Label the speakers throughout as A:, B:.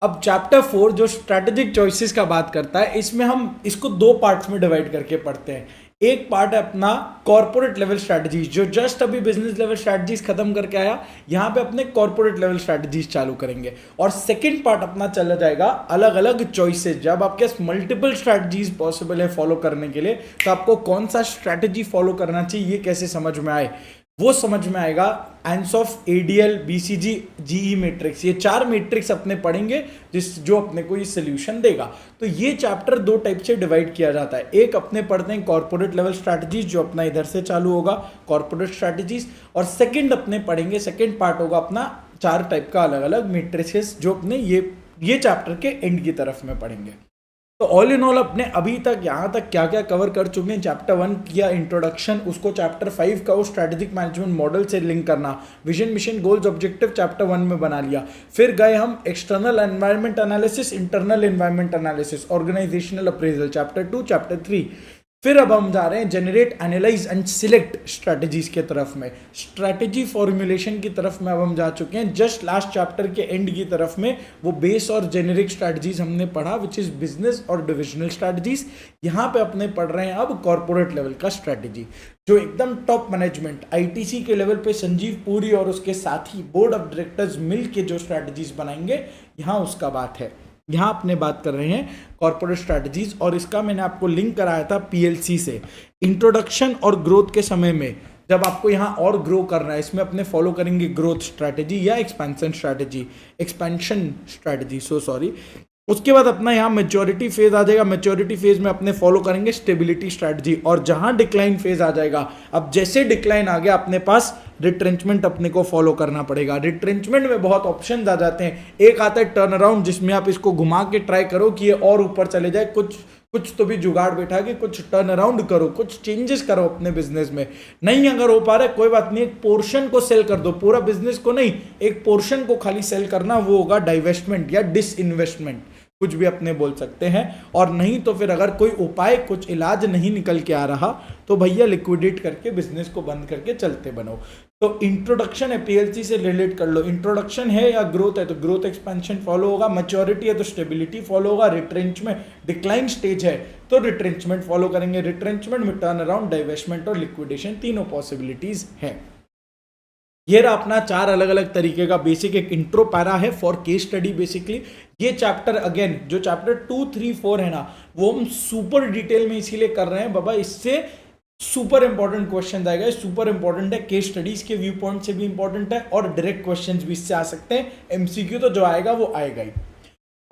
A: अब चैप्टर 4 जो strategic choices का बात करता है, इसमें हम इसको दो पार्ट्स में डिवाइड करके पढ़ते हैं। एक पार्ट है अपना कॉर्पोरेट लेवल स्ट्रैटेजीज, जो जस्ट अभी बिजनेस लेवल स्ट्रैटेजीज खत्म करके आया, यहां पे अपने कॉर्पोरेट लेवल स्ट्रैटेजीज चालू करेंगे। और सेकंड पार्ट अपना चला जाएगा अलग अलग चॉइसेस। जब आपके पास मल्टीपल स्ट्रैटेजीज पॉसिबल है फॉलो करने के लिए, तो आपको कौन सा स्ट्रैटेजी फॉलो करना चाहिए ये कैसे समझ में आए, वो समझ में आएगा। ANSOF, ADL, BCG, GE matrix, ये 4 मैट्रिक्स अपने पढ़ेंगे जो अपने को ये सोल्यूशन देगा। तो ये चैप्टर 2 टाइप से डिवाइड किया जाता है। एक अपने पढ़ते हैं कॉर्पोरेट लेवल स्ट्रैटेजीज, जो अपना इधर से चालू होगा कॉर्पोरेट स्ट्रैटेजीज, और सेकंड अपने पढ़ेंगे, सेकंड पार्ट होगा अपना 4 टाइप का अलग अलग मैट्रिक्स, जो अपने ये चैप्टर के एंड की तरफ में पढ़ेंगे। तो ऑल इन ऑल अपने अभी तक यहाँ तक क्या क्या कवर कर चुके हैं। चैप्टर 1 किया इंट्रोडक्शन, उसको चैप्टर 5 का वो स्ट्रैटेजिक मैनेजमेंट मॉडल से लिंक करना, vision mission goals objective chapter 1 में बना लिया। फिर गए हम external environment analysis, internal environment analysis, organisational appraisal chapter 2, chapter 3। फिर अब हम जा रहे हैं generate, analyse and select strategies के तरफ में, स्ट्रैटेजी फॉर्मुलेशन की तरफ में अब हम जा चुके हैं। जस्ट लास्ट चैप्टर के एंड की तरफ में वो बेस और जेनेरिक स्ट्रैटेजीज हमने पढ़ा, विच इज बिजनेस और डिविजनल स्ट्रैटेजीज। यहाँ पे अपने पढ़ रहे हैं अब कॉर्पोरेट लेवल का स्ट्रैटेजी, जो एकदम टॉप मैनेजमेंट ITC के लेवल पे संजीव पुरी और उसके साथी बोर्ड ऑफ डायरेक्टर्स मिल के जो स्ट्रैटेजीज बनाएंगे, यहाँ उसका बात है। यहाँ अपने बात कर रहे हैं कॉर्पोरेट स्ट्रैटेजीज, और इसका मैंने आपको लिंक कराया था PLC से। इंट्रोडक्शन और ग्रोथ के समय में जब आपको यहाँ और ग्रो करना है, इसमें अपने फॉलो करेंगे ग्रोथ स्ट्रैटेजी या एक्सपेंशन स्ट्रैटेजी, सॉरी। उसके बाद अपना यहाँ मेच्योरिटी फेज आ जाएगा। मेच्योरिटी फेज में अपने फॉलो करेंगे स्टेबिलिटी स्ट्रैटेजी, और जहां डिक्लाइन फेज आ जाएगा, अब जैसे डिक्लाइन आ गया अपने पास रिट्रेंचमेंट अपने को फॉलो करना पड़ेगा। रिट्रेंचमेंट में बहुत ऑप्शन आ जाते हैं। एक आता है टर्न अराउंड, जिसमें आप इसको घुमा के ट्राई करो कि ये और ऊपर चले जाए, कुछ तो भी जुगाड़ बैठा के कुछ टर्न अराउंड करो, कुछ चेंजेस करो अपने बिजनेस में। नहीं अगर हो पा रहा है कोई बात नहीं, एक पोर्शन को सेल कर दो, पूरा बिजनेस को नहीं, एक पोर्शन को खाली सेल करना, वो होगा डाइवेस्टमेंट या डिसइन्वेस्टमेंट, कुछ भी अपने बोल सकते हैं। और नहीं तो फिर अगर कोई उपाय, कुछ इलाज नहीं निकल के आ रहा, तो भैया लिक्विडेट करके बिजनेस को बंद करके चलते बनो। तो इंट्रोडक्शन है, PLC से रिलेट कर लो। इंट्रोडक्शन है या ग्रोथ है तो ग्रोथ एक्सपेंशन फॉलो होगा, मैच्योरिटी है तो स्टेबिलिटी फॉलो होगा, रिट्रेंचमेंट डिक्लाइन स्टेज है तो रिट्रेंचमेंट फॉलो करेंगे। रिट्रेंचमेंट में टर्न अराउंड, डाइवेस्टमेंट और लिक्विडेशन, तीनों पॉसिबिलिटीज हैं। ये रहा अपना 4 अलग अलग तरीके का बेसिक एक इंट्रो पैरा है फॉर केस स्टडी। बेसिकली ये चैप्टर अगेन जो चैप्टर 2, 3, 4 है ना, वो हम सुपर डिटेल में इसीलिए कर रहे हैं बाबा, इससे सुपर इंपॉर्टेंट क्वेश्चन आएगा। सुपर इंपॉर्टेंट है, केस स्टडीज के व्यू पॉइंट से भी इंपॉर्टेंट है, और डायरेक्ट क्वेश्चंस भी इससे आ सकते हैं। MCQ तो जो आएगा वो आएगा ही।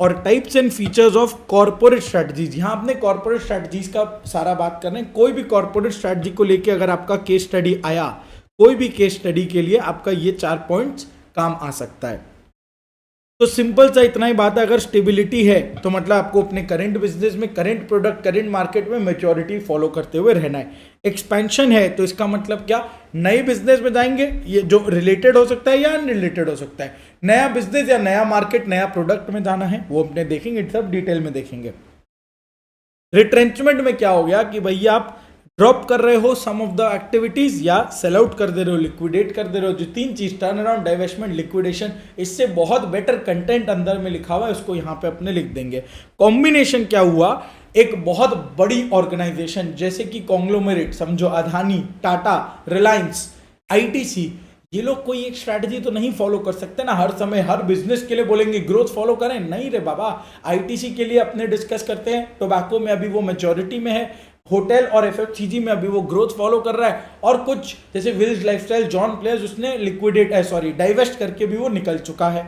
A: और types and features of corporate strategies, यहां अपने कॉर्पोरेट स्ट्रैटेजीज का सारा बात कर रहे हैं। कोई भी कॉर्पोरेट स्ट्रैटेजी को लेके अगर आपका केस स्टडी आया, कोई भी केस स्टडी के लिए आपका ये 4 पॉइंट्स काम आ सकता है। तो सिंपल सा इतना ही बात है। अगर स्टेबिलिटी है तो मतलब आपको अपने करंट बिजनेस में, करंट प्रोडक्ट, करंट मार्केट में मैच्योरिटी फॉलो करते हुए रहना है। एक्सपेंशन है तो इसका मतलब क्या, नए बिजनेस में जाएंगे, ये जो रिलेटेड हो सकता है या अनरिलेटेड हो सकता है। नया बिजनेस या नया मार्केट, नया प्रोडक्ट में जाना है, वो अपने देखेंगे, सब डिटेल में देखेंगे। रिट्रेंचमेंट में क्या हो गया कि भैया आप ड्रॉप कर रहे हो सम ऑफ द एक्टिविटीज, या सेल आउट कर दे रहे हो, लिक्विडेट कर दे रहे हो। जो 3 चीज, टर्न अराउंड, डाइवेस्टमेंट, लिक्विडेशन, इससे बहुत बेटर कंटेंट अंदर में लिखा हुआ है, उसको यहाँ पे अपने लिख देंगे। कॉम्बिनेशन क्या हुआ, एक बहुत बड़ी ऑर्गेनाइजेशन जैसे कि कॉन्ग्लोमेरेट, समझो अदानी, टाटा, रिलायंस, ITC, ये लोग कोई एक स्ट्रैटेजी तो नहीं फॉलो कर सकते ना हर समय। हर बिजनेस के लिए बोलेंगे ग्रोथ फॉलो करें, नहीं रे बाबा। ITC के लिए अपने डिस्कस करते हैं, टोबैको में अभी वो मेजॉरिटी में है, होटल और FFCG में अभी वो ग्रोथ फॉलो कर रहा है, और कुछ जैसे विल्स लाइफस्टाइल, जॉन प्लेयर्स, उसने डाइवेस्ट करके भी वो निकल चुका है।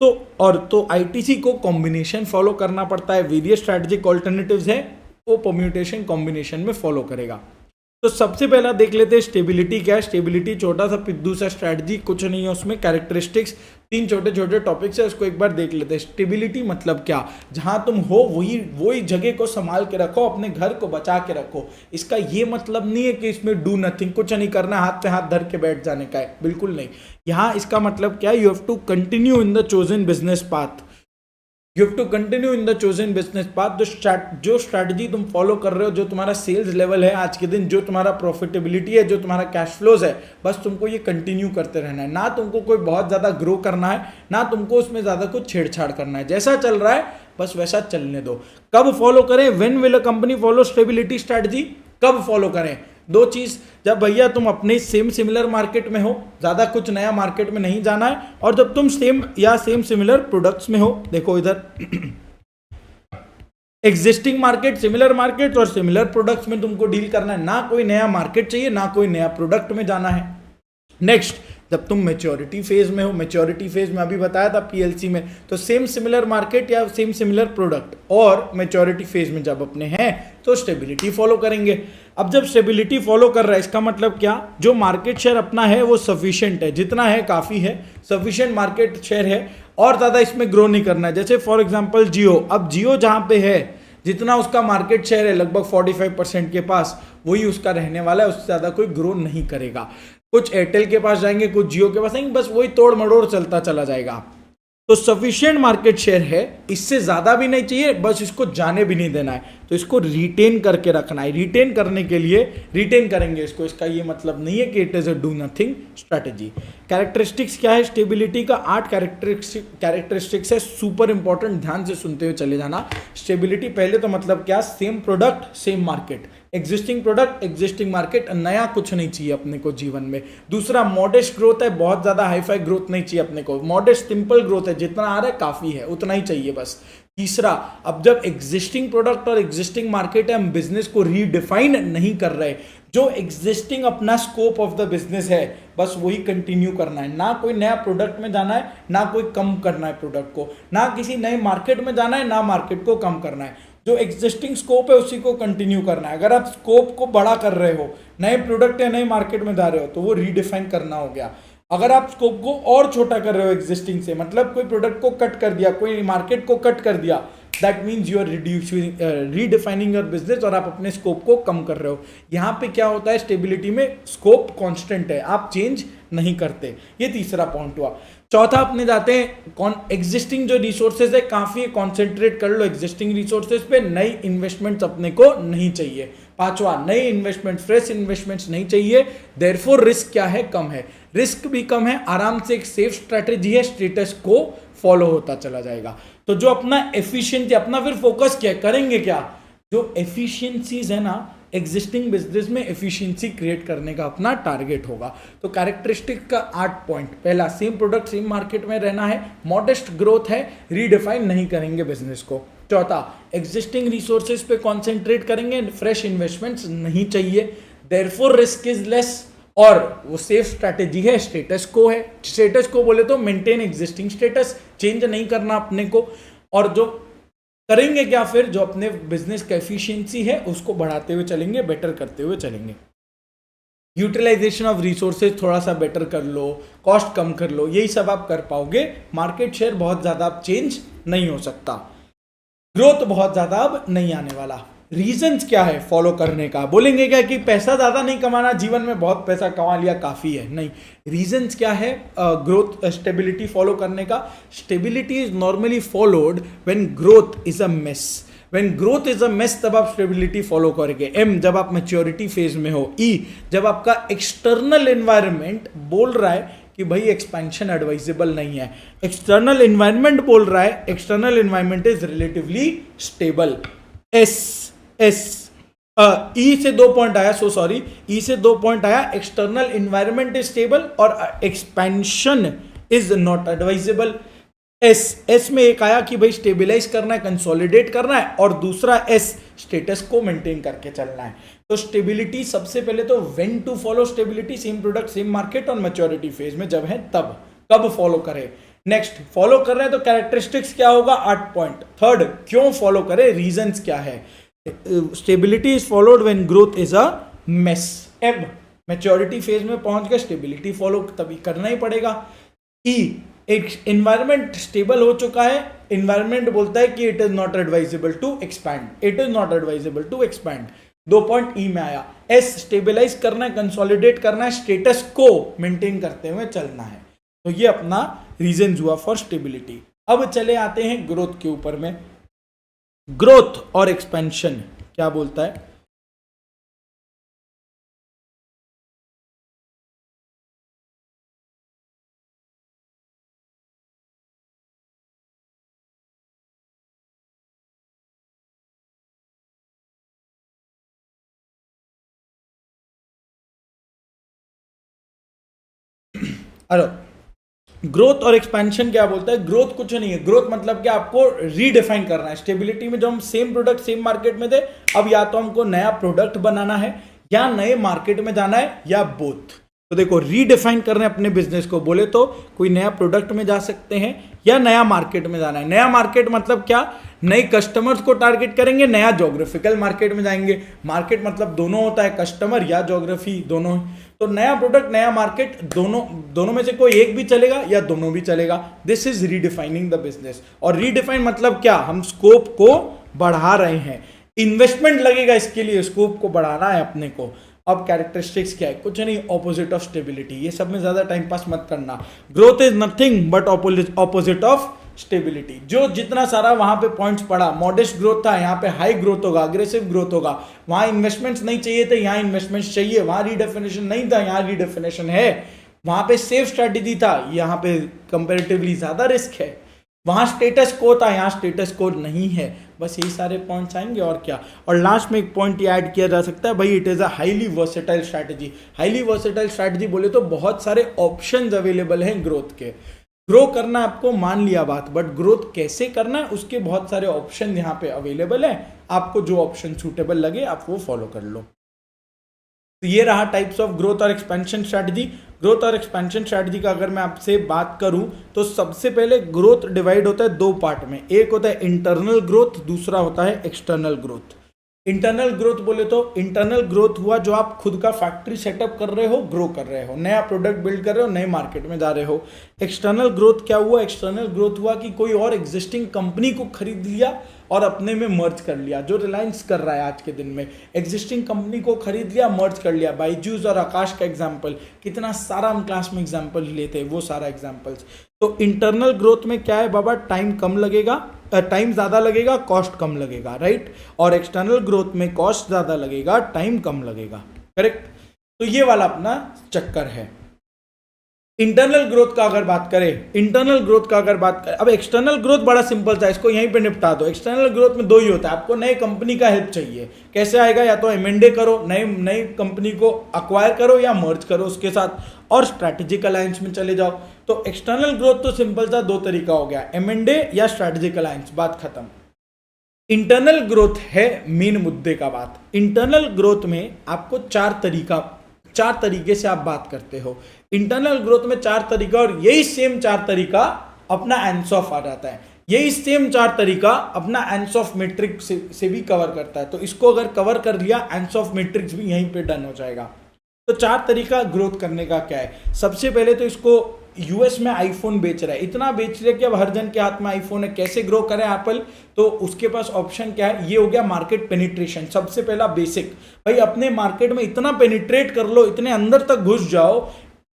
A: तो ITC को कॉम्बिनेशन फॉलो करना पड़ता है। वेरियस स्ट्रैटेजिक ऑल्टरनेटिव्स है, वो परम्यूटेशन कॉम्बिनेशन में फॉलो करेगा। तो सबसे पहला देख लेते हैं स्टेबिलिटी क्या है। स्टेबिलिटी छोटा सा पिद्दू सा स्ट्रैटेजी, कुछ नहीं है उसमें, कैरेक्टरिस्टिक्स, 3 छोटे छोटे टॉपिक्स है, उसको एक बार देख लेते हैं। स्टेबिलिटी मतलब क्या, जहां तुम हो वही जगह को संभाल के रखो, अपने घर को बचा के रखो। इसका ये मतलब नहीं है कि इसमें डू नथिंग, कुछ नहीं करना, हाथ पे हाथ धर के बैठ जाने का है, बिल्कुल नहीं। यहाँ इसका मतलब क्या है, you have to continue in the chosen business path. You have to continue in the chosen business path. जो स्ट्रैटेजी तुम फॉलो कर रहे हो, जो तुम्हारा सेल्स लेवल है आज के दिन, जो तुम्हारा प्रॉफिटेबिलिटी है, जो तुम्हारा कैश फ्लोज है, बस तुमको ये कंटिन्यू करते रहना है। ना तुमको कोई बहुत ज़्यादा ग्रो करना है, ना तुमको उसमें ज़्यादा कुछ छेड़छाड़ करना है। जैसा चल रहा है बस वैसा चलने दो। कब फॉलो करें? When will a company follow stability strategy? कब फॉलो करें? दो चीज, जब भैया तुम अपने सेम सिमिलर मार्केट में हो, ज्यादा कुछ नया मार्केट में नहीं जाना है, और जब तुम सेम या सेम सिमिलर प्रोडक्ट्स में हो। देखो इधर एग्जिस्टिंग मार्केट, सिमिलर मार्केट और सिमिलर प्रोडक्ट्स में तुमको डील करना है। ना कोई नया मार्केट चाहिए, ना कोई नया प्रोडक्ट में जाना है। नेक्स्ट, जब तुम मेच्योरिटी फेज में हो, मेच्योरिटी फेज में अभी बताया था पीएलसी में, तो सेम सिमिलर मार्केट या सेम सिमिलर प्रोडक्ट, और मेच्योरिटी फेज में जब अपने हैं तो स्टेबिलिटी फॉलो करेंगे। अब जब स्टेबिलिटी फॉलो कर रहा है, इसका मतलब क्या? जो मार्केट शेयर अपना है वो सफिशिएंट है, जितना है काफी है, सफिशिएंट मार्केट शेयर है, और ज्यादा इसमें ग्रो नहीं करना है। जैसे फॉर एग्जांपल जियो, अब जियो जहां पे है, जितना उसका मार्केट शेयर है लगभग 45% के पास, वही उसका रहने वाला है, उससे ज्यादा कोई ग्रो नहीं करेगा। कुछ एयरटेल के पास जाएंगे, कुछ जियो के पास जाएंगे, बस वही तोड़ मड़ोड़ चलता चला जाएगा। तो सफिशिएंट मार्केट शेयर है, इससे ज्यादा भी नहीं चाहिए, बस इसको जाने भी नहीं देना है, तो इसको रिटेन करके रखना है। रिटेन करने के लिए रिटेन करेंगे इसको, इसका ये मतलब नहीं है कि it is a do nothing strategy. Characteristics क्या है स्टेबिलिटी का? 8 कैरेक्टरिस्टिक्स है, सुपर इंपॉर्टेंट, ध्यान से सुनते हुए चले जाना। स्टेबिलिटी पहले तो मतलब क्या? Same product same market, existing product existing market, नया कुछ नहीं चाहिए अपने को जीवन में। दूसरा, मॉडेस्ट ग्रोथ है, बहुत ज्यादा हाईफाई ग्रोथ नहीं चाहिए अपने को, मॉडेस्ट सिंपल ग्रोथ है, जितना आ रहा है काफी है, उतना ही चाहिए बस। तीसरा, अब जब एग्जिस्टिंग प्रोडक्ट और एग्जिस्टिंग मार्केट है, हम बिजनेस को रीडिफाइन नहीं कर रहे, जो एग्जिस्टिंग अपना स्कोप ऑफ द बिजनेस है बस वही कंटिन्यू करना है। ना कोई नया प्रोडक्ट में जाना है, ना कोई कम करना है प्रोडक्ट को, ना किसी नए मार्केट में जाना है, ना मार्केट को कम करना है। जो एग्जिस्टिंग स्कोप है उसी को कंटिन्यू करना है। अगर आप स्कोप को बड़ा कर रहे हो, नए प्रोडक्ट या नए मार्केट में जा रहे हो, तो वो रीडिफाइन करना हो गया। अगर आप स्कोप को और छोटा कर रहे हो एग्जिस्टिंग से, मतलब कोई प्रोडक्ट को कट कर दिया, कोई मार्केट को कट कर दिया, that means you are reducing redefining your business, और आप अपने स्कोप को कम कर रहे हो। यहाँ पे क्या होता है, स्टेबिलिटी में स्कोप कांस्टेंट है, आप चेंज नहीं करते। ये तीसरा पॉइंट हुआ। चौथा अपने जाते हैं एग्जिस्टिंग जो रिसोर्सेज है काफी है, कॉन्सेंट्रेट कर लो एग्जिस्टिंग रिसोर्सेज पे, नई इन्वेस्टमेंट्स अपने को नहीं चाहिए। पांचवा, नई इन्वेस्टमेंट, फ्रेश इन्वेस्टमेंट्स नहीं चाहिए, देयरफॉर रिस्क क्या है? कम है, रिस्क भी कम है, आराम से एक सेफ स्ट्रेटेजी है, स्टेटस को फॉलो होता चला जाएगा। तो जो अपना एफिशिएंसी, अपना फिर फोकस क्या करेंगे, क्या जो एफिशिएंसीज है ना एग्जिस्टिंग बिजनेस में, एफिशिएंसी क्रिएट करने का अपना टारगेट होगा। तो कैरेक्टरिस्टिक का 8 पॉइंट, पहला सेम प्रोडक्ट सेम मार्केट में रहना है, मॉडेस्ट ग्रोथ है, रीडिफाइन नहीं करेंगे बिजनेस को। चौथा, एग्जिस्टिंग रिसोर्सेज पे कॉन्सेंट्रेट करेंगे, फ्रेश इन्वेस्टमेंट्स नहीं चाहिए, देयरफॉर रिस्क इज लेस, और वो सेफ स्ट्रैटेजी है, स्टेटस को है। स्टेटस को बोले तो मेंटेन एग्जिस्टिंग स्टेटस, चेंज नहीं करना अपने को। और जो करेंगे क्या फिर, जो अपने बिजनेस का एफिशिएंसी है उसको बढ़ाते हुए चलेंगे, बेटर करते हुए चलेंगे। यूटिलाइजेशन ऑफ रिसोर्सेज थोड़ा सा बेटर कर लो, कॉस्ट कम कर लो, यही सब आप कर पाओगे। मार्केट शेयर बहुत ज्यादा अब चेंज नहीं हो सकता, ग्रोथ बहुत ज्यादा अब नहीं आने वाला। रीजंस क्या है फॉलो करने का? बोलेंगे क्या कि पैसा ज्यादा नहीं कमाना, जीवन में बहुत पैसा कमा लिया काफी है? नहीं, रीजंस क्या है ग्रोथ स्टेबिलिटी फॉलो करने का? Stability is normally followed when growth is a mess. When growth is a mess तब आप स्टेबिलिटी फॉलो करेंगे। एम, जब आप मैच्योरिटी फेज में हो। ई, जब आपका एक्सटर्नल एनवायरनमेंट बोल रहा है कि भाई एक्सपेंशन एडवाइजेबल नहीं है, एक्सटर्नल एनवायरनमेंट बोल रहा है external environment is relatively stable. S E से 2 पॉइंट आया, सो सॉरी, ई से 2 पॉइंट आया, एक्सटर्नल एनवायरनमेंट इज स्टेबल और expansion is not advisable. S में एक आया कि भाई स्टेबिलाइज करना है, कंसोलिडेट करना है, और दूसरा एस स्टेटस को मेंटेन करके चलना है। तो स्टेबिलिटी सबसे पहले तो when to follow stability, same product same market और मैच्योरिटी फेज में जब है तब, कब फॉलो करें। नेक्स्ट, फॉलो कर रहे हैं तो कैरेक्टरिस्टिक्स क्या होगा? 8 पॉइंट। थर्ड, क्यों फॉलो करें, रीजंस क्या है? Stability is followed when growth is a mess. अब मैच्योरिटी फेज में पहुंच गए, स्टेबिलिटी फॉलो तभी करना ही पड़ेगा। ई, एक एनवायरनमेंट स्टेबल हो चुका है, एनवायरनमेंट बोलता है कि it is not advisable to expand, it is not advisable to expand. 2 point E में आया। एस, स्टेबिलाइज करना है, कंसोलिडेट करना है, स्टेटस को मेंटेन करते हुए चलना है। तो ये अपना रीजन हुआ फॉर स्टेबिलिटी। अब चले आते हैं ग्रोथ के ऊपर में। ग्रोथ और एक्सपेंशन क्या बोलता है? अरे ग्रोथ और एक्सपेंशन क्या बोलता है? ग्रोथ कुछ नहीं है, ग्रोथ मतलब क्या, आपको रीडिफाइन करना है। स्टेबिलिटी में जो हम सेम प्रोडक्ट सेम मार्केट में थे, अब या तो हमको नया प्रोडक्ट बनाना है या नए मार्केट में जाना है या बोथ। तो देखो रीडिफाइन कर रहे हैं अपने बिजनेस को, बोले तो कोई नया प्रोडक्ट में जा सकते हैं या नया मार्केट में जाना है। नया मार्केट मतलब क्या, नए कस्टमर्स को टारगेट करेंगे, नया ज्योग्राफिकल मार्केट में जाएंगे। मार्केट मतलब दोनों होता है, कस्टमर या ज्योग्राफी दोनों। तो नया प्रोडक्ट नया मार्केट, दोनों में से कोई एक भी चलेगा या दोनों भी चलेगा। This is redefining the business. और रीडिफाइन मतलब क्या, हम स्कोप को बढ़ा रहे हैं, इन्वेस्टमेंट लगेगा इसके लिए, स्कोप को बढ़ाना है अपने को। अब कैरेक्टरिस्टिक्स क्या है? कुछ नहीं, ऑपोजिट ऑफ स्टेबिलिटी। ये सब में ज्यादा टाइम पास मत करना। Growth is nothing but opposite of stability. जो जितना सारा वहां पे पॉइंट्स पड़ा, मॉडेस्ट ग्रोथ था, यहाँ पे हाई ग्रोथ होगा, अग्रेसिव ग्रोथ होगा। वहां इन्वेस्टमेंट्स नहीं चाहिए थे, यहाँ इन्वेस्टमेंट्स चाहिए। वहां रीडेफिनेशन नहीं था, यहाँ रीडेफिनेशन है। वहां पे सेफ स्ट्रेटेजी था, यहाँ पे कंपेरेटिवली ज्यादा रिस्क है। वहां स्टेटस को था, यहाँ स्टेटस को नहीं है। बस यही सारे पॉइंट्स आएंगे और क्या। और लास्ट में एक पॉइंट ये ऐड किया जा सकता है भाई, it is a highly versatile strategy. Highly versatile strategy बोले तो बहुत सारे ऑप्शंस अवेलेबल हैं ग्रोथ के। ग्रो करना आपको, मान लिया बात, बट ग्रोथ कैसे करना है उसके बहुत सारे ऑप्शन यहाँ पे अवेलेबल है। आपको जो ऑप्शन सूटेबल लगे आप वो फॉलो कर लो। तो ये रहा टाइप्स ऑफ ग्रोथ और एक्सपेंशन स्ट्रैटेजी। ग्रोथ और एक्सपेंशन स्ट्रैटेजी का अगर मैं आपसे बात करूं तो सबसे पहले ग्रोथ डिवाइड होता है दो पार्ट में। एक होता है इंटरनल ग्रोथ, दूसरा होता है एक्सटर्नल ग्रोथ। इंटरनल ग्रोथ बोले तो इंटरनल ग्रोथ हुआ जो आप खुद का फैक्ट्री सेटअप कर रहे हो, ग्रो कर रहे हो, नया प्रोडक्ट बिल्ड कर रहे हो, नए मार्केट में जा रहे हो। एक्सटर्नल ग्रोथ क्या हुआ? एक्सटर्नल ग्रोथ हुआ कि कोई और एग्जिस्टिंग कंपनी को खरीद लिया और अपने में मर्ज कर लिया, जो रिलायंस कर रहा है आज के दिन में। एग्जिस्टिंग कंपनी को खरीद लिया, मर्ज कर लिया। बायजूस और आकाश का एग्जाम्पल, कितना सारा हम क्लास में एग्जाम्पल लेते हैं, वो सारा एग्जाम्पल्स। तो इंटरनल ग्रोथ में क्या है बाबा, टाइम कम लगेगा, टाइम ज्यादा लगेगा, कॉस्ट कम लगेगा, राइट। और एक्सटर्नल ग्रोथ में कॉस्ट ज्यादा लगेगा, टाइम कम लगेगा, करेक्ट। तो ये वाला अपना चक्कर है। इंटरनल ग्रोथ का अगर बात करें, अब एक्सटर्नल ग्रोथ बड़ा सिंपल था, इसको यहीं पे निपटा दो। एक्सटर्नल ग्रोथ में दो ही होता है, आपको नए कंपनी का हेल्प चाहिए। कैसे आएगा? या तो एमएनडे करो, नई कंपनी को अक्वायर करो या मर्ज करो उसके साथ, और स्ट्रैटेजिक अलायंस में चले जाओ। तो एक्सटर्नल ग्रोथ तो सिंपल था, दो तरीका हो गया, एमएनडे या स्ट्रैटेजिक अलायंस, बात खत्म। इंटरनल ग्रोथ है मेन मुद्दे का बात। इंटरनल ग्रोथ में आपको चार तरीके से आप बात करते हो। इंटरनल ग्रोथ में चार तरीका, और यही सेम चार तरीका अपना एंसॉफ आ जाता है। यही सेम चार तरीका अपना एंसॉफ मैट्रिक्स से भी कवर करता है। तो इसको अगर कवर कर लिया, एंसॉफ मैट्रिक्स भी यहीं पे डन हो जाएगा। तो चार तरीका ग्रोथ करने का क्या है? सबसे पहले तो इसको यूएस में आईफोन बेच रहा है, इतना बेच रहा है कि अब हर जन के हाथ में आईफोन है। कैसे ग्रो करें एप्पल? तो उसके पास ऑप्शन क्या है? ये हो गया मार्केट पेनिट्रेशन। सबसे पहला बेसिक, भाई अपने मार्केट में इतना पेनिट्रेट कर लो, इतने अंदर तक घुस जाओ,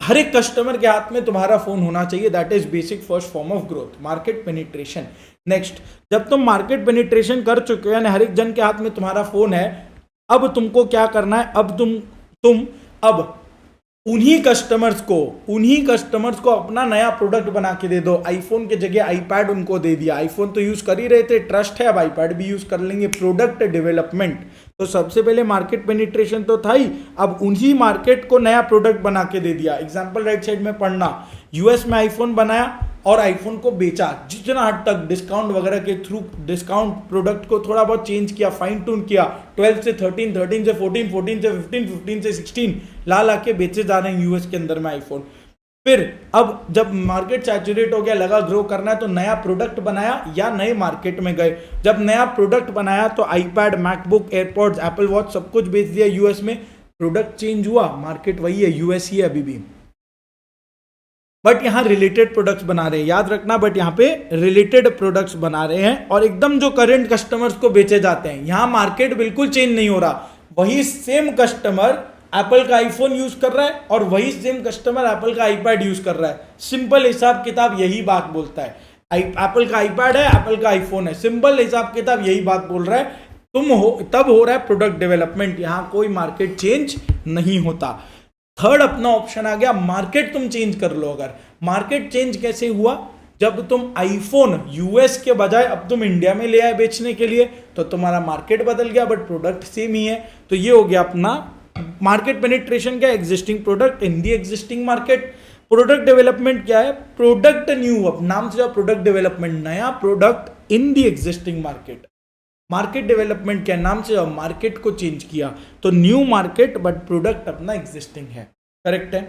A: हर एक कस्टमर के हाथ में तुम्हारा फोन होना चाहिए। That is basic first form of growth, market penetration. Next, जब तुम मार्केट पेनिट्रेशन कर चुके हो, यानी हर एक जन के हाथ में तुम्हारा फोन है, अब तुमको क्या करना है? अब तुम उन्हीं कस्टमर्स को अपना नया प्रोडक्ट बना के दे दो। आईफोन के जगह आईपैड उनको दे दिया। आईफोन तो यूज कर ही रहे थे, ट्रस्ट है, अब आईपैड भी यूज कर लेंगे। प्रोडक्ट डेवलपमेंट, तो सबसे पहले मार्केट पेनिट्रेशन तो था ही, अब उन्हीं मार्केट को नया प्रोडक्ट बना के दे दिया। एग्जांपल राइट साइड में पढ़ना, यूएस में आईफोन बनाया और आईफोन को बेचा, जितना हद तक डिस्काउंट वगैरह के थ्रू डिस्काउंट प्रोडक्ट को थोड़ा बहुत चेंज किया, फाइन ट्यून किया। 12 से 13, 13 से 14, 14 से 15, 15 से 16 ला के बेचे जा रहे हैं यूएस के अंदर में आईफोन। फिर अब जब मार्केट सैचुरेट हो गया, लगा ग्रो करना है, तो नया प्रोडक्ट बनाया या नए मार्केट में गए। जब नया प्रोडक्ट बनाया तो iPad, MacBook, AirPods, Apple watch सब कुछ बेच दिया यूएस में। प्रोडक्ट चेंज हुआ, मार्केट वही है, यूएस ही है अभी भी, बट यहां रिलेटेड प्रोडक्ट्स बना रहे हैं, याद रखना। बट यहां पे रिलेटेड प्रोडक्ट्स बना रहे हैं और एकदम जो करंट कस्टमर्स को बेचे जाते हैं। यहां मार्केट बिल्कुल चेंज नहीं हो रहा, वही सेम कस्टमर एप्पल का आईफोन यूज कर रहा है और वही सेम कस्टमर एप्पल का आईपैड यूज कर रहा है। सिंपल हिसाब किताब यही बात बोलता है। एप्पल का आईपैड है, एप्पल का आईफोन है, सिंपल हिसाब किताब यही बात बोल रहा है। तब हो रहा है प्रोडक्ट डेवलपमेंट, यहां कोई मार्केट चेंज नहीं होता। थर्ड अपना ऑप्शन आ गया, मार्केट तुम चेंज कर लो। अगर मार्केट चेंज कैसे हुआ, जब तुम आईफोन यूएस के बजाय अब तुम इंडिया में ले आए बेचने के लिए, तो तुम्हारा मार्केट बदल गया, बट प्रोडक्ट सेम ही है। तो ये हो गया अपना मार्केट पेनिट्रेशन क्या, existing product in the existing market. Product development क्या है, प्रोडक्ट न्यू, अब नाम से प्रोडक्ट डेवलपमेंट, नया product in the existing market. Market development क्या, नाम से मार्केट को चेंज किया, तो न्यू मार्केट बट प्रोडक्ट अपना एग्जिस्टिंग है। करेक्ट है,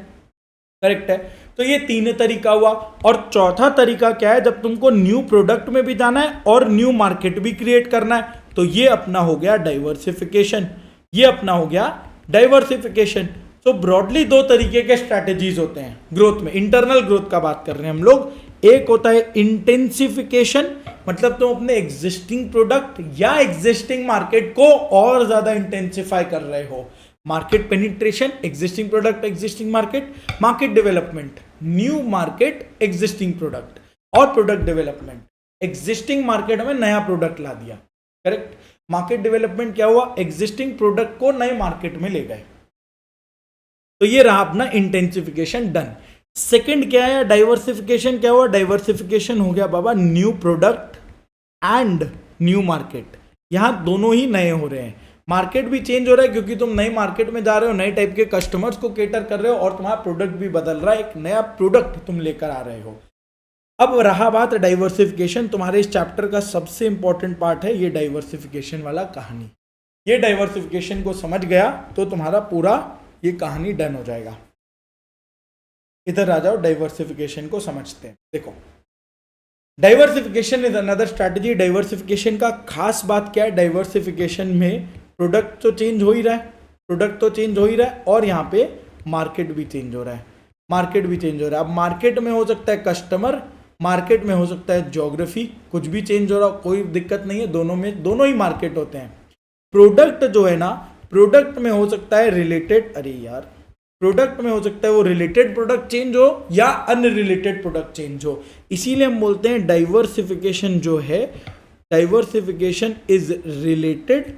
A: करेक्ट है। तो ये तीन तरीका हुआ। और चौथा तरीका क्या है, जब तुमको न्यू प्रोडक्ट में भी जाना है और न्यू मार्केट भी क्रिएट करना है, तो ये अपना हो गया डाइवर्सिफिकेशन। ये अपना हो गया डाइवर्सिफिकेशन। तो ब्रॉडली दो तरीके के स्ट्रैटेजीज होते हैं ग्रोथ में, इंटरनल ग्रोथ का बात कर रहे हैं हम लोग। एक होता है इंटेंसिफिकेशन, मतलब तुम अपने एग्जिस्टिंग प्रोडक्ट या एग्जिस्टिंग मार्केट को और ज्यादा इंटेंसिफाई कर रहे हो। Market penetration, existing product existing market. Market development, new market existing product. और प्रोडक्ट डेवलपमेंट, एग्जिस्टिंग मार्केट में नया प्रोडक्ट ला दिया। करेक्ट। मार्केट डेवलपमेंट क्या हुआ, एग्जिस्टिंग प्रोडक्ट को नए मार्केट में ले गए। तो ये रहा अपना इंटेंसिफिकेशन डन। सेकंड क्या है, डाइवर्सिफिकेशन क्या हुआ, डाइवर्सिफिकेशन हो गया बाबा new product and new market. यहां दोनों ही नए हो रहे हैं, मार्केट भी चेंज हो रहा है क्योंकि तुम नई मार्केट में जा रहे हो, नए टाइप के कस्टमर्स को केटर कर रहे हो, और तुम्हारा प्रोडक्ट भी बदल रहा है, एक नया प्रोडक्ट तुम लेकर आ रहे हो। अब रहा बात डाइवर्सिफिकेशन, तुम्हारे इस चैप्टर का सबसे इंपॉर्टेंट पार्ट है ये डाइवर्सिफिकेशन वाला कहानी। ये डाइवर्सिफिकेशन को समझ गया तो तुम्हारा पूरा ये कहानी डन हो जाएगा। इधर आ जाओ, डाइवर्सिफिकेशन को समझते हैं। देखो, diversification is another strategy. Diversification का खास बात क्या है, डाइवर्सिफिकेशन में प्रोडक्ट तो चेंज हो ही रहा है, प्रोडक्ट तो चेंज हो ही रहा है, और यहाँ पे मार्केट भी चेंज हो रहा है, मार्केट भी चेंज हो रहा है। अब मार्केट में हो सकता है कस्टमर, मार्केट में हो सकता है ज्योग्राफी, कुछ भी चेंज हो रहा, कोई दिक्कत नहीं है, दोनों में दोनों ही मार्केट होते हैं। प्रोडक्ट जो है ना, प्रोडक्ट में हो सकता है रिलेटेड, अरे यार, प्रोडक्ट में हो सकता है वो रिलेटेड प्रोडक्ट चेंज हो या अनरिलेटेड प्रोडक्ट चेंज हो। इसीलिए हम बोलते हैं डाइवर्सिफिकेशन जो है, डाइवर्सिफिकेशन इज रिलेटेड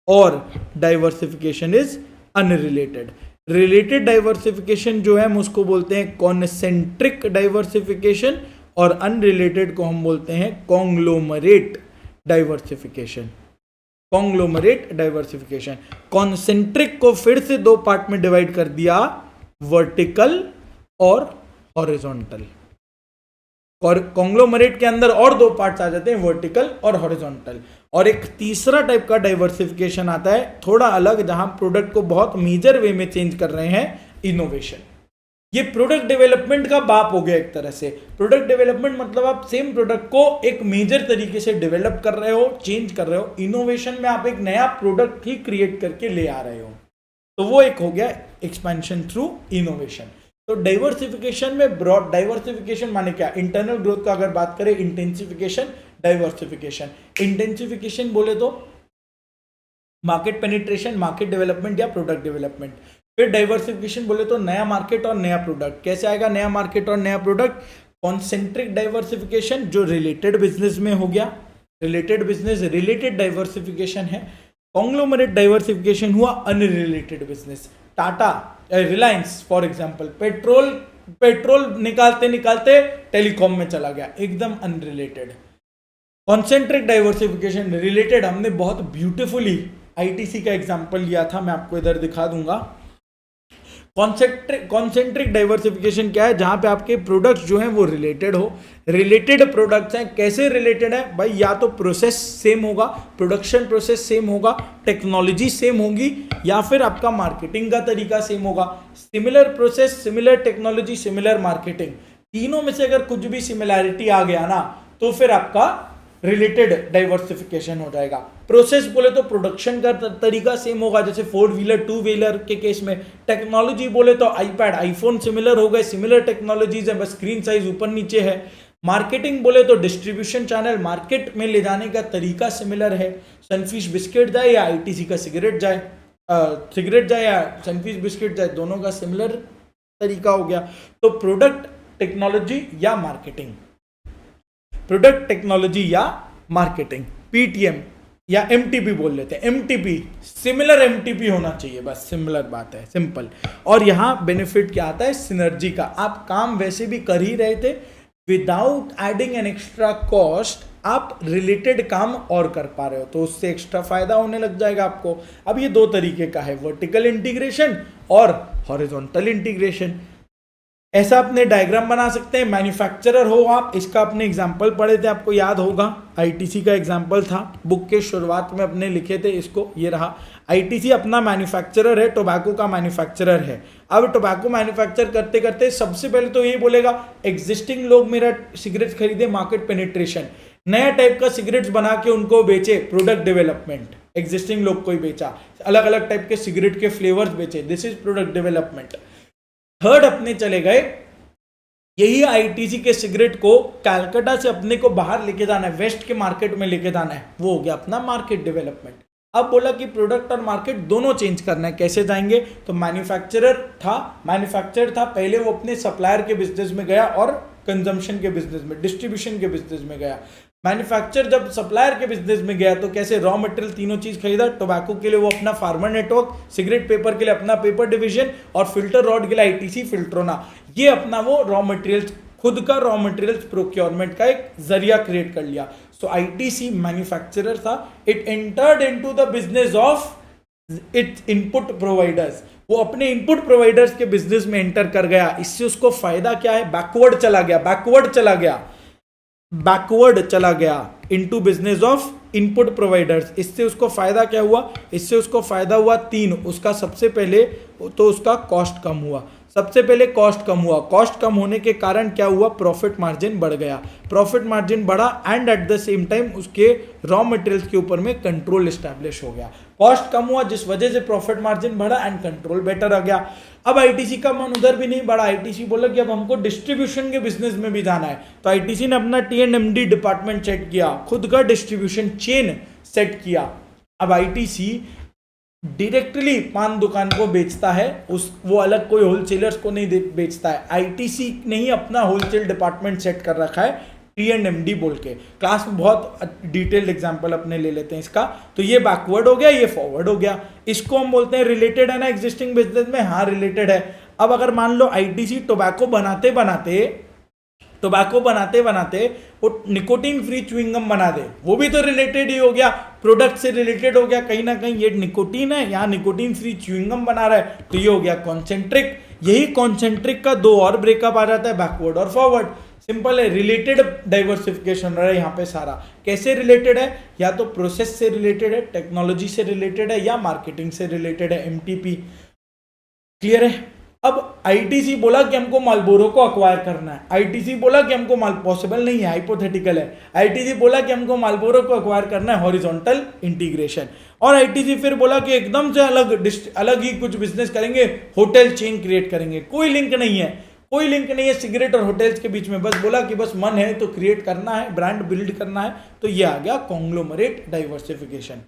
A: और diversification is unrelated. Related diversification जो है हम उसको बोलते हैं कॉन्सेंट्रिक डाइवर्सिफिकेशन, और अनरिलेटेड को हम बोलते हैं conglomerate diversification. Conglomerate diversification. Concentric को फिर से दो पार्ट में डिवाइड कर दिया, वर्टिकल और हॉरिजॉन्टल। और कॉन्ग्लोमरेट के अंदर और दो पार्ट्स आ जाते हैं, वर्टिकल और हॉरिजॉन्टल। और एक तीसरा टाइप का डाइवर्सिफिकेशन आता है थोड़ा अलग, जहां प्रोडक्ट को बहुत मेजर वे में चेंज कर रहे हैं, इनोवेशन। ये प्रोडक्ट डेवलपमेंट का बाप हो गया एक तरह से। प्रोडक्ट डेवलपमेंट मतलब आप सेम प्रोडक्ट को एक मेजर तरीके से डेवलप कर रहे हो, चेंज कर रहे हो। इनोवेशन में आप एक नया प्रोडक्ट ही क्रिएट करके ले आ रहे हो, तो वो एक हो गया एक्सपेंशन थ्रू इनोवेशन। तो डाइवर्सिफिकेशन में ब्रॉड डाइवर्सिफिकेशन माने क्या, इंटरनल ग्रोथ का अगर बात करें, इंटेंसिफिकेशन, डाइवर्सिफिकेशन। इंटेंसिफिकेशन बोले तो मार्केट पेनिट्रेशन, मार्केट डेवलपमेंट या प्रोडक्ट डेवलपमेंट। फिर डाइवर्सिफिकेशन बोले तो नया मार्केट और नया प्रोडक्ट। कैसे आएगा नया मार्केट और नया प्रोडक्ट, कॉन्सेंट्रिक डाइवर्सिफिकेशन जो रिलेटेड बिजनेस में हो गया, रिलेटेड बिजनेस, रिलेटेड डाइवर्सिफिकेशन है। कॉन्ग्लोमरेट डाइवर्सिफिकेशन हुआ unrelated business. Tata, Reliance for example, petrol निकालते निकालते टेलीकॉम में चला गया, एकदम अनरिलेटेड। कॉन्सेंट्रिक डाइवर्सिफिकेशन रिलेटेड, हमने बहुत ब्यूटीफुली आईटीसी का एग्जांपल लिया था, मैं आपको इधर दिखा दूंगा। कॉन्सेंट्रिक डाइवर्सिफिकेशन क्या है, जहां पे आपके प्रोडक्ट्स जो हैं वो रिलेटेड हो। रिलेटेड प्रोडक्ट्स हैं, कैसे रिलेटेड है भाई, या तो प्रोसेस सेम होगा, प्रोडक्शन प्रोसेस सेम होगा, टेक्नोलॉजी सेम होगी, या फिर आपका मार्केटिंग का तरीका सेम होगा। Similar process, similar technology, similar marketing, तीनों में से अगर कुछ भी सिमिलैरिटी आ गया ना, तो फिर आपका रिलेटेड डाइवर्सिफिकेशन हो जाएगा। प्रोसेस बोले तो प्रोडक्शन का तरीका सेम होगा, जैसे 4 व्हीलर 2 व्हीलर के केस में। टेक्नोलॉजी बोले तो आईपैड, आईफोन सिमिलर हो गए, सिमिलर टेक्नोलॉजीज है, बस स्क्रीन साइज ऊपर नीचे है। मार्केटिंग बोले तो डिस्ट्रीब्यूशन चैनल, मार्केट में ले जाने का तरीका सिमिलर है। सनफिश बिस्किट जाए या आईटीसी का सिगरेट जाए, या सनफिश बिस्किट जाए, दोनों का सिमिलर तरीका हो गया। तो प्रोडक्ट, टेक्नोलॉजी या मार्केटिंग, प्रोडक्ट टेक्नोलॉजी या मार्केटिंग, पीटीएम या एमटीपी बोल लेते हैं, एमटीपी, सिमिलर एमटीपी होना चाहिए, बस सिमिलर बात है, सिंपल। और यहाँ बेनिफिट क्या आता है, सिनर्जी का। आप काम वैसे भी कर ही रहे थे, without adding an extra cost आप रिलेटेड काम और कर पा रहे हो, तो उससे एक्स्ट्रा फायदा होने लग जाएगा आपको। अब ये दो तरीके का है, वर्टिकल इंटीग्रेशन और हॉरिजॉन्टल इंटीग्रेशन। ऐसा अपने डायग्राम बना सकते हैं। मैन्युफैक्चरर हो आप, इसका अपने एग्जांपल पढ़े थे, आपको याद होगा, आईटीसी का एग्जांपल था, बुक के शुरुआत में अपने लिखे थे इसको, ये रहा। आईटीसी अपना मैन्युफैक्चरर है, टोबैको का मैन्युफैक्चरर है। अब टोबैको मैन्युफैक्चर करते करते सबसे पहले तो ये बोलेगा एग्जिस्टिंग लोग मेरा सिगरेट खरीदे, मार्केट पेनिट्रेशन, नया टाइप का सिगरेट्स बना के उनको बेचे, प्रोडक्ट डेवलपमेंट, एग्जिस्टिंग लोग को ही बेचा, अलग अलग टाइप के सिगरेट के फ्लेवर्स बेचे, this is product development. Third अपने चले गए, यही आईटीसी के सिगरेट को कलकत्ता से अपने को बाहर लेके जाना है, वेस्ट के मार्केट में लेके जाना है, वो हो गया अपना मार्केट डेवलपमेंट। अब बोला कि प्रोडक्ट और मार्केट दोनों चेंज करना है, कैसे जाएंगे, तो मैन्युफैक्चरर था पहले, वो अपने सप्लायर के बिजनेस में गया और कंजम्पशन के बिजनेस में, डिस्ट्रीब्यूशन के बिजनेस में गया। मैन्युफैक्चर जब सप्लायर के बिजनेस में गया तो कैसे, रॉ मटेरियल तीनों चीज खरीदा, टोबैको के लिए वो अपना फार्मर नेटवर्क, सिगरेट पेपर के लिए अपना पेपर डिवीजन और फिल्टर रॉड के लिए आईटीसी फिल्ट्रोना, ये अपना वो रॉ मटेरियल्स, खुद का रॉ मटेरियल्स प्रोक्योरमेंट का एक जरिया क्रिएट कर लिया। सो आईटीसी मैन्युफैक्चरर था, it entered into the business of its input providers, वो अपने इनपुट प्रोवाइडर्स के बिजनेस में एंटर कर गया। इससे उसको फायदा क्या है, बैकवर्ड चला गया into business of input providers. इससे उसको फायदा क्या हुआ, इससे उसको फायदा हुआ तीन। उसका सबसे पहले तो उसका कॉस्ट कम हुआ, कॉस्ट कम होने के कारण क्या हुआ, प्रॉफिट मार्जिन बढ़ गया, प्रॉफिट मार्जिन बढ़ा and eight the same time उसके रॉ मटेरियल्स के ऊपर में कंट्रोल एस्टैब्लिश हो गया। कॉस्ट कम हुआ जिस वजह से प्रॉफिट मार्जिन बढ़ा एंड कंट्रोल बेटर आ गया। अब आईटीसी का मन उधर भी नहीं बढ़ा, आईटीसी बोला कि अब हमको डिस्ट्रीब्यूशन के बिजनेस में भी जाना है, तो आईटीसी ने अपना टीएनएमडी डिपार्टमेंट सेट किया, खुद का डिस्ट्रीब्यूशन चेन सेट किया। अब आईटीसी डायरेक्टली पान दुकान को बेचता है, वो अलग कोई होलसेलर्स को नहीं बेचता है। आईटीसी ने ही अपना होलसेल डिपार्टमेंट सेट कर रखा है, टीएनएमडी बोल के। क्लास में बहुत डिटेल्ड एग्जांपल अपने ले लेते हैं इसका। तो ये बैकवर्ड हो गया, ये फॉरवर्ड हो गया। इसको हम बोलते हैं रिलेटेड है ना एग्जिस्टिंग बिजनेस में, हाँ रिलेटेड है। अब अगर मान लो आईटीसी टोबैको बनाते बनाते वो निकोटीन फ्री च्युइंगम बना दे, वो भी तो रिलेटेड ही हो गया, प्रोडक्ट से रिलेटेड हो गया कहीं ना कहीं। ये निकोटीन है, यहाँ निकोटीन फ्री च्युइंगम बना रहा है, तो ये हो गया कॉन्सेंट्रिक। यही कॉन्सेंट्रिक का दो और ब्रेकअप आ जाता है, बैकवर्ड और फॉरवर्ड। सिंपल है, रिलेटेड डाइवर्सिफिकेशन रहा है यहाँ पे सारा। कैसे रिलेटेड है, या तो प्रोसेस से रिलेटेड है, टेक्नोलॉजी से रिलेटेड है, या मार्केटिंग से रिलेटेड है, एमटीपी। क्लियर है। अब आईटीसी बोला कि हमको मालबोरो को अक्वायर करना है, आईटीसी बोला कि हमको पॉसिबल नहीं है, हाइपोथेटिकल है। आईटीसी बोला कि हमको मालबोरो को अक्वायर करना है, हॉरिजॉन्टल इंटीग्रेशन। और आईटीसी फिर बोला कि एकदम से अलग ही कुछ बिजनेस करेंगे, होटल चेन क्रिएट करेंगे। कोई लिंक नहीं है सिगरेट और होटल्स के बीच में, बस बोला कि बस मन है तो क्रिएट करना है, ब्रांड बिल्ड करना है। तो ये आ गया कॉन्ग्लोमरेट डाइवर्सिफिकेशन।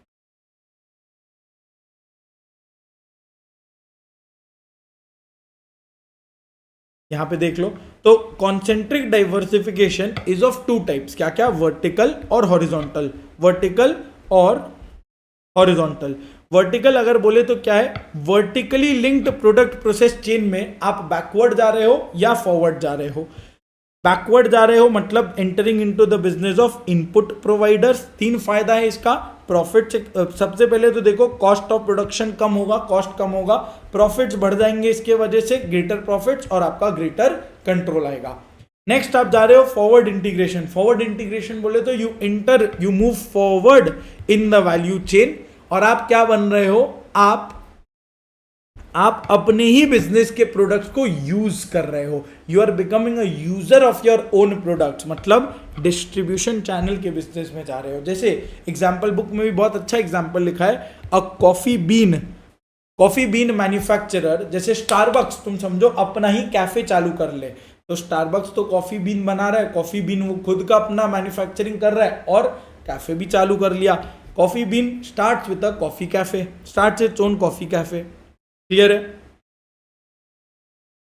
A: यहां पे देख लो, तो concentric diversification is of two types, क्या क्या, वर्टिकल और हॉरिजॉन्टल। वर्टिकल अगर बोले तो क्या है, vertically linked product process chain में आप बैकवर्ड जा रहे हो या फॉरवर्ड जा रहे हो। बैकवर्ड जा रहे हो मतलब entering into the business of input providers. तीन फायदा है इसका, प्रॉफिट। सबसे पहले तो देखो कॉस्ट ऑफ प्रोडक्शन कम होगा, कॉस्ट कम होगा, प्रॉफिट्स बढ़ जाएंगे इसके वजह से, ग्रेटर प्रॉफिट्स और आपका ग्रेटर कंट्रोल आएगा। नेक्स्ट आप जा रहे हो फॉरवर्ड इंटीग्रेशन। फॉरवर्ड इंटीग्रेशन बोले तो you move forward in the value chain, और आप क्या बन रहे हो, आप अपने ही बिजनेस के प्रोडक्ट्स को यूज कर रहे हो। You are becoming a user of your own products, मतलब डिस्ट्रीब्यूशन चैनल के बिजनेस में जा रहे हो। जैसे एग्जाम्पल बुक में भी बहुत अच्छा एग्जाम्पल लिखा है, अ कॉफी बीन मैन्युफैक्चरर। जैसे स्टारबक्स, तुम समझो अपना ही कैफे चालू कर ले, तो स्टारबक्स तो कॉफी बीन बना रहा है, कॉफी बीन वो खुद का अपना मैन्युफैक्चरिंग कर रहा है और कैफे भी चालू कर लिया। Coffee bean starts with a coffee cafe, starts its own coffee cafe. Clear है।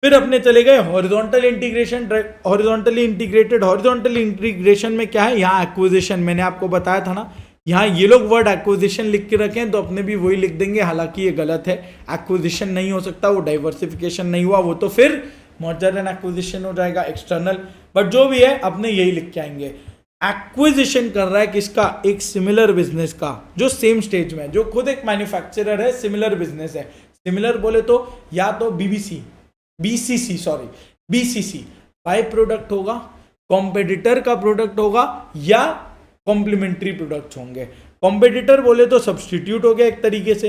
A: फिर अपने चले गए horizontal integration, horizontally integrated. Horizontal integration में क्या है, यहाँ एक्विजिशन मैंने आपको बताया था ना, यहाँ ये लोग वर्ड एक्विजिशन लिख के रखे हैं तो अपने भी वही लिख देंगे, हालांकि ये गलत है, एक्विजिशन नहीं हो सकता, वो डाइवर्सिफिकेशन नहीं हुआ, वो तो फिर मर्जर एंड एक्विजिशन हो जाएगा एक्सटर्नल, बट जो भी है अपने यही लिख के आएंगे। एक्विजिशन कर रहा है किसका, एक सिमिलर बिजनेस का जो सेम स्टेज में है, जो खुद एक मैन्युफैक्चरर है, सिमिलर बिजनेस है। सिमिलर बोले तो या तो बीसीसी बाय प्रोडक्ट होगा, कॉम्पिटिटर का प्रोडक्ट होगा, या कॉम्प्लीमेंट्री प्रोडक्ट्स होंगे। कॉम्पिटिटर बोले तो सब्स्टिट्यूट हो गया एक तरीके से,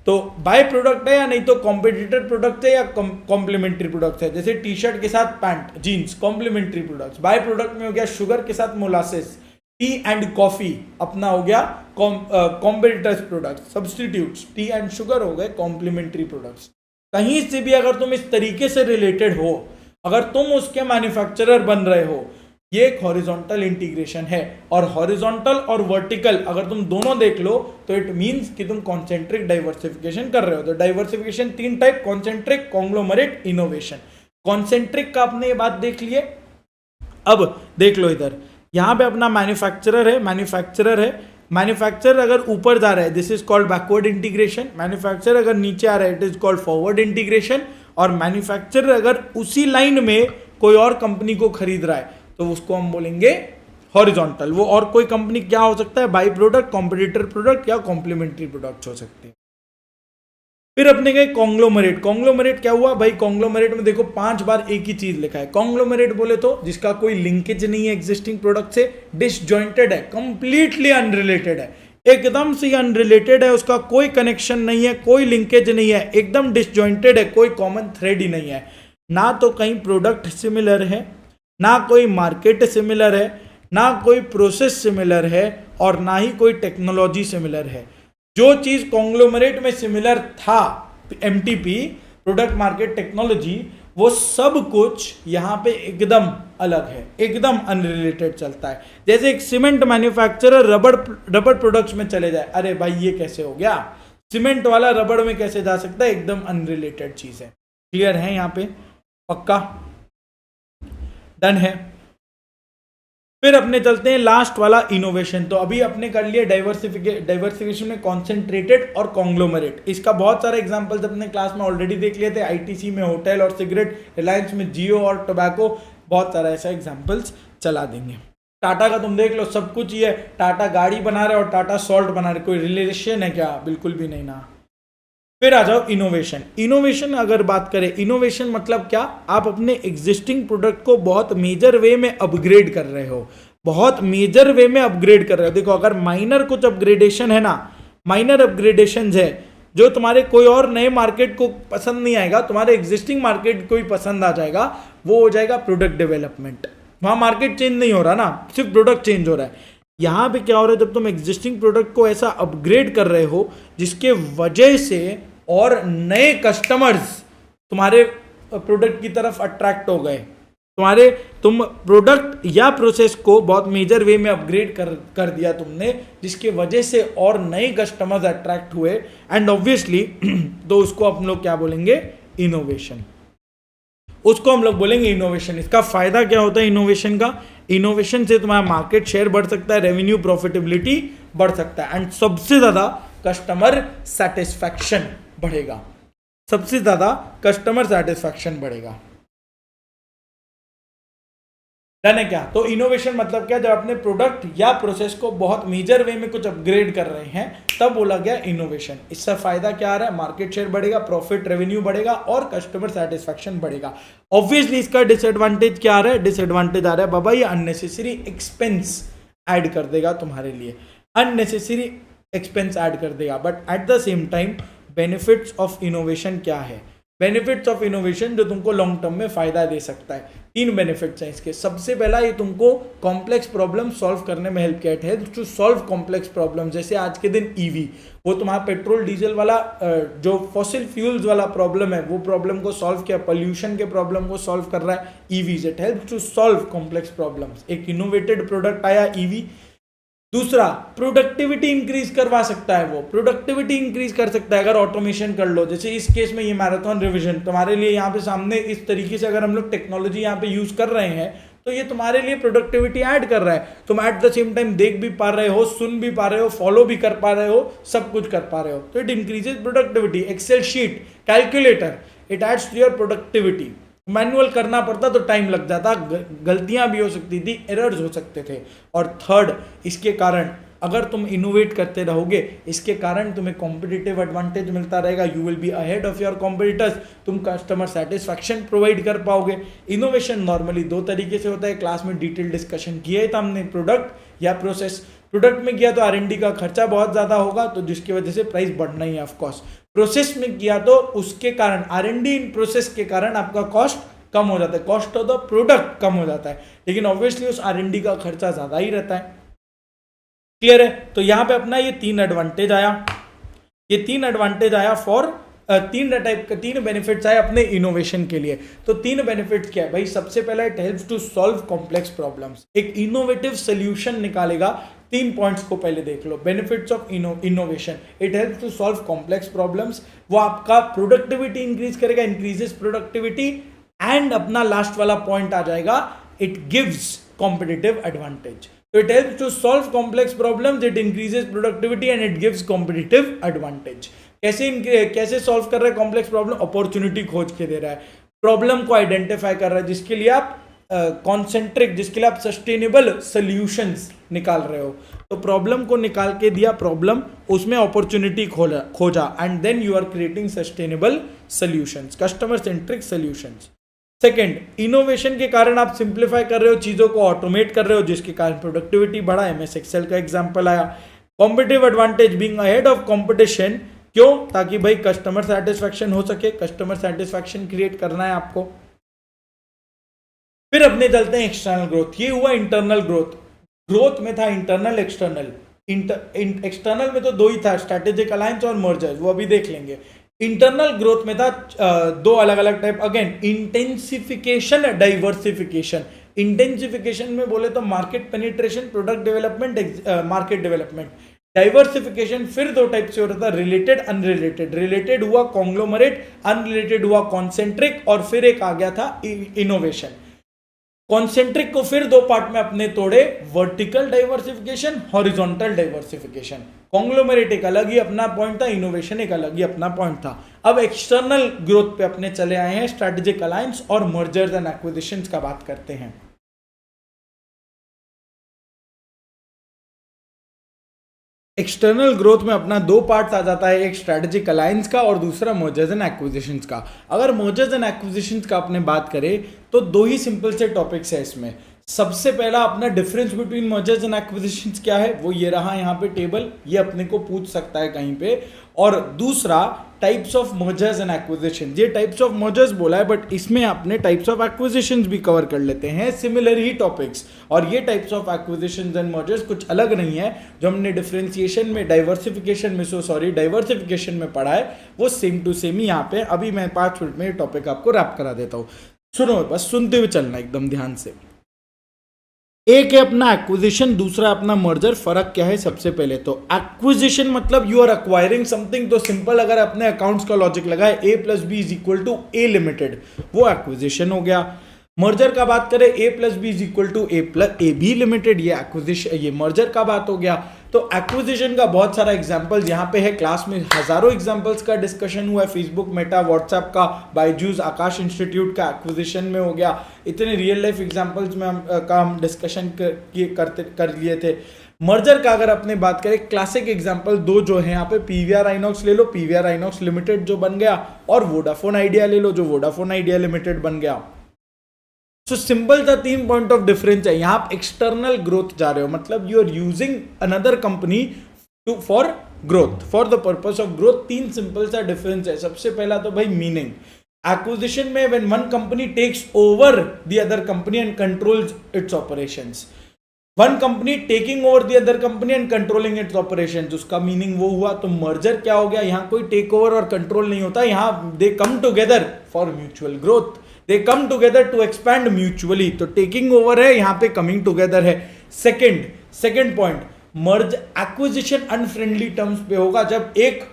A: तो बाय प्रोडक्ट है या नहीं तो कॉम्पिटिटर प्रोडक्ट है या कॉम्प्लीमेंट्री प्रोडक्ट है। जैसे टी शर्ट के साथ pant, jeans, complementary products. By product में हो गया शुगर के साथ मोलासेस, टी एंड कॉफी अपना हो गया competitors product. Substitutes T and sugar हो गए कॉम्प्लीमेंट्री प्रोडक्ट्स। कहीं से भी अगर तुम इस तरीके से रिलेटेड हो, अगर तुम उसके मैन्युफैक्चरर बन रहे हो, ये एक हॉरिजॉन्टल इंटीग्रेशन है। और हॉरिजॉन्टल और वर्टिकल अगर तुम दोनों देख लो तो इट मींस कि तुम कॉन्सेंट्रिक डाइवर्सिफिकेशन कर रहे हो। तो diversification 3 type, concentric, conglomerate, innovation. Concentric का आपने ये बात देख लिए। अब देख लो इधर, यहां पे अपना मैन्युफैक्चरर है, मैन्युफैक्चरर अगर ऊपर जा रहा है this is called backward integration, manufacturer अगर नीचे आ रहा है it is called forward integration, और मैन्युफैक्चरर अगर उसी लाइन में कोई और कंपनी को खरीद रहा है तो उसको हम बोलेंगे हॉरिजॉन्टल। वो और कोई कंपनी क्या हो सकता है, बाई प्रोडक्ट, कॉम्पिटिटर प्रोडक्ट या कॉम्प्लीमेंट्री प्रोडक्ट्स हो सकते हैं। फिर अपने गए कॉन्ग्लोमरेट। कॉन्ग्लोमरेट क्या हुआ भाई, कॉन्ग्लोमरेट में देखो 5 बार एक ही चीज लिखा है। कॉन्ग्लोमरेट बोले तो जिसका कोई लिंकेज नहीं है एग्जिस्टिंग प्रोडक्ट से, डिसजॉइंटेड है, कंप्लीटली अनरिलेटेड है, एकदम से अनरिलेटेड है, उसका कोई कनेक्शन नहीं है, कोई लिंकेज नहीं है, एकदम डिसजॉइंटेड है, कोई कॉमन थ्रेड ही नहीं है। ना तो कहीं प्रोडक्ट सिमिलर है, ना कोई मार्केट सिमिलर है, ना कोई प्रोसेस सिमिलर है, और ना ही कोई टेक्नोलॉजी सिमिलर है। जो चीज कॉन्ग्लोमरेट में सिमिलर था, एमटीपी, प्रोडक्ट, मार्केट, टेक्नोलॉजी, वो सब कुछ यहां पे एकदम अलग है, एकदम अनरिलेटेड चलता है। जैसे एक सीमेंट मैन्युफैक्चरर रबड़ प्रोडक्ट्स में चले जाए, अरे भाई ये कैसे हो गया, सीमेंट वाला रबड़ में कैसे जा सकता है, एकदम अनरिलेटेड चीज है। क्लियर है यहाँ पे, पक्का डन है। फिर अपने चलते हैं लास्ट वाला, इनोवेशन। तो अभी अपने कर लिए डाइवर्सिफिकेशन में कॉन्सेंट्रेटेड और कॉन्ग्लोमरेट। इसका बहुत सारे एग्जांपल्स अपने क्लास में ऑलरेडी देख लिए थे, आईटीसी में होटल और सिगरेट, रिलायंस में जियो और टोबैको, बहुत सारा ऐसा एग्जांपल्स चला देंगे। टाटा का तुम देख लो, सब कुछ ही है, टाटा गाड़ी बना रहे और टाटा सॉल्ट बना रहे, कोई रिलेशन है क्या, बिल्कुल भी नहीं ना। फिर आ जाओ इनोवेशन। इनोवेशन अगर बात करें, इनोवेशन मतलब क्या, आप अपने एग्जिस्टिंग प्रोडक्ट को बहुत मेजर वे में अपग्रेड कर रहे हो, बहुत मेजर वे में अपग्रेड कर रहे हो। देखो अगर माइनर कुछ अपग्रेडेशन है ना, माइनर अपग्रेडेशन है जो तुम्हारे कोई और नए मार्केट को पसंद नहीं आएगा, तुम्हारे एग्जिस्टिंग मार्केट को ही पसंद आ जाएगा, वो हो जाएगा प्रोडक्ट डेवलपमेंट। वहां मार्केट चेंज नहीं हो रहा ना, सिर्फ प्रोडक्ट चेंज हो रहा है। यहां पे क्या हो रहा है, जब तुम एग्जिस्टिंग प्रोडक्ट को ऐसा अपग्रेड कर रहे हो जिसके वजह से और नए कस्टमर्स तुम्हारे प्रोडक्ट की तरफ अट्रैक्ट हो गए, तुम प्रोडक्ट या प्रोसेस को बहुत मेजर वे में अपग्रेड कर दिया तुमने, जिसके वजह से और नए कस्टमर्स अट्रैक्ट हुए, एंड ऑब्वियसली तो उसको हम लोग क्या बोलेंगे, इनोवेशन। उसको हम लोग बोलेंगे इनोवेशन। इसका फायदा क्या होता है इनोवेशन का, इनोवेशन से तुम्हारा मार्केट शेयर बढ़ सकता है, रेवेन्यू, प्रॉफिटेबिलिटी बढ़ सकता है, एंड सबसे ज्यादा कस्टमर सेटिस्फैक्शन बढ़ेगा, सबसे ज्यादा कस्टमर सेटिस्फैक्शन बढ़ेगा। डन है क्या। तो इनोवेशन मतलब क्या, जब अपने प्रोडक्ट या प्रोसेस को बहुत मेजर वे में कुछ अपग्रेड कर रहे हैं तब बोला गया इनोवेशन। इससे फायदा क्या आ रहा है, मार्केट शेयर बढ़ेगा, प्रॉफिट, रेवेन्यू बढ़ेगा और कस्टमर सेटिस्फैक्शन बढ़ेगा। ऑब्वियसली इसका डिसएडवांटेज क्या आ रहा है, डिसएडवांटेज आ रहा है बाबा ये अननेसेसरी एक्सपेंस ऐड कर देगा तुम्हारे लिए, अननेसेसरी एक्सपेंस ऐड कर देगा। But at the same time benefits of innovation क्या है, बेनिफिट्स ऑफ इनोवेशन जो तुमको लॉन्ग टर्म में फायदा दे सकता है। 3 बेनिफिट्स हैं इसके। सबसे पहला, ये तुमको कॉम्प्लेक्स प्रॉब्लम सॉल्व करने में हेल्प किया है, टू सॉल्व कॉम्प्लेक्स प्रॉब्लम। जैसे आज के दिन ईवी, वो तुम्हारा पेट्रोल डीजल वाला जो फॉसिल फ्यूल्स वाला प्रॉब्लम है, वो प्रॉब्लम को सॉल्व किया, पोल्यूशन के प्रॉब्लम को सॉल्व कर रहा है EVs. It help to solve complex problems. एक इनोवेटेड प्रोडक्ट आया ईवी, दूसरा, प्रोडक्टिविटी इंक्रीज करवा सकता है, वो प्रोडक्टिविटी इंक्रीज कर सकता है अगर ऑटोमेशन कर लो। जैसे इस केस में ये मैराथन रिवीजन तुम्हारे लिए यहाँ पे सामने इस तरीके से अगर हम लोग टेक्नोलॉजी यहाँ पे यूज कर रहे हैं तो ये तुम्हारे लिए प्रोडक्टिविटी ऐड कर रहा है। तुम एट द सेम टाइम देख भी पा रहे हो, सुन भी पा रहे हो, फॉलो भी कर पा रहे हो, सब कुछ कर पा रहे हो, तो it increases productivity. Excel sheet, calculator, it aids to your productivity. Manual करना पड़ता तो टाइम लग जाता, गलतियां भी हो सकती थी, एरर्स हो सकते थे। और थर्ड, इसके कारण अगर तुम इनोवेट करते रहोगे, इसके कारण तुम्हें कॉम्पिटिटिव एडवांटेज मिलता रहेगा, you will be ahead of your competitors, तुम कस्टमर सेटिस्फैक्शन प्रोवाइड कर पाओगे। इनोवेशन नॉर्मली दो तरीके से होता है, क्लास में डिटेल डिस्कशन किया था हमने, प्रोडक्ट या प्रोसेस। प्रोडक्ट में किया तो R&D का खर्चा बहुत ज्यादा होगा, तो जिसकी वजह से प्राइस बढ़ना ही है ऑफकोर्स। प्रोसेस में किया तो उसके कारण R&D इन प्रोसेस के कारण आपका कॉस्ट कम हो जाता है, कॉस्ट ऑफ द प्रोडक्ट कम हो जाता है, लेकिन ऑब्वियसली उस R&D का खर्चा ज्यादा ही रहता है। क्लियर है? तो यहां पे अपना ये 3 एडवांटेज आया, ये 3 एडवांटेज आया फॉर तीन बेनिफिट्स आए अपने इनोवेशन के लिए। तो 3 बेनिफिट्स क्या है भाई? सबसे पहला, it helps to solve complex problems, एक इनोवेटिव सोल्यूशन निकालेगा। 3 पॉइंट्स को पहले देख लो। Benefits of innovation, it helps to solve complex problems, वो आपका प्रोडक्टिविटी इंक्रीज करेगा, इंक्रीजेस प्रोडक्टिविटी, एंड अपना लास्ट वाला पॉइंट आ जाएगा, इट गिव्स कॉम्पिटिटिव एडवांटेज। तो it helps to solve complex problems, it increases productivity and it gives competitive advantage. कैसे solve कर रहा है कॉम्प्लेक्स प्रॉब्लम? अपॉर्चुनिटी खोज के दे रहा है, प्रॉब्लम को आइडेंटिफाई कर रहा है, जिसके लिए आप कॉन्सेंट्रिक, जिसके लिए आप सस्टेनेबल सॉल्यूशंस निकाल रहे हो। तो प्रॉब्लम को निकाल के दिया, प्रॉब्लम, उसमें अपॉर्चुनिटी खोजा, and then you are creating sustainable solutions, customer centric solutions. Second, innovation के कारण आप सिंप्लीफाई कर रहे हो, चीजों को ऑटोमेट कर रहे हो, जिसके कारण प्रोडक्टिविटी बढ़ा। MS एक्सेल का एग्जांपल आया। Competitive advantage, being ahead of competition, क्यों? ताकि भाई कस्टमर सेटिस्फैक्शन हो सके, कस्टमर सेटिस्फैक्शन क्रिएट करना है आपको। फिर अपने चलते हैं एक्सटर्नल ग्रोथ। ये हुआ इंटरनल ग्रोथ। ग्रोथ में था इंटरनल, एक्सटर्नल। एक्सटर्नल में तो 2 ही था, स्ट्रेटेजिक अलायंस और मर्जर, वो अभी देख लेंगे। इंटरनल ग्रोथ में था 2 अलग अलग type. Again, intensification, diversification. Intensification में बोले तो market penetration, product development, market development. Diversification फिर 2 टाइप से हो रहा था, रिलेटेड, अनरिलेटेड। रिलेटेड हुआ कॉन्ग्लोमरेट, अनरिलेटेड हुआ कॉन्सेंट्रिक, और फिर एक आ गया था इनोवेशन। कॉन्सेंट्रिक को फिर 2 पार्ट में अपने तोड़े, vertical diversification, horizontal diversification. Conglomerate एक अलग ही अपना पॉइंट था, इनोवेशन एक अलग ही अपना पॉइंट था। अब एक्सटर्नल ग्रोथ पे अपने चले आए हैं, स्ट्रेटेजिक अलायंस और मर्जर्स एंड एक्विजिशंस का बात करते हैं। एक्सटर्नल ग्रोथ में अपना 2 पार्ट्स आ जाता है, एक स्ट्रेटेजिक अलायंस का और दूसरा मर्जर्स एंड एक्विजिशंस का। अगर मर्जर्स एंड एक्विजिशंस का अपने बात करें तो 2 ही सिंपल से टॉपिक्स है इसमें। सबसे पहला अपना difference between mergers and acquisitions क्या है, वो ये रहा यहाँ पे टेबल, ये अपने को पूछ सकता है कहीं पे। और दूसरा, types of mergers and acquisition. ये टाइप्स ऑफ मर्जर्स बोला है, बट इसमें अपने टाइप्स ऑफ एक्विजिशंस भी कवर कर लेते हैं, सिमिलर ही टॉपिक्स। और ये types of acquisitions and mergers कुछ अलग नहीं है, जो हमने डिफरेंशिएशन में, डाइवर्सिफिकेशन में, डाइवर्सिफिकेशन में पढ़ा है, वो सेम टू सेम ही यहाँ पे। अभी मैं 5 मिनट में ये टॉपिक आपको रैप करा देता हूँ, सुनो, बस सुनते हुए चलना एकदम ध्यान से। एक है अपना एक्विजिशन, दूसरा अपना मर्जर। फर्क क्या है? सबसे पहले तो एक्विजिशन मतलब यू आर एक्वायरिंग समथिंग, तो सिंपल अगर अपने अकाउंट्स का लॉजिक लगाए, A + B = A लिमिटेड, वो एक्विजिशन हो गया। मर्जर का बात करें, A + B = AB लिमिटेड, ये एक्विजिशन, ये मर्जर का बात हो गया। तो एक्विजिशन का बहुत सारा एग्जांपल्स यहाँ पे है, क्लास में हजारों एग्जांपल्स का डिस्कशन हुआ है, फेसबुक, मेटा, व्हाट्सएप का, बायजूस, आकाश इंस्टीट्यूट का एक्विजिशन में हो गया। इतने रियल लाइफ एग्जांपल्स में हम डिस्कशन कर लिए थे। मर्जर का अगर अपने बात करें, क्लासिक एग्जांपल 2 जो है यहाँ पे, PVR आइनॉक्स ले लो, PVR आइनॉक्स लिमिटेड जो बन गया, और वोडाफोन आइडिया ले लो, जो वोडाफोन आइडिया लिमिटेड बन गया। तो सिंपल सा 3 पॉइंट ऑफ डिफरेंस है। यहां आप एक्सटर्नल ग्रोथ जा रहे हो, मतलब you are using another company to for growth, for the purpose of growth. 3 simple सा डिफरेंस है। सबसे पहला तो भाई मीनिंग, एक्विजिशन में when one company takes over the other company and controls its operations, one company taking over the other company and controlling its operations, उसका meaning वो हुआ। तो मर्जर क्या हो गया? यहां कोई टेक ओवर और कंट्रोल नहीं होता, यहां they come together for mutual growth, they come together to expand mutually. तो टेकिंग ओवर है, यहां पे कमिंग टुगेदर है। Second point, merge acquisition unfriendly terms पे होगा जब एक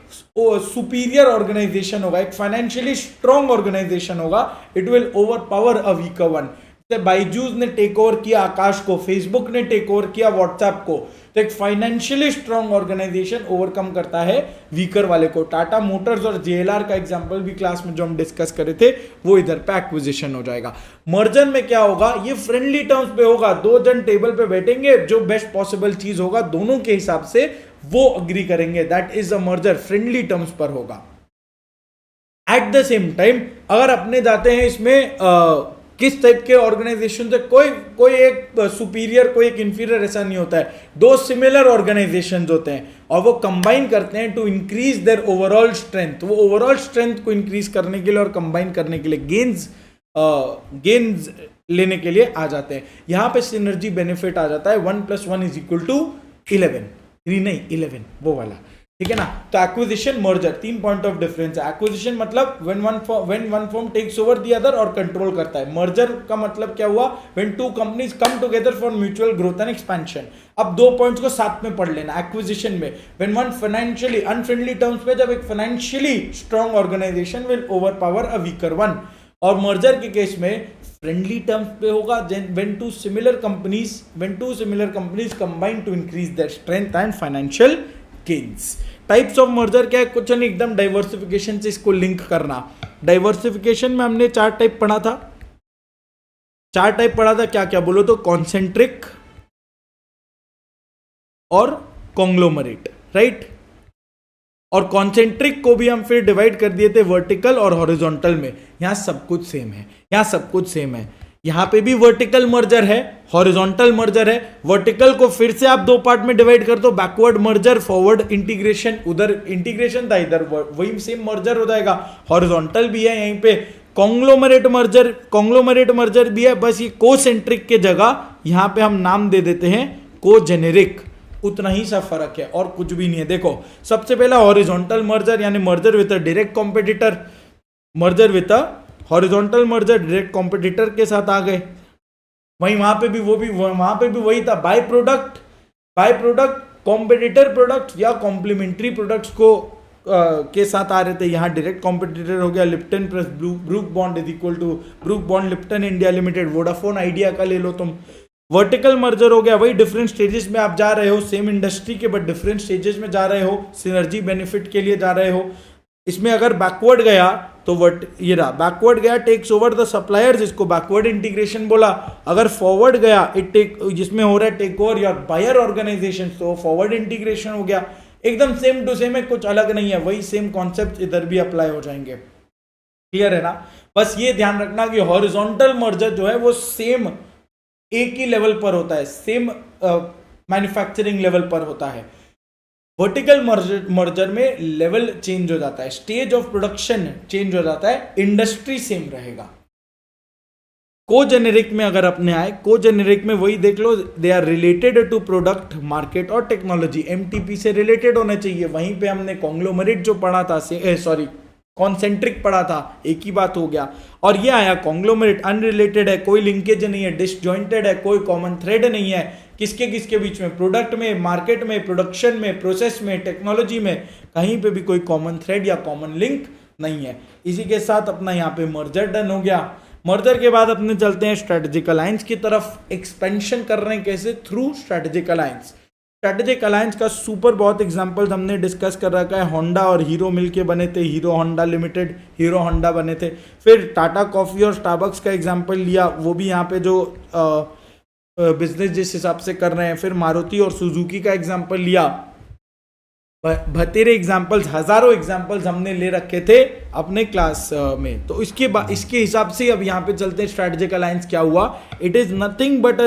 A: सुपीरियर ऑर्गेनाइजेशन होगा, एक फाइनेंशियली स्ट्रॉन्ग ऑर्गेनाइजेशन होगा, it will overpower a weaker one. Byju's ने टेक ओवर किया आकाश को, फेसबुक ने टेक ओवर किया व्हाट्सएप को, तो एक फाइनेंशियली स्ट्रॉन्ग ऑर्गेनाइजेशन ओवरकम करता है वीकर वाले को। टाटा मोटर्स और जेएलआर का एग्जांपल भी क्लास में जो हम डिस्कस करे थे वो इधर पे एक्विजिशन हो जाएगा। मर्जर में क्या होगा, ये फ्रेंडली टर्म्स पे होगा, दो जन टेबल पे बैठेंगे, जो बेस्ट पॉसिबल चीज होगा दोनों के हिसाब से वो अग्री करेंगे, that is a merger, friendly terms पर होगा। एट द सेम टाइम अगर अपने जाते हैं इसमें किस टाइप के ऑर्गेनाइजेशन से, कोई एक सुपीरियर कोई एक इंफीरियर ऐसा नहीं होता है, दो सिमिलर ऑर्गेनाइजेशंस होते हैं और वो कंबाइन करते हैं to increase their overall strength. वो ओवरऑल स्ट्रेंथ को इंक्रीज करने के लिए और कंबाइन करने के लिए गेन्स लेने के लिए आ जाते हैं। यहां पे सिनर्जी बेनिफिट आ जाता है, 1 + 1 = 11, 3 नहीं 11 वो वाला, ठीक है ना। तो acquisition merger 3 point of difference है। एक्विजिशन मतलब when one firm takes over the other और कंट्रोल करता है। मर्जर का मतलब क्या हुआ, when two companies come together for mutual growth and expansion. अब दो पॉइंट्स को साथ में पढ़ लेना। एक्विजिशन में when one financially unfriendly terms पे, जब एक financially strong organisation will overpower a weaker one. और मर्जर के केस में फ्रेंडली टर्म्स पे होगा when two similar companies combine to increase their strength and financial gains. Types of merger क्या है, कुछ नहीं, एकदम डाइवर्सिफिकेशन से इसको लिंक करना। डाइवर्सिफिकेशन में हमने 4 टाइप पढ़ा था। क्या क्या बोलो तो, कॉन्सेंट्रिक और कॉन्ग्लोमरेट, राइट। और कॉन्सेंट्रिक को भी हम फिर डिवाइड कर दिए थे वर्टिकल और हॉरिजॉन्टल में। यहां सब कुछ सेम है, यहां पे भी वर्टिकल मर्जर है, हॉरिजॉन्टल मर्जर है। वर्टिकल को फिर से आप 2 पार्ट में डिवाइड कर दो, बैकवर्ड मर्जर, फॉरवर्ड इंटीग्रेशन। उधर इंटीग्रेशन था, इधर वही सेम मर्जर हो जाएगा। हॉरिजॉन्टल भी है यहीं पे, कॉन्ग्लोमरेट मर्जर भी है, बस ये कोसेंट्रिक के जगह यहां पे हम नाम दे देते हैं कोजेनेरिक, उतना ही सा फर्क है और कुछ भी नहीं है। देखो सबसे पहला हॉरिजॉन्टल मर्जर यानी merger with a direct competitor, merger with a horizontal merger direct competitor के साथ आ गए। वहां पे भी वही था, बाय प्रोडक्ट कॉम्पिटिटर प्रोडक्ट या कॉम्प्लीमेंट्री प्रोडक्ट्स को के साथ आ रहे थे। यहाँ डायरेक्ट कॉम्पिटिटर हो गया Lipton plus Brooke Bond is equal to Brooke Bond Lipton India limited, Vodafone Idea का ले लो तुम। वर्टिकल मर्जर हो गया, वही डिफरेंट स्टेजेस में आप जा रहे हो, सेम इंडस्ट्री के बट डिफरेंट स्टेजेस में जा रहे हो, सिनर्जी बेनिफिट के लिए जा रहे हो। इसमें अगर बैकवर्ड गया तो ये रहा, बैकवर्ड गया टेक्स ओवर द सप्लायर, जिसको बैकवर्ड इंटीग्रेशन बोला। अगर फॉरवर्ड गया जिसमें हो रहा है take over your buyer organisation, तो फॉरवर्ड इंटीग्रेशन हो गया। एकदम सेम टू सेम है, कुछ अलग नहीं है, वही सेम कॉन्सेप्ट इधर भी अप्लाई हो जाएंगे। क्लियर है ना। बस ये ध्यान रखना कि हॉरिजॉन्टल मर्जर जो है वो सेम एक ही लेवल पर होता है, सेम मैन्युफैक्चरिंग लेवल पर होता है। वर्टिकल मर्जर में लेवल चेंज हो जाता है, स्टेज ऑफ प्रोडक्शन चेंज हो जाता है, इंडस्ट्री सेम रहेगा। कोजेनेरिक में अगर अपने आए, कोजेनेरिक में वही देख लो, they are related to product market और टेक्नोलॉजी, एमटीपी से रिलेटेड होना चाहिए। वहीं पे हमने कॉन्ग्लोमरेट जो पढ़ा था, कॉन्सेंट्रिक पढ़ा था, एक ही बात हो गया। और ये आया कॉन्ग्लोमरेट अनरिलेटेड है, कोई लिंकेज नहीं है, डिसजॉइंटेड है, कोई कॉमन थ्रेड नहीं है, किसके बीच में, प्रोडक्ट में, मार्केट में, प्रोडक्शन में, प्रोसेस में, टेक्नोलॉजी में, कहीं पे भी कोई कॉमन थ्रेड या कॉमन लिंक नहीं है। इसी के साथ अपना यहाँ पे मर्जर डन हो गया। मर्जर के बाद अपने चलते हैं स्ट्रेटेजिक अलायंस की तरफ। एक्सपेंशन कर रहे हैं कैसे, through strategic alliance. Strategic alliance का सुपर बहुत एग्जांपल्स हमने डिस्कस कर रखा है। होंडा और हीरो मिलके बने थे, hero Honda limited, hero Honda बने थे। फिर टाटा कॉफी और स्टारबक्स का एग्जांपल लिया, वो भी यहाँ पे जो बिजनेस जिस हिसाब से कर रहे हैं। फिर मारुति और सुजुकी का एग्जांपल लिया। बतेरे एग्जांपल्स, हजारों एग्जांपल्स हमने ले रखे थे अपने क्लास में। तो इसके हिसाब से अब यहाँ पे चलते हैं स्ट्रेटेजिक अलायंस क्या हुआ। It is nothing but a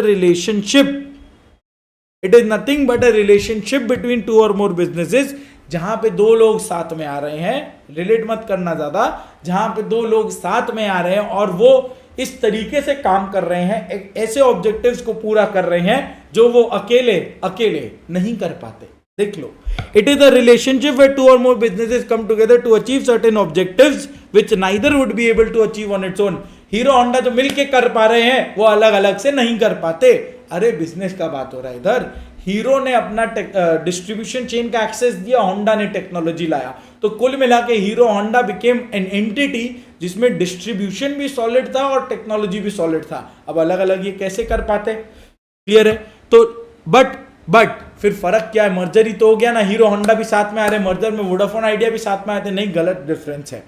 A: relationship between two or more businesses, जहां पे दो लोग साथ में आ रहे हैं, रिलेट मत करना ज्यादा, जहां पे दो लोग साथ में आ रहे हैं और वो इस तरीके से काम कर रहे हैं, एक ऐसे ऑब्जेक्टिव्स को पूरा कर रहे हैं जो वो अकेले नहीं कर पाते। देख लो, it is a relationship where two or more businesses come together to achieve certain objectives which neither would be able to achieve on its own. Hero Honda जो मिलके कर पा रहे हैं वो अलग अलग से नहीं कर पाते। अरे बिजनेस का बात हो रहा है इधर, हीरो ने अपना डिस्ट्रीब्यूशन चेन का एक्सेस दिया, होंडा ने टेक्नोलॉजी लाया, तो कुल मिला के hero Honda became an entity जिसमें डिस्ट्रीब्यूशन भी सॉलिड था और टेक्नोलॉजी भी सॉलिड था। अब अलग अलग ये कैसे कर पाते, क्लियर है? तो बट फिर फर्क क्या है, मर्जर ही तो हो गया ना, हीरो होंडा भी साथ में आ रहे, मर्जर में वोडाफोन आइडिया भी साथ में आए थे, नहीं, गलत डिफरेंस है।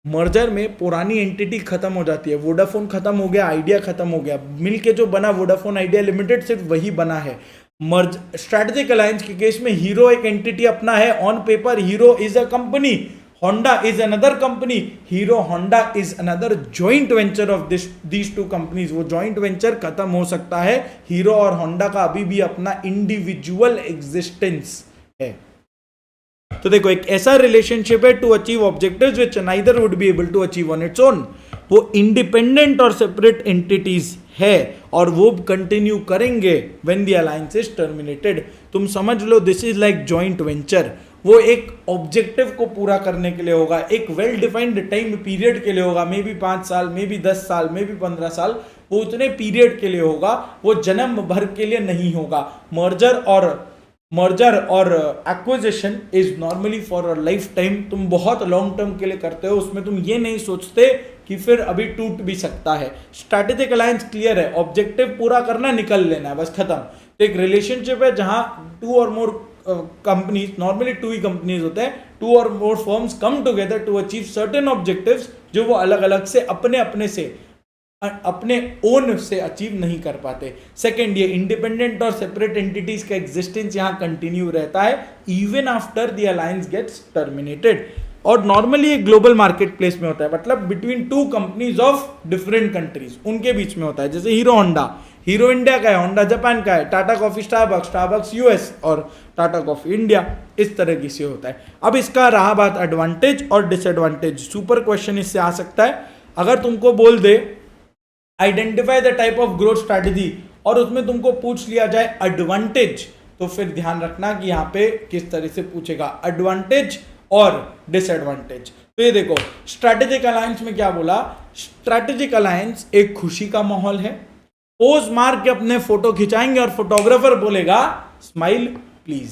A: मर्जर में पुरानी एंटिटी खत्म हो जाती है, वोडाफोन खत्म हो गया, आइडिया खत्म हो गया, मिलके जो बना वोडाफोन आइडिया लिमिटेड सिर्फ वही बना है। मर्ज स्ट्रेटेजिक अलायंस के केस में हीरो एक एंटिटी अपना है, on paper hero is a company, Honda is another company, hero Honda is another joint venture of these two companies. वो जॉइंट वेंचर खत्म हो सकता है, हीरो और होंडा का अभी भी अपना इंडिविजुअल एग्जिस्टेंस है। तो देखो एक ऐसा रिलेशनशिप है to achieve objectives which neither would be able to achieve on its own. वो इंडिपेंडेंट और सेपरेट एंटिटीज है और वो कंटिन्यू करेंगे when the alliance is terminated. तुम समझ लो this is like joint venture. वो एक ऑब्जेक्टिव को पूरा करने के लिए होगा, एक वेल डिफाइंड टाइम पीरियड के लिए होगा, मे बी 5 साल, मे बी 10 साल, मे बी 15 साल, वो उतने पीरियड के लिए होगा, वो जन्म भर के लिए नहीं होगा। मर्जर और acquisition is normally for a life time. तुम बहुत लॉन्ग टर्म के लिए करते हो, उसमें तुम ये नहीं सोचते कि फिर अभी टूट भी सकता है। स्ट्रैटेजिक अलायंस क्लियर है, ऑब्जेक्टिव पूरा करना, निकल लेना है, बस खत्म। तो एक रिलेशनशिप है जहां 2 और मोर कंपनीज, नॉर्मली 2 ही कंपनीज होते हैं, 2 or more firms come together to achieve certain objectives जो वो अलग अलग से अपने ओन से अचीव नहीं कर पाते। सेकेंड, ये इंडिपेंडेंट और सेपरेट एंटिटीज का एग्जिस्टेंस यहां कंटिन्यू रहता है even after the alliance gets terminated. और नॉर्मली ये ग्लोबल मार्केट प्लेस में होता है, मतलब between 2 companies of different countries, उनके बीच में होता है। जैसे हीरो होंडा, हीरो इंडिया का है, होंडा जापान का है, टाटा कॉफी स्टारबक्स यूएस और टाटा कॉफी इंडिया, इस तरह से होता है। अब इसका रहा बात एडवांटेज और डिसएडवांटेज, सुपर क्वेश्चन इससे आ सकता है। अगर तुमको बोल they identify the type of growth strategy और उसमें तुमको पूछ लिया जाए एडवांटेज, तो फिर ध्यान रखना कि यहां पे किस तरह से पूछेगा, एडवांटेज और डिसएडवांटेज। तो ये देखो स्ट्रैटेजिक अलायंस में क्या बोला, स्ट्रैटेजिक अलायंस एक खुशी का माहौल है, पोज मार के अपने फोटो खिंचाएंगे और फोटोग्राफर बोलेगा स्माइल प्लीज।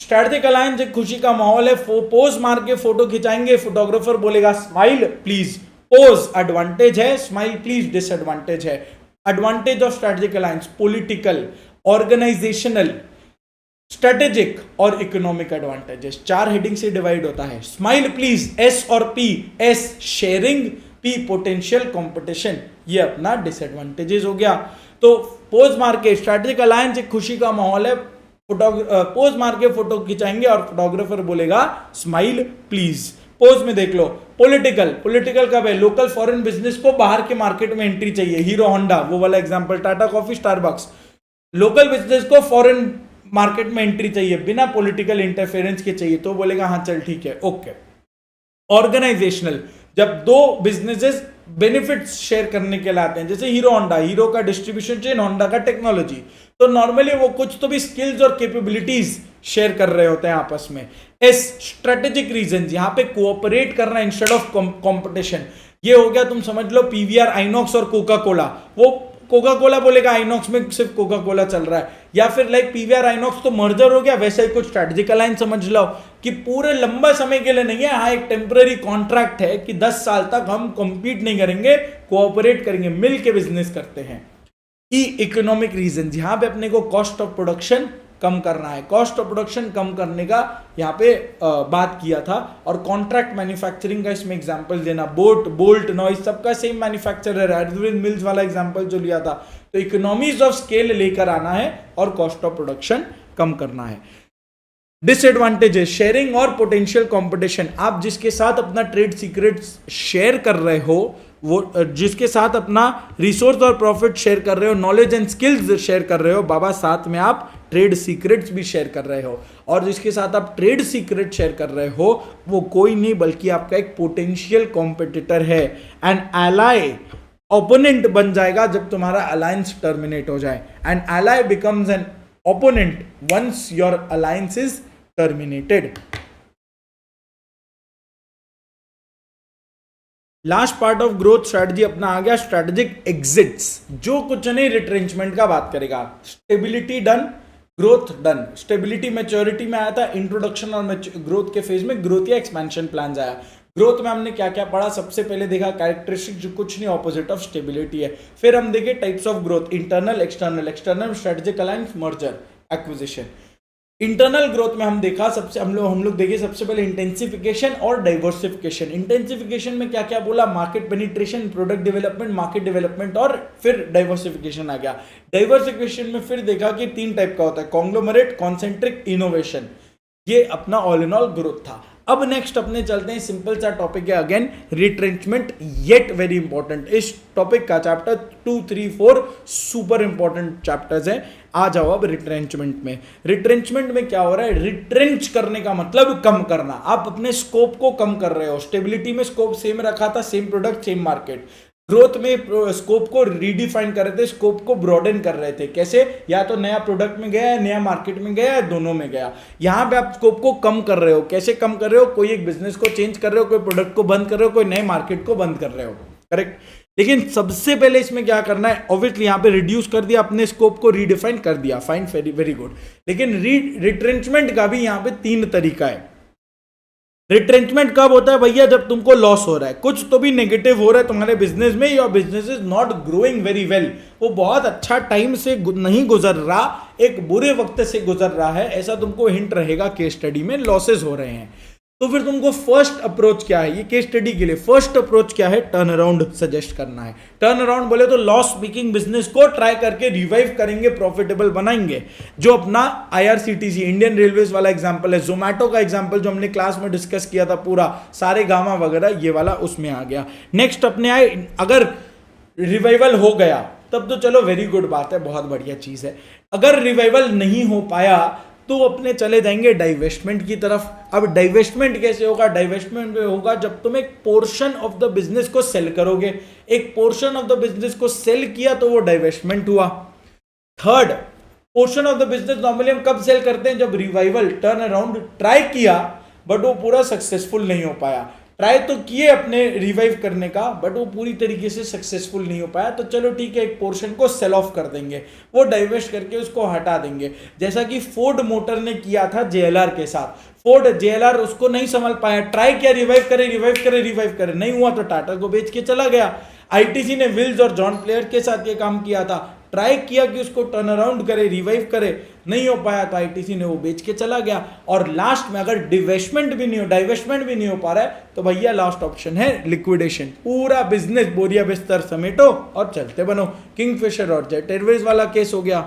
A: स्ट्रैटेजिक अलायंस एक खुशी का माहौल है, पोज मार के फोटो खिंचाएंगे, फोटोग्राफर बोलेगा स्माइल प्लीज। पोज एडवांटेज है, स्माइल प्लीज डिसएडवांटेज है। Advantage of strategic alliance, political, organisational, strategic और इकोनॉमिक एडवांटेजेस। 4 हेडिंग से डिवाइड होता है। स्माइल प्लीज, एस और P, S sharing, P potential competition, ये अपना डिसएडवांटेजेस हो गया। तो पोज मार के, स्ट्रैटेजिक अलायंस एक खुशी का माहौल है, पोज मार के फोटो खिंचाएंगे और फोटोग्राफर बोलेगा स्माइल प्लीज। पोज में देख लो। पॉलिटिकल कब है, लोकल फॉरेन बिजनेस को बाहर के मार्केट में एंट्री चाहिए, हीरो होंडा वो वाला example, Tata coffee Starbucks, local business को फॉरेन मार्केट में एंट्री चाहिए, बिना पॉलिटिकल इंटरफेरेंस के चाहिए, तो बोलेगा हाँ चल ठीक है, ओके। ऑर्गेनाइजेशनल, जब 2 बिजनेसेस बेनिफिट्स शेयर करने के लिए आते हैं, जैसे हीरो होंडा, हीरो का डिस्ट्रीब्यूशन चेन, होंडा का टेक्नोलॉजी, तो नॉर्मली वो कुछ तो भी स्किल्स और कैपेबिलिटीज शेयर कर रहे होते हैं आपस में। एस स्ट्रेटेजिक रीजंस, यहां पे कोऑपरेट करना इंस्टेड ऑफ कंपटीशन। ये हो गया, तुम समझ लो पीवीआर, आइनॉक्स और कोका कोला। वो कोका कोला बोलेगा आइनॉक्स में सिर्फ कोका कोला चल रहा है, या फिर लाइक पीवीआर आइनॉक्स तो मर्जर हो गया, वैसे ही कुछ स्ट्रेटेजिक अलायंस समझ लो कि पूरे लंबा समय के लिए नहीं है, हाँ एक टेम्पररी कॉन्ट्रैक्ट है कि 10 साल तक हम कंपीट नहीं करेंगे, कोऑपरेट करेंगे, मिल के बिजनेस करते हैं। ई इकोनॉमिक रीजन, यहां पे अपने को कॉस्ट ऑफ प्रोडक्शन कम करना है, कॉस्ट ऑफ प्रोडक्शन कम करने का यहाँ पे बात किया था। और कॉन्ट्रैक्ट मैन्युफैक्चरिंग का इसमें एग्जांपल देना, बोल्ट नॉइस सबका सेम मैन्युफैक्चरर है, एडविन मिल्स वाला एग्जांपल जो लिया था। तो इकोनॉमीज ऑफ स्केल लेकर आना है और कॉस्ट ऑफ प्रोडक्शन कम करना है। डिसएडवांटेजेस, शेयरिंग और पोटेंशियल कंपटीशन, आप जिसके साथ अपना ट्रेड सीक्रेट्स शेयर कर रहे हो, वो जिसके साथ अपना रिसोर्स और प्रॉफिट शेयर कर रहे हो, नॉलेज एंड स्किल्स शेयर कर रहे हो, बाबा साथ में आप ट्रेड सीक्रेट्स भी शेयर कर रहे हो, और जिसके साथ आप ट्रेड सीक्रेट शेयर कर रहे हो वो कोई नहीं बल्कि आपका एक पोटेंशियल कॉम्पिटिटर है। एंड एलाय ओपोनेंट बन जाएगा जब तुम्हारा अलायंस टर्मिनेट हो जाए। And ally becomes an opponent once your alliance is terminated. Last part of growth strategy अपना आ गया स्ट्रेटेजिक एग्जिट्स, जो कुछ नहीं रिट्रेंचमेंट का बात करेगा। Stability done, growth done, stability maturity में आया था, इंट्रोडक्शन और ग्रोथ के फेज में ग्रोथ या एक्सपेंशन प्लान आया। ग्रोथ में हमने क्या क्या पढ़ा, सबसे पहले देखा कैरेक्टरिस्टिक जो कुछ नहीं ऑपोजिट ऑफ स्टेबिलिटी है। फिर हम देखे types of growth, internal external, external strategic alliance, merger acquisition. Internal growth में हम देखा सबसे हम लोग देखे सबसे पहले इंटेंसिफिकेशन और डाइवर्सिफिकेशन। इंटेंसिफिकेशन में क्या क्या बोला, market penetration, product development, market development, और फिर डाइवर्सिफिकेशन आ गया। डाइवर्सिफिकेशन में फिर देखा कि 3 टाइप का होता है, कॉन्ग्लोमरेट, कॉन्सेंट्रिक, इनोवेशन। ये अपना ऑल इन ऑल ग्रोथ था। अब नेक्स्ट अपने चलते हैं, सिंपल सा टॉपिक है again retrenchment, yet very important. इस टॉपिक का चैप्टर 2, 3, 4 सुपर इंपॉर्टेंट चैप्टर्स हैं। आ जाओ अब रिट्रेंचमेंट में। रिट्रेंचमेंट में क्या हो रहा है, रिट्रेंच करने का मतलब कम करना। आप अपने स्कोप को कम कर रहे हो। स्टेबिलिटी में स्कोप सेम रखा था, same product same market. Growth में स्कोप को रीडिफाइन कर रहे थे, स्कोप को ब्रॉडन कर रहे थे। कैसे, या तो नया प्रोडक्ट में गया, नया मार्केट में गया, दोनों में गया। यहां पे आप स्कोप को कम कर रहे हो। कैसे कम कर रहे हो, कोई एक बिजनेस को चेंज कर रहे हो, कोई प्रोडक्ट को बंद कर रहे हो, कोई नए मार्केट को बंद कर रहे हो, करेक्ट। लेकिन सबसे पहले इसमें क्या करना है, ऑब्वियसली यहां पे रिड्यूस कर दिया, अपने स्कोप को रीडिफाइन कर दिया, फाइन, वेरी गुड। लेकिन रिट्रेंचमेंट का भी यहां पे 3 तरीका है। रिट्रेंचमेंट कब होता है भैया, जब तुमको लॉस हो रहा है, कुछ तो भी नेगेटिव हो रहा है तुम्हारे बिजनेस में, your business is not growing very well, वो बहुत अच्छा टाइम से नहीं गुजर रहा, एक बुरे वक्त से गुजर रहा है, ऐसा तुमको हिंट रहेगा केस स्टडी में, लॉसेस हो रहे हैं। तो फिर तुमको फर्स्ट अप्रोच क्या है, ये केस स्टडी के लिए फर्स्ट अप्रोच क्या है, टर्न अराउंड सजेस्ट करना है। टर्न अराउंड बोले तो लॉस मेकिंग बिजनेस को ट्राई करके रिवाइव करेंगे, प्रॉफिटेबल बनाएंगे। जो अपना आईआरसीटीसी इंडियन रेलवेज वाला एग्जांपल है, जोमैटो का एग्जांपल जो हमने क्लास में डिस्कस किया था पूरा, सारे गामा वगैरह ये वाला उसमें आ गया। नेक्स्ट अपने आए, अगर रिवाइवल हो गया तब तो चलो वेरी गुड बात है, बहुत बढ़िया चीज है। अगर रिवाइवल नहीं हो पाया तो अपने चले जाएंगे डाइवेस्टमेंट की तरफ। अब डाइवेस्टमेंट कैसे होगा, डाइवेस्टमेंट होगा जब तुम एक पोर्शन ऑफ द बिजनेस को सेल करोगे। एक पोर्शन ऑफ द बिजनेस को सेल किया तो वो डाइवेस्टमेंट हुआ। Third, portion of the business normally हम कब सेल करते हैं, जब रिवाइवल, टर्न अराउंड ट्राई किया बट वो पूरा सक्सेसफुल नहीं हो पाया। ट्राई तो किए अपने रिवाइव करने का बट वो पूरी तरीके से सक्सेसफुल नहीं हो पाया, तो चलो ठीक है, एक पोर्शन को सेल ऑफ कर देंगे, वो डाइवेस्ट करके उसको हटा देंगे। जैसा कि फोर्ड मोटर ने किया था जेएलआर के साथ। फोर्ड जेएलआर उसको नहीं संभाल पाया, ट्राई किया रिवाइव करे, नहीं हुआ तो टाटा को बेच के चला गया। आईटीसी ने विल्स और जॉन प्लेयर के साथ ये काम किया था, ट्राई किया कि उसको टर्न अराउंड करे, रिवाइव करे, नहीं हो पाया तो आईटीसी ने वो बेच के चला गया। और लास्ट में अगर डाइवेस्टमेंट भी नहीं हो पा रहा है तो भैया लास्ट ऑप्शन है लिक्विडेशन। पूरा बिजनेस बोरिया बिस्तर समेटो और चलते बनो। किंगफिशर और जेट एयरवेज वाला केस हो गया।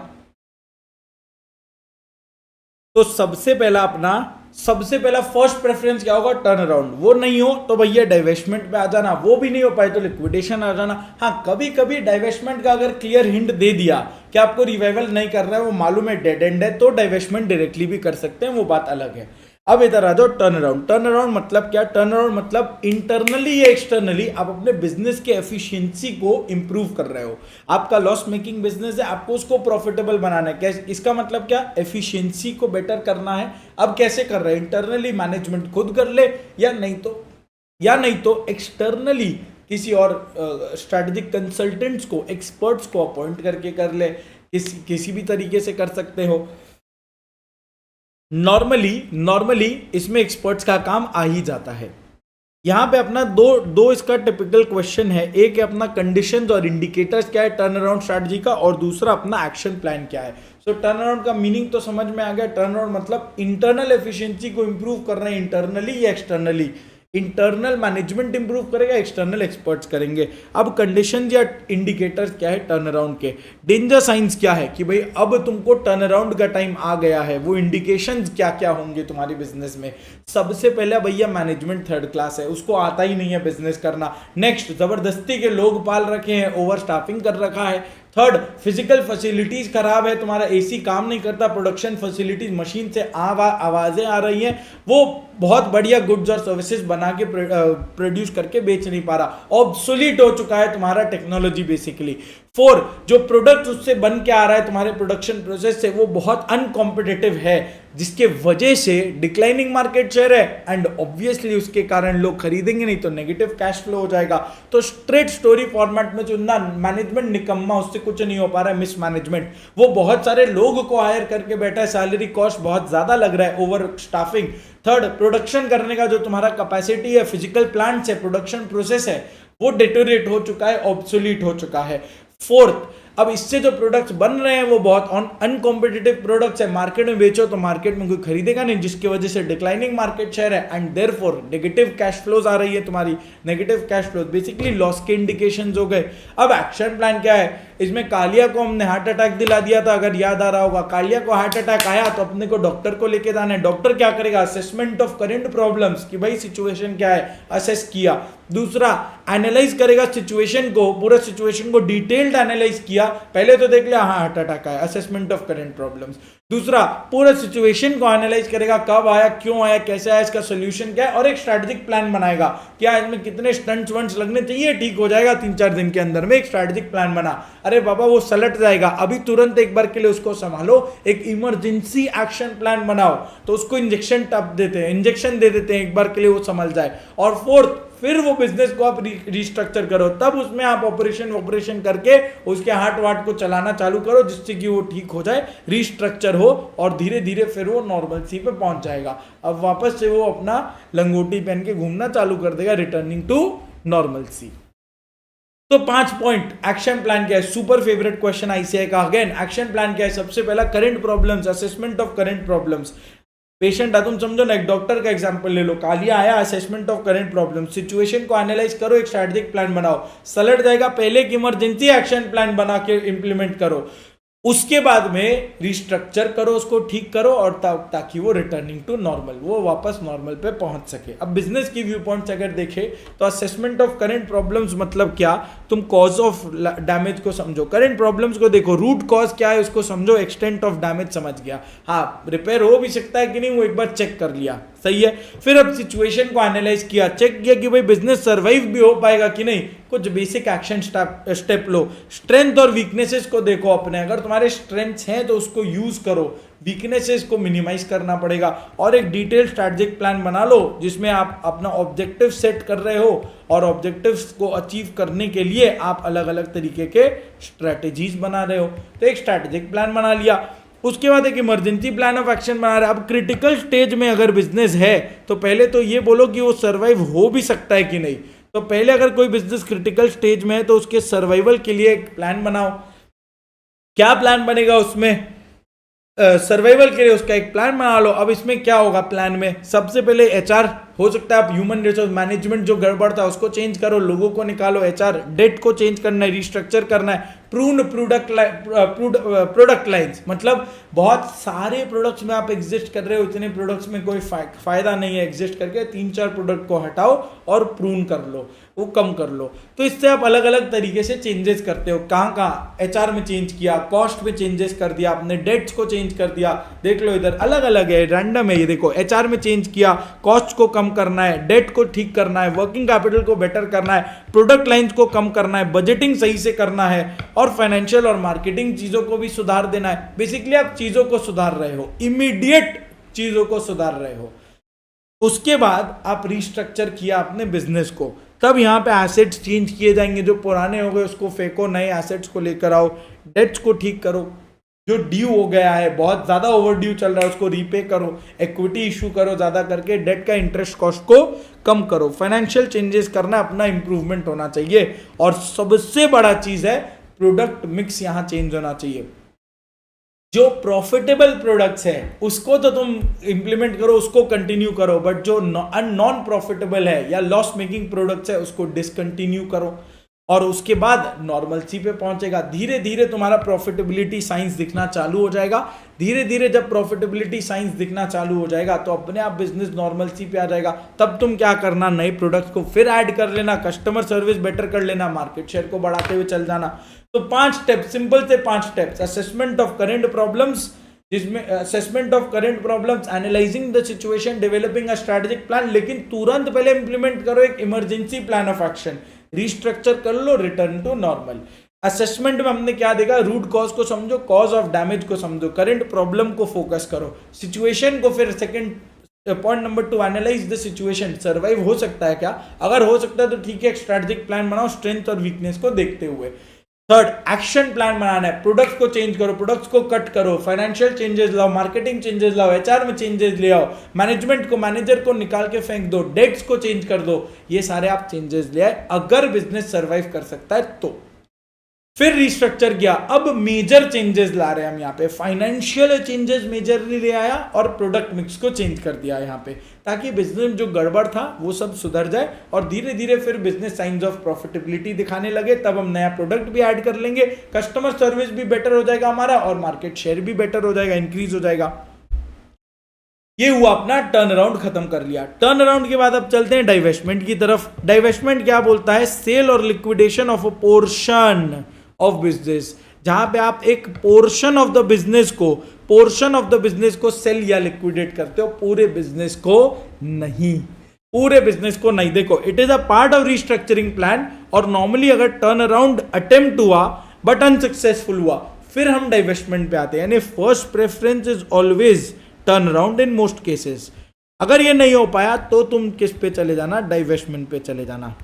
A: तो सबसे पहला फर्स्ट प्रेफरेंस क्या होगा, टर्न अराउंड। वो नहीं हो तो भैया डाइवेस्टमेंट पे आ जाना, वो भी नहीं हो पाए तो लिक्विडेशन आ जाना। हाँ, कभी कभी डाइवेस्टमेंट का अगर क्लियर हिंट दे दिया कि आपको रिवाइवल नहीं कर रहा है, वो मालूम है डेड एंड है, तो डाइवेस्टमेंट डायरेक्टली भी कर सकते हैं, वो बात अलग है। अब इधर आ जाओ, टर्न अराउंड। टर्न अराउंड मतलब क्या, टर्न अराउंड मतलब इंटरनली या एक्सटर्नली आप अपने बिजनेस के एफिशिएंसी को इंप्रूव कर रहे हो। आपका लॉस मेकिंग बिजनेस है, आपको उसको प्रॉफिटेबल बनाना है। इसका मतलब क्या, एफिशिएंसी को बेटर करना है। अब कैसे कर रहे हैं, इंटरनली मैनेजमेंट खुद कर ले, या नहीं तो एक्सटर्नली किसी और स्ट्रेटेजिक कंसल्टेंट्स को, एक्सपर्ट्स को अपॉइंट करके कर ले, किसी भी तरीके से कर सकते हो। नॉर्मली इसमें एक्सपर्ट्स का काम आ ही जाता है। यहां पे अपना दो इसका टिपिकल क्वेश्चन है। एक है अपना कंडीशंस और इंडिकेटर्स क्या है टर्न अराउंड स्ट्रैटेजी का, और दूसरा अपना एक्शन प्लान क्या है। सो टर्न अराउंड का मीनिंग तो समझ में आ गया। टर्न अराउंड मतलब इंटरनल एफिशिएंसी को इंप्रूव कर रहे हैं, इंटरनली या एक्सटर्नली। इंटरनल मैनेजमेंट इंप्रूव करेगा, एक्सटर्नल एक्सपर्ट्स करेंगे। अब कंडीशन या इंडिकेटर्स क्या है टर्न अराउंड के, डेंजर साइंस क्या है कि भाई अब तुमको टर्न अराउंड का टाइम आ गया है, वो इंडिकेशंस क्या क्या होंगे तुम्हारे बिजनेस में। सबसे पहले भैया मैनेजमेंट थर्ड क्लास है, उसको आता ही नहीं है बिजनेस करना। नेक्स्ट, जबरदस्ती के लोग पाल रखे हैं, ओवर स्टाफिंग कर रखा है। थर्ड, फिजिकल फैसिलिटीज खराब है, तुम्हारा एसी काम नहीं करता, प्रोडक्शन फैसिलिटीज मशीन से आवाजें आ रही हैं, वो बहुत बढ़िया गुड्स और सर्विसेज बना के प्रोड्यूस करके बेच नहीं पा रहा, ऑब्सोलीट हो चुका है तुम्हारा टेक्नोलॉजी बेसिकली। 4, जो प्रोडक्ट उससे बन के आ रहा है तुम्हारे प्रोडक्शन प्रोसेस से वो बहुत अनकॉम्पिटिटिव है, जिसके वजह से डिक्लाइनिंग मार्केट शेयर है एंड ऑब्वियसली उसके कारण लोग खरीदेंगे नहीं तो नेगेटिव कैश फ्लो हो जाएगा। तो स्ट्रेट स्टोरी फॉर्मेट में चुनना, मैनेजमेंट निकम्मा, उससे कुछ नहीं हो पा रहा है, मिसमैनेजमेंट, वो बहुत सारे लोग को हायर करके बैठा है, सैलरी कॉस्ट बहुत ज्यादा लग रहा है, ओवर स्टाफिंग। थर्ड, प्रोडक्शन करने का जो तुम्हारा कैपेसिटी है, फिजिकल प्लांट्स है, प्रोडक्शन प्रोसेस है, वो डिटोरेट हो चुका है, ऑब्सोलीट हो चुका है। फोर्थ, अब इससे जो प्रोडक्ट्स बन रहे हैं वो बहुत अनकॉम्पिटिटिव प्रोडक्ट्स है, मार्केट में बेचो तो मार्केट में कोई खरीदेगा नहीं, जिसकी वजह से डिक्लाइनिंग मार्केट शेयर है and therefore negative cash flows आ रही है तुम्हारी, negative cash flows basically loss के इंडिकेशंस हो गए। अब एक्शन प्लान क्या है, इसमें कालिया को हमने हार्ट अटैक दिला दिया था, अगर याद आ रहा होगा, कालिया को हार्ट अटैक आया तो अपने को डॉक्टर को लेके जाना है, डॉक्टर क्या करेगा, असेसमेंट ऑफ करंट प्रॉब्लम्स कि भाई सिचुएशन क्या है, असेस किया। दूसरा, एनालाइज करेगा सिचुएशन को, पूरा सिचुएशन को डिटेल्ड एनालाइज किया, पहले तो देख लिया हाँ हार्ट अटैक आया, असेसमेंट ऑफ करंट प्रॉब्लम्स। दूसरा, पूरा सिचुएशन को एनालाइज करेगा, कब आया, क्यों आया, कैसे आया, इसका सोल्यूशन क्या है, और एक स्ट्रैटेजिक प्लान बनाएगा, क्या इसमें कितने स्टंट्स वंट्स लगने चाहिए, ठीक हो जाएगा 3-4 दिन के अंदर में, एक स्ट्रैटेजिक प्लान बना। अरे बाबा वो सलट जाएगा, अभी तुरंत एक बार के लिए उसको संभालो, एक इमरजेंसी एक्शन प्लान बनाओ, तो उसको इंजेक्शन टप देते हैं, इंजेक्शन दे देते हैं एक बार के लिए, वो संभल जाए। और फोर्थ, फिर वो बिजनेस को आप रिस्ट्रक्चर करो, तब उसमें आप ऑपरेशन करके उसके हार्ट वार्ट को चलाना चालू करो, जिससे कि वो ठीक हो जाए, रिस्ट्रक्चर हो, और धीरे धीरे फिर वो नॉर्मल सी पे पहुंच जाएगा। अब वापस से वो अपना लंगोटी पहन के घूमना चालू कर देगा, रिटर्निंग टू नॉर्मल सी। तो 5 पॉइंट, एक्शन प्लान क्या है, सुपर फेवरेट क्वेश्चन आईसीआई का। अगेन एक्शन प्लान क्या है, सबसे पहला current problems, assessment of current problems. Patient है, तुम समझो ना, एक डॉक्टर का एग्जांपल ले लो, कालिया आया, assessment of current problem, situation को एनालाइज करो, एक स्ट्रेटेजिक प्लान बनाओ, सलट जाएगा, पहले एक इमरजेंसी एक्शन प्लान बना के इंप्लीमेंट करो, उसके बाद में रिस्ट्रक्चर करो, उसको ठीक करो, और ताकि वो रिटर्निंग टू नॉर्मल, वो वापस नॉर्मल पे पहुंच सके। अब बिजनेस की व्यू पॉइंट से अगर देखें तो असेसमेंट ऑफ करंट प्रॉब्लम्स मतलब क्या, तुम कॉज ऑफ डैमेज को समझो, करंट प्रॉब्लम्स को देखो, रूट कॉज क्या है उसको समझो, एक्सटेंट ऑफ डैमेज समझ गया, हाँ रिपेयर हो भी सकता है कि नहीं, वो एक बार चेक कर लिया, सही है। फिर अब सिचुएशन को एनालाइज किया, चेक किया कि भाई बिजनेस सर्वाइव भी हो पाएगा कि नहीं, कुछ बेसिक एक्शन स्टेप लो, स्ट्रेंथ और वीकनेसेस को देखो अपने, अगर तुम्हारे स्ट्रेंथ्स हैं तो उसको यूज करो, वीकनेसेस को मिनिमाइज करना पड़ेगा, और एक डिटेल स्ट्रैटेजिक प्लान बना लो जिसमें आप अपना ऑब्जेक्टिव सेट कर रहे हो, और ऑब्जेक्टिव्स को अचीव करने के लिए आप अलग अलग तरीके के स्ट्रैटेजीज बना रहे हो, तो एक स्ट्रैटेजिक प्लान बना लिया। उसके बाद एक इमरजेंसी प्लान ऑफ एक्शन बना रहे हैं। अब क्रिटिकल स्टेज में अगर बिजनेस है तो पहले तो ये बोलो कि वो सर्वाइव हो भी सकता है कि नहीं, तो पहले अगर कोई बिजनेस क्रिटिकल स्टेज में है तो उसके सर्वाइवल के लिए एक प्लान बनाओ। क्या प्लान बनेगा उसमें, सर्वाइवल के लिए उसका एक प्लान बना लो। अब इसमें क्या होगा प्लान में, सबसे पहले एचआर, हो सकता है आप ह्यूमन रिसोर्स मैनेजमेंट जो गड़बड़ था उसको चेंज करो, लोगों को निकालो, एचआर डेट को चेंज करना है, रिस्ट्रक्चर करना है, प्रून प्रोडक्ट लाइंस, मतलब बहुत सारे प्रोडक्ट्स में आप एग्जिस्ट कर रहे हो, इतने प्रोडक्ट्स में कोई फायदा नहीं है एग्जिस्ट करके, 3-4 प्रोडक्ट को हटाओ और प्रून कर लो, वो कम कर लो। तो इससे आप अलग अलग तरीके से चेंजेस करते हो, कहाँ कहाँ एचआर में चेंज किया, कॉस्ट में चेंजेस कर दिया, आपने डेट्स को चेंज कर दिया, देख लो इधर अलग अलग है, रैंडम है ये देखो, एचआर में चेंज किया, कॉस्ट को कम करना है, डेट को ठीक करना है, वर्किंग कैपिटल को बेटर करना है, प्रोडक्ट लाइंस को कम करना है, बजटिंग सही से करना है, और फाइनेंशियल और मार्केटिंग चीजों को भी सुधार देना है। बेसिकली आप चीजों को सुधार रहे हो, इमीडिएट चीजों को सुधार रहे हो। उसके बाद आप रिस्ट्रक्चर किया अपने बिजनेस को, तब यहां पे एसेट्स चेंज किए जाएंगे, जो पुराने हो गए उसको फेंको, नए एसेट्स को लेकर आओ, डेट्स को ठीक करो, जो ड्यू हो गया है, बहुत ज्यादा ओवर ड्यू चल रहा है उसको रीपे करो, इक्विटी इशू करो ज्यादा करके, डेट का इंटरेस्ट कॉस्ट को कम करो, फाइनेंशियल चेंजेस करना, अपना इंप्रूवमेंट होना चाहिए। और सबसे बड़ा चीज है प्रोडक्ट मिक्स यहां चेंज होना चाहिए। जो प्रॉफिटेबल प्रोडक्ट्स है उसको तो तुम इंप्लीमेंट करो, उसको कंटिन्यू करो, बट जो नॉन प्रॉफिटेबल है या लॉस मेकिंग प्रोडक्ट्स है उसको डिसकंटिन्यू करो, और उसके बाद नॉर्मलसी पे पहुंचेगा। धीरे धीरे तुम्हारा प्रॉफिटेबिलिटी साइंस दिखना चालू हो जाएगा। धीरे धीरे जब प्रॉफिटेबिलिटी साइंस दिखना चालू हो जाएगा तो अपने आप बिजनेस नॉर्मलसी पे आ जाएगा। तब तुम क्या करना, नए प्रोडक्ट्स को फिर ऐड कर लेना, कस्टमर सर्विस बेटर कर लेना, मार्केट शेयर को बढ़ाते हुए चल जाना। तो 5 स्टेप, सिंपल से 5 steps, assessment of current problems, जिसमें assessment of current problems, analysing the situation, developing a strategic plan, लेकिन तुरंत पहले इंप्लीमेंट करो एक emergency plan of action, restructure कर लो, रिटर्न टू नॉर्मल। असेसमेंट में हमने क्या देखा, रूट कॉज को समझो, कॉज ऑफ डैमेज को समझो, करंट प्रॉब्लम को फोकस करो, सिचुएशन को, फिर second point number 2 analyse the situation, survive हो सकता है क्या, अगर हो सकता है तो ठीक है, एक स्ट्रेटेजिक प्लान बनाओ स्ट्रेंथ और वीकनेस को देखते हुए। थर्ड, एक्शन प्लान बनाना है, प्रोडक्ट्स को चेंज करो, प्रोडक्ट्स को कट करो, फाइनेंशियल चेंजेस लाओ, मार्केटिंग चेंजेस लाओ, एचआर में चेंजेस ले आओ, मैनेजमेंट को, मैनेजर को निकाल के फेंक दो, डेट्स को चेंज कर दो, ये सारे आप चेंजेस ले आए अगर बिजनेस सर्वाइव कर सकता है तो। फिर रिस्ट्रक्चर किया, अब मेजर चेंजेस ला रहे हैं हम यहाँ पे, फाइनेंशियल चेंजेस मेजरली ले आया और प्रोडक्ट मिक्स को चेंज कर दिया यहाँ पे, ताकि बिजनेस में जो गड़बड़ था वो सब सुधर जाए और धीरे धीरे फिर बिजनेस साइंस ऑफ प्रॉफिटेबिलिटी दिखाने लगे, तब हम नया प्रोडक्ट भी ऐड कर लेंगे, कस्टमर सर्विस भी बेटर हो जाएगा हमारा और मार्केट शेयर भी बेटर हो जाएगा, इंक्रीज हो जाएगा। ये हुआ अपना टर्न अराउंड, खत्म कर लिया। टर्न अराउंड के बाद अब चलते हैं डाइवेस्टमेंट की तरफ। डाइवेस्टमेंट क्या बोलता है, सेल और liquidation of a portion of business, जहां पे आप एक पोर्शन ऑफ द बिजनेस को सेल या लिक्विडेट करते हो, पूरे बिजनेस को नहीं, पूरे बिजनेस को नहीं। देखो, it is a part of restructuring plan, और नॉर्मली अगर टर्न अराउंड अटेम्प्ट हुआ बट अनसक्सेसफुल हुआ, फिर हम डाइवेस्टमेंट पे आते हैं, यानी first preference is always turn around in most cases. अगर ये नहीं हो पाया तो तुम किस पे चले जाना, डाइवेस्टमेंट पे चले जाना,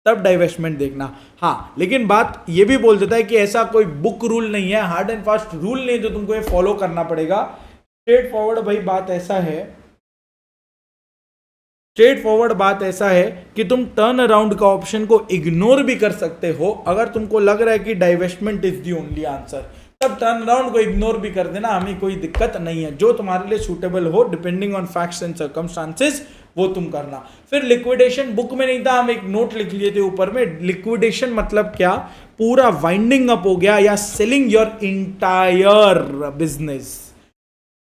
A: तब डाइवेस्टमेंट देखना। हाँ, लेकिन बात ये भी बोल देता है कि ऐसा कोई बुक रूल नहीं है, हार्ड एंड फास्ट रूल नहीं जो तुमको ये फॉलो करना पड़ेगा। स्ट्रेट फॉरवर्ड भाई बात ऐसा है, स्ट्रेट फॉरवर्ड बात ऐसा है कि तुम टर्न अराउंड का ऑप्शन को इग्नोर भी कर सकते हो, अगर तुमको लग रहा है कि divestment is the only answer, तब टर्न अराउंड को इग्नोर भी कर देना, हमें कोई दिक्कत नहीं है, जो तुम्हारे लिए सूटेबल हो depending on facts and circumstances वो तुम करना। फिर लिक्विडेशन, बुक में नहीं था, हम एक नोट लिख लिए थे ऊपर में। लिक्विडेशन मतलब क्या, पूरा वाइंडिंग अप हो गया या selling your entire business.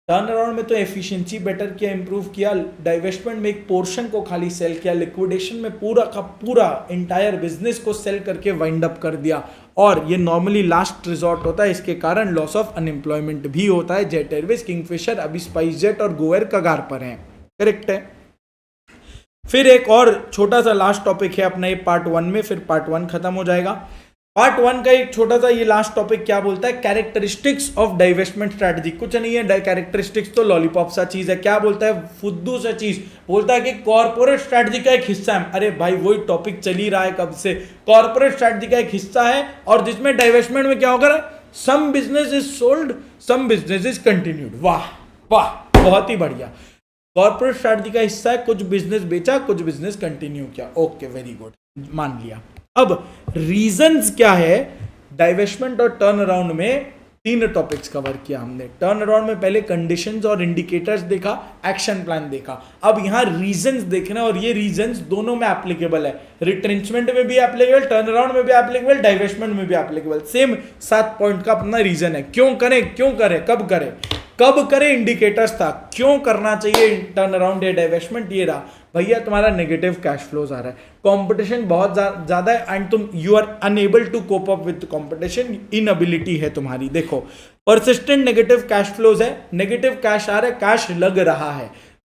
A: Turn around में तो एफिशिएंसी बेटर किया, इंप्रूव किया, डाइवेस्टमेंट में एक पोर्शन को खाली सेल किया, लिक्विडेशन में पूरा का पूरा इंटायर बिजनेस को सेल करके वाइंड अप कर दिया, और ये नॉर्मली लास्ट रिजॉर्ट होता है, इसके कारण लॉस ऑफ अनएम्प्लॉयमेंट भी होता है। जेट एयरवेज, किंगफिशर, अभी स्पाइस जेट और गोएयर कगार पर हैं, करेक्ट है। फिर एक और छोटा सा लास्ट टॉपिक है अपना ये पार्ट 1 में, फिर पार्ट 1 खत्म हो जाएगा। पार्ट 1 का एक छोटा सा ये लास्ट टॉपिक क्या बोलता है, कैरेक्टरिस्टिक्स ऑफ डाइवेस्टमेंट स्ट्रेटजी। कुछ नहीं है, कैरेक्टरिस्टिक्स तो लॉलीपॉप सा चीज है। क्या बोलता है, फुद्दू सा चीज बोलता है कि कॉर्पोरेट स्ट्रेटजी का एक हिस्सा है। अरे भाई, वही टॉपिक चल ही रहा है कब से, कॉर्पोरेट स्ट्रेटजी का एक हिस्सा है, और जिसमें डाइवेस्टमेंट में क्या होगा, some business is sold, some business is continued. वाह वाह, बहुत ही बढ़िया, कॉर्पोरेट स्ट्रेटजी का हिस्सा है, कुछ बिजनेस बेचा, कुछ बिजनेस कंटिन्यू किया, ओके वेरी गुड, मान लिया। अब रीजंस क्या है, डाइवेस्टमेंट और टर्न अराउंड में 3 टॉपिक्स कवर किया हमने। टर्न अराउंड में पहले कंडीशंस और इंडिकेटर्स देखा, एक्शन प्लान देखा, अब यहां रीजंस देखना, और ये रीजंस दोनों में एप्लीकेबल है, रिट्रेंचमेंट में भी एप्लीकेबल, टर्न अराउंड में भी एप्लीकेबल, डाइवेस्टमेंट में भी एप्लीकेबल। सेम 7 पॉइंट का अपना रीजन है, क्यों करें, कब करें इंडिकेटर्स था, क्यों करना चाहिए टर्न अराउंड या डाइवेस्टमेंट, ये रहा भैया तुम्हारा नेगेटिव कैश फ्लोज आ रहा है, कंपटीशन बहुत ज्यादा है, एंड तुम you are unable to cope up with competition, inability है तुम्हारी। देखो, परसिस्टेंट नेगेटिव कैश फ्लोज है, नेगेटिव कैश आ रहा है, कैश लग रहा है,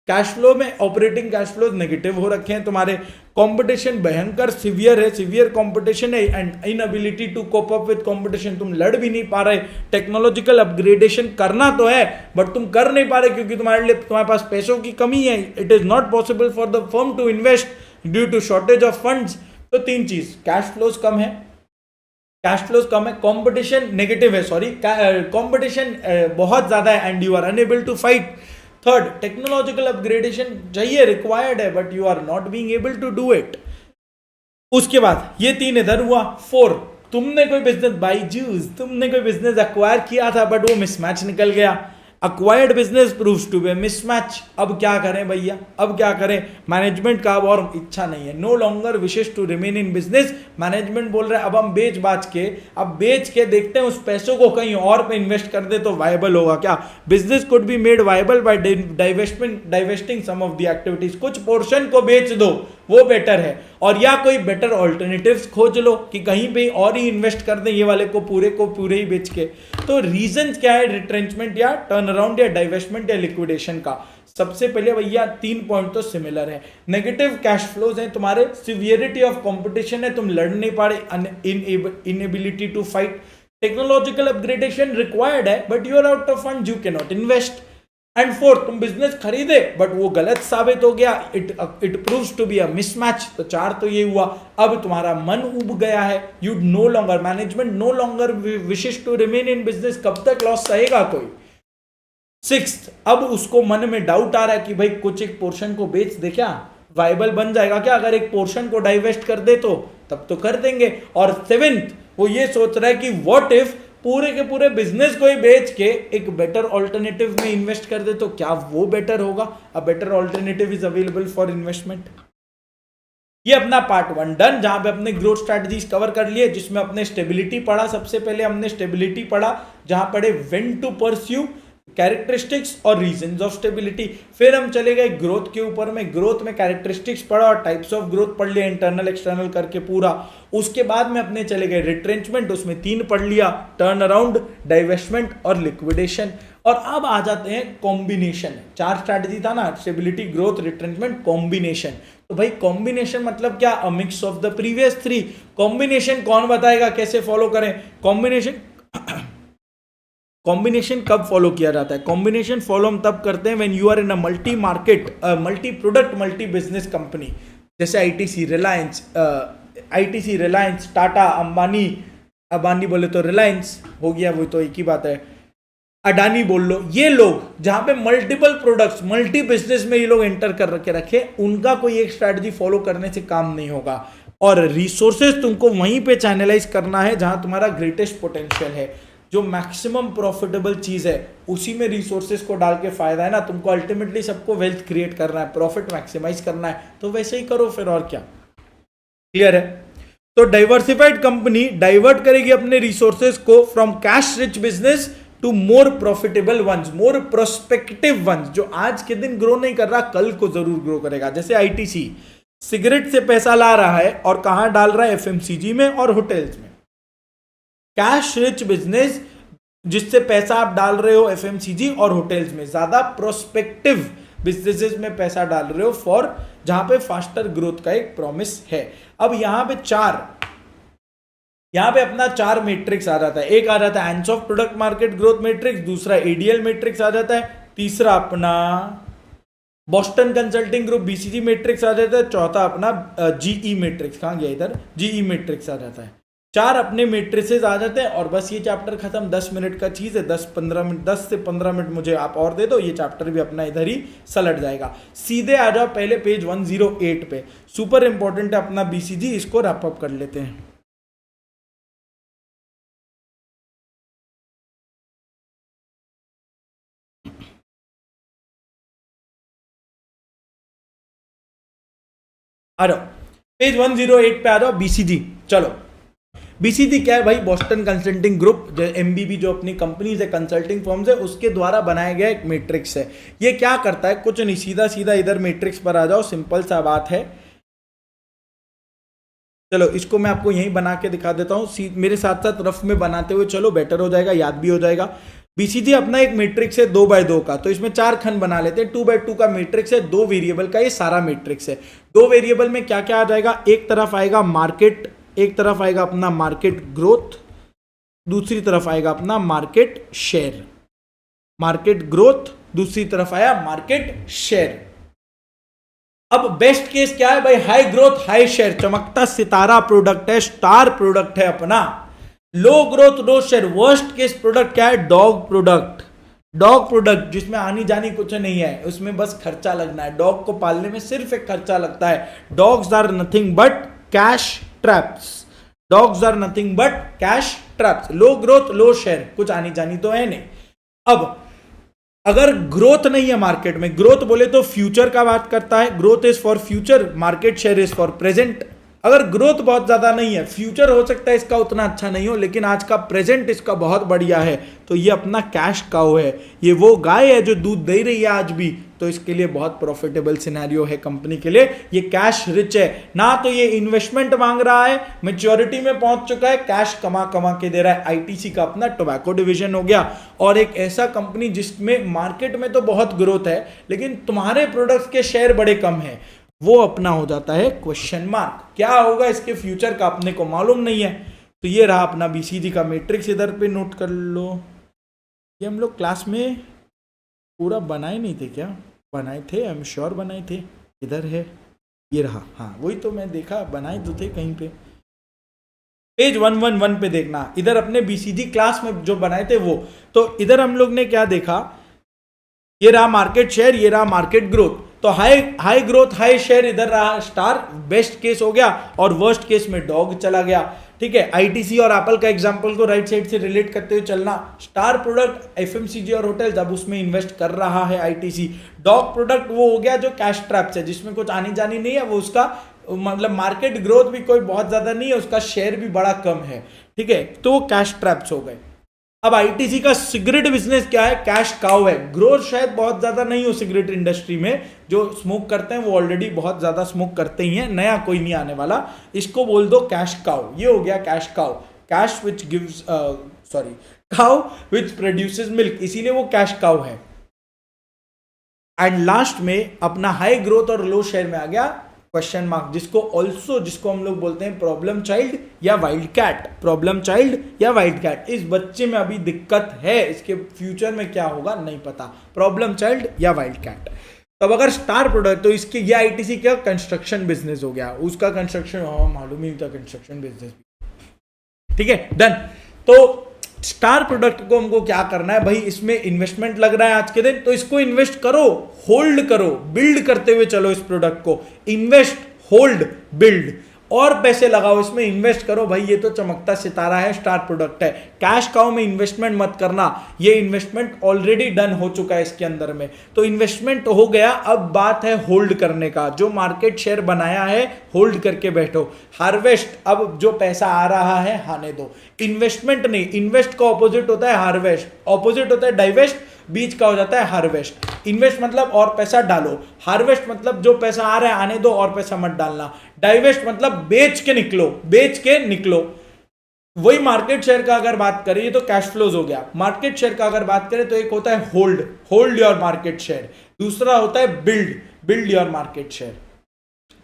A: कैश फ्लो में ऑपरेटिंग कैश फ्लो नेगेटिव हो रखे हैं तुम्हारे, कंपटीशन भयंकर सीवियर है, सीवियर कंपटीशन है, and inability to cope up with competition, तुम लड़ भी नहीं पा रहे, टेक्नोलॉजिकल अपग्रेडेशन करना तो है बट तुम कर नहीं पा रहे क्योंकि तुम्हारे पास पैसों की कमी है, it is not possible for the firm to invest due to shortage of funds. तो 3 चीज, कैश फ्लोज कम है, कंपटीशन नेगेटिव है, सॉरी कंपटीशन बहुत ज्यादा है, and you are unable to fight. Third, technological upgradation चाहिए, रिक्वायर्ड है, but you are not being able to do it. उसके बाद ये 3 इधर हुआ। 4, तुमने कोई बिजनेस अक्वायर किया था बट वो मिसमैच निकल गया, acquired business proves to be mismatch. अब क्या करें भैया, अब क्या करें, मैनेजमेंट का अब और इच्छा नहीं है, no longer wishes to remain in business, management बोल रहा है अब हम बेच के देखते हैं उस पैसों को कहीं और पे इन्वेस्ट कर दे तो वायबल होगा क्या। Business could be made viable by divesting some of the activities, कुछ पोर्शन को बेच दो वो बेटर है, और या कोई बेटर ऑल्टरनेटिव्स खोज लो कि कहीं पे और ही इन्वेस्ट कर दें, ये वाले को पूरे ही बेच के। तो रीजन क्या है, रिट्रेंचमेंट या टर्न अराउंड या डाइवेस्टमेंट या लिक्विडेशन का, सबसे पहले भैया 3 पॉइंट तो सिमिलर है, नेगेटिव कैश फ्लोज हैं तुम्हारे, सिवियरिटी ऑफ कंपटीशन है, तुम लड़ नहीं पा रहे, inability to fight, technological upgradation required है but you are out of fund, you can not invest, and fourth तुम बिजनेस खरीदे बट वो गलत साबित हो गया, it proves to be a mismatch. तो 4 तो ये हुआ। अब तुम्हारा मन उब गया है, you no longer, management no longer wishes to remain in business, कब तक लॉस सहेगा कोई। 6th, अब उसको मन में डाउट आ रहा है कि भाई कुछ एक पोर्शन को बेच दे, क्या वाइबल बन जाएगा क्या, अगर एक पोर्शन को डाइवेस्ट कर दे तो तब तो कर देंगे। और 7th, वो ये सोच रहा है कि व्हाट इफ पूरे के पूरे बिजनेस को ही बेच के एक बेटर ऑल्टरनेटिव में इन्वेस्ट कर दे, तो क्या वो बेटर होगा, a better alternative is available for investment. ये अपना पार्ट 1 डन, जहां पे अपने ग्रोथ स्ट्रैटेजीज कवर कर लिए, जिसमें अपने स्टेबिलिटी पढ़ा, सबसे पहले हमने स्टेबिलिटी पढ़ा, जहां पढ़े व्हेन टू परस्यू, कैरेक्टरिस्टिक्स और रीजंस ऑफ स्टेबिलिटी। फिर हम चले गए ग्रोथ के ऊपर में, ग्रोथ में कैरेक्टरिस्टिक्स पढ़ा और टाइप्स ऑफ ग्रोथ पढ़ लिया, इंटरनल एक्सटर्नल करके पूरा। उसके बाद में अपने चले गए रिट्रेंचमेंट, उसमें 3 पढ़ लिया, टर्न अराउंड, डाइवेस्टमेंट और लिक्विडेशन। और अब आ जाते हैं कॉम्बिनेशन। 4 स्ट्रैटेजी था ना, स्टेबिलिटी, ग्रोथ, रिट्रेंचमेंट, कॉम्बिनेशन। तो भाई कॉम्बिनेशन मतलब क्या, अ mix of the previous 3। Combination कौन बताएगा कैसे फॉलो करें कॉम्बिनेशन कब फॉलो किया जाता है? कॉम्बिनेशन फॉलो हम तब करते हैं when you are in a multi market, multi product, multi business company, जैसे आईटीसी, रिलायंस, टाटा, अंबानी बोले तो रिलायंस हो गया, वो तो एक ही बात है, अडानी बोल लो, ये लोग जहां पे मल्टीपल प्रोडक्ट्स, मल्टी बिजनेस में ये लोग एंटर कर रखे, उनका कोई एक स्ट्रैटेजी फॉलो करने से काम नहीं होगा। और रिसोर्सेज तुमको वहीं पे चैनलाइज करना है जहां तुम्हारा ग्रेटेस्ट पोटेंशियल है, जो मैक्सिमम प्रॉफिटेबल चीज है उसी में रिसोर्सेज को डाल के फायदा है ना। तुमको अल्टीमेटली सबको वेल्थ क्रिएट करना है, प्रॉफिट मैक्सिमाइज करना है, तो वैसे ही करो फिर, और क्या। क्लियर है? तो डाइवर्सिफाइड कंपनी डाइवर्ट करेगी अपने रिसोर्सेज को from cash rich business to more profitable ones, more prospective ones, जो आज के दिन ग्रो नहीं कर रहा कल को जरूर ग्रो करेगा। जैसे आईटीसी सिगरेट से पैसा ला रहा है और कहां डाल रहा है, एफएमसीजी में और होटल्स में। कैश रिच बिजनेस जिससे पैसा आप डाल रहे हो एफएमसीजी और होटल्स में, ज्यादा प्रोस्पेक्टिव बिजनेसेस में पैसा डाल रहे हो फॉर, जहां पे फास्टर ग्रोथ का एक प्रॉमिस है। अब यहां पे अपना 4 मैट्रिक्स आ जाता है। एक आ जाता है Ansoff product market growth matrix, दूसरा एडीएल मैट्रिक्स आ जाता है, तीसरा अपना Boston Consulting Group BCG matrix आ जाता है, चौथा अपना जीई मैट्रिक्स, कहां गया इधर, जीई मैट्रिक्स आ जाता है। 4 अपने मैट्रिसेस आ जाते हैं और बस ये चैप्टर खत्म। 10 मिनट का चीज है, 10 से 15 मिनट मुझे आप और दे दो, ये चैप्टर भी अपना इधर ही सलट जाएगा। सीधे आ जाओ पहले पेज 108 पे, सुपर इंपॉर्टेंट है अपना बीसीजी, इसको रैप अप कर लेते हैं। आ जाओ पेज 108 पे आ जाओ, बीसीजी। चलो बीसीजी क्या है भाई, बॉस्टन कंसल्टिंग ग्रुप, एमबीबी जो अपनी कंपनीज है, कंसल्टिंग फर्म्स है, उसके द्वारा बनाया गया एक मैट्रिक्स है। ये क्या करता है, कुछ नहीं, सीधा सीधा इधर मैट्रिक्स पर आ जाओ, सिंपल सा बात है। चलो इसको मैं आपको यहीं बना के दिखा देता हूं, मेरे साथ साथ रफ में बनाते हुए चलो, बेटर हो जाएगा, याद भी हो जाएगा। बीसीजी अपना एक मैट्रिक्स है 2x2 का, तो इसमें 4 खंड बना लेते हैं। 2x2 का मैट्रिक्स है, 2 वेरिएबल का ये सारा मैट्रिक्स है। 2 वेरिएबल में क्या क्या आ जाएगा, एक तरफ आएगा मार्केट, एक तरफ आएगा अपना मार्केट ग्रोथ, दूसरी तरफ आएगा अपना मार्केट शेयर। मार्केट ग्रोथ, दूसरी तरफ आया मार्केट शेयर। अब बेस्ट केस क्या है भाई, हाई ग्रोथ हाई शेयर, चमकता सितारा प्रोडक्ट है, स्टार प्रोडक्ट है अपना। लो growth low share, worst case product क्या है, डॉग प्रोडक्ट जिसमें आनी जानी कुछ नहीं है, उसमें बस खर्चा लगना है। डॉग को पालने में सिर्फ एक खर्चा लगता है। Dogs are nothing but cash traps, low growth low share, कुछ आनी जानी तो है नहीं। अब अगर ग्रोथ नहीं है मार्केट में, ग्रोथ बोले तो फ्यूचर का बात करता है, growth is for future, market share is for present. अगर ग्रोथ बहुत ज्यादा नहीं है, फ्यूचर हो सकता है इसका उतना अच्छा नहीं हो, लेकिन आज का प्रेजेंट इसका बहुत बढ़िया है, तो ये अपना कैश काउ है, ये वो गाय है जो दूध दे रही है आज भी, तो इसके लिए बहुत प्रॉफिटेबल सिनेरियो है कंपनी के लिए। ये कैश रिच है, ना तो ये इन्वेस्टमेंट मांग रहा है, मैच्योरिटी में पहुंच चुका है, कैश कमा कमा के दे रहा है। आईटीसी का अपना टोबैको डिवीजन हो गया, और एक ऐसा कंपनी जिसमें मार्केट में तो बहुत ग्रोथ है लेकिन तुम्हारे प्रोडक्ट्स के शेयर बड़े कम है, वो अपना हो जाता है क्वेश्चन मार्क। क्या होगा इसके फ्यूचर का अपने को मालूम नहीं है। तो ये रहा अपना बीसीजी का मैट्रिक्स, इधर पे नोट कर लो। ये हम लोग क्लास में पूरा बनाए नहीं थे क्या? बनाए थे, आई एम श्योर बनाए थे। इधर है, ये रहा, हाँ वही तो मैं देखा, बनाए तो थे कहीं पे। पेज 111 पे देखना, इधर अपने बीसीजी क्लास में जो बनाए थे वो। तो इधर हम लोग ने क्या देखा, ये रहा मार्केट शेयर, ये रहा मार्केट ग्रोथ। तो हाई ग्रोथ हाई शेयर इधर रहा स्टार, बेस्ट केस हो गया, और वर्स्ट केस में डॉग चला गया। ठीक है, आईटीसी और एप्पल का एग्जांपल को राइट साइड से रिलेट करते हुए चलना। स्टार प्रोडक्ट एफएमसीजी और होटल्स, अब उसमें इन्वेस्ट कर रहा है आईटीसी। डॉग प्रोडक्ट वो हो गया जो कैश ट्रैप्स है, जिसमें कुछ आनी जानी नहीं है, वो उसका मतलब मार्केट ग्रोथ भी कोई बहुत ज्यादा नहीं है, उसका शेयर भी बड़ा कम है। ठीक है, तो वो कैश ट्रैप्स हो गए। अब आईटीसी का सिगरेट बिजनेस क्या है? कैश काउ है। ग्रोथ शायद बहुत ज्यादा नहीं हो सिगरेट इंडस्ट्री में, जो स्मोक करते हैं वो ऑलरेडी बहुत ज्यादा स्मोक करते ही हैं, नया कोई नहीं आने वाला। इसको बोल दो कैश काउ। ये हो गया cash cow, cash which gives cow which produces milk, इसीलिए वो कैश काउ है। एंड लास्ट में अपना हाई ग्रोथ और लो शेयर में आ गया क्वेश्चन मार्क, जिसको हम लोग बोलते हैं प्रॉब्लम चाइल्ड या वाइल्ड कैट। प्रॉब्लम चाइल्ड या वाइल्ड कैट, इस बच्चे में अभी दिक्कत है, इसके फ्यूचर में क्या होगा नहीं पता। प्रॉब्लम चाइल्ड या वाइल्ड कैट। तब अगर स्टार प्रोडक्ट, तो इसके ये आईटीसी का कंस्ट्रक्शन बिजनेस हो गया, उसका कंस्ट्रक्शन मालूम ही था, कंस्ट्रक्शन बिजनेस। ठीक है, डन। तो स्टार प्रोडक्ट को हमको क्या करना है भाई, इसमें इन्वेस्टमेंट लग रहा है आज के दिन, तो इसको इन्वेस्ट करो, होल्ड करो, बिल्ड करते हुए चलो इस प्रोडक्ट को। इन्वेस्ट, होल्ड, बिल्ड, और पैसे लगाओ इसमें, इन्वेस्ट करो भाई। ये तो चमकता सितारा है, स्टार प्रोडक्ट है। कैश काउ में इन्वेस्टमेंट मत करना, ये इन्वेस्टमेंट ऑलरेडी डन हो चुका है इसके अंदर में। तो इन्वेस्टमेंट हो गया, अब बात है होल्ड करने का। जो मार्केट शेयर बनाया है होल्ड करके बैठो। हार्वेस्ट, अब जो पैसा आ रहा है आने दो। इन्वेस्टमेंट नहीं, इन्वेस्ट का ऑपोजिट होता है हार्वेस्ट, ऑपोजिट होता है डाइवेस्ट, बीच का हो जाता है हार्वेस्ट। इन्वेस्ट मतलब और पैसा डालो, हार्वेस्ट मतलब जो पैसा आ रहा है आने दो और पैसा मत डालना। डाइवेस्ट मतलब बेच के निकलो, बेच के निकलो। वही मार्केट शेयर का अगर बात करें, ये तो कैश फ्लोज हो गया। मार्केट शेयर का अगर बात करें तो एक होता है hold, hold your market share, दूसरा होता है build, build your market share.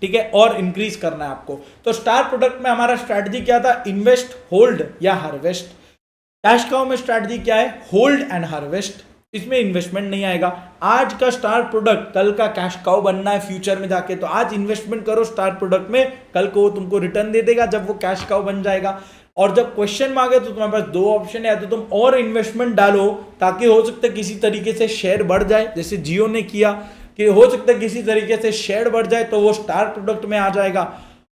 A: ठीक है, और इंक्रीज करना है आपको। तो स्टार प्रोडक्ट में हमारा स्ट्रैटेजी क्या था? इन्वेस्ट, होल्ड या हार्वेस्ट। कैश काउ में स्ट्रैटेजी क्या है? होल्ड एंड हार्वेस्ट, इसमें इन्वेस्टमेंट नहीं आएगा। आज का स्टार प्रोडक्ट कल का कैश काउ बनना है फ्यूचर में जाके, तो आज इन्वेस्टमेंट करो स्टार प्रोडक्ट में, कल को वो तुमको रिटर्न दे देगा जब वो कैश काउ बन जाएगा। और जब क्वेश्चन मांगे तो तुम्हारे पास दो ऑप्शन है, या तो तुम और इन्वेस्टमेंट डालो ताकि हो सकता है किसी तरीके से शेयर बढ़ जाए, जैसे जियो ने किया कि हो सकता है किसी तरीके से शेयर बढ़ जाए तो वो स्टार प्रोडक्ट में आ जाएगा,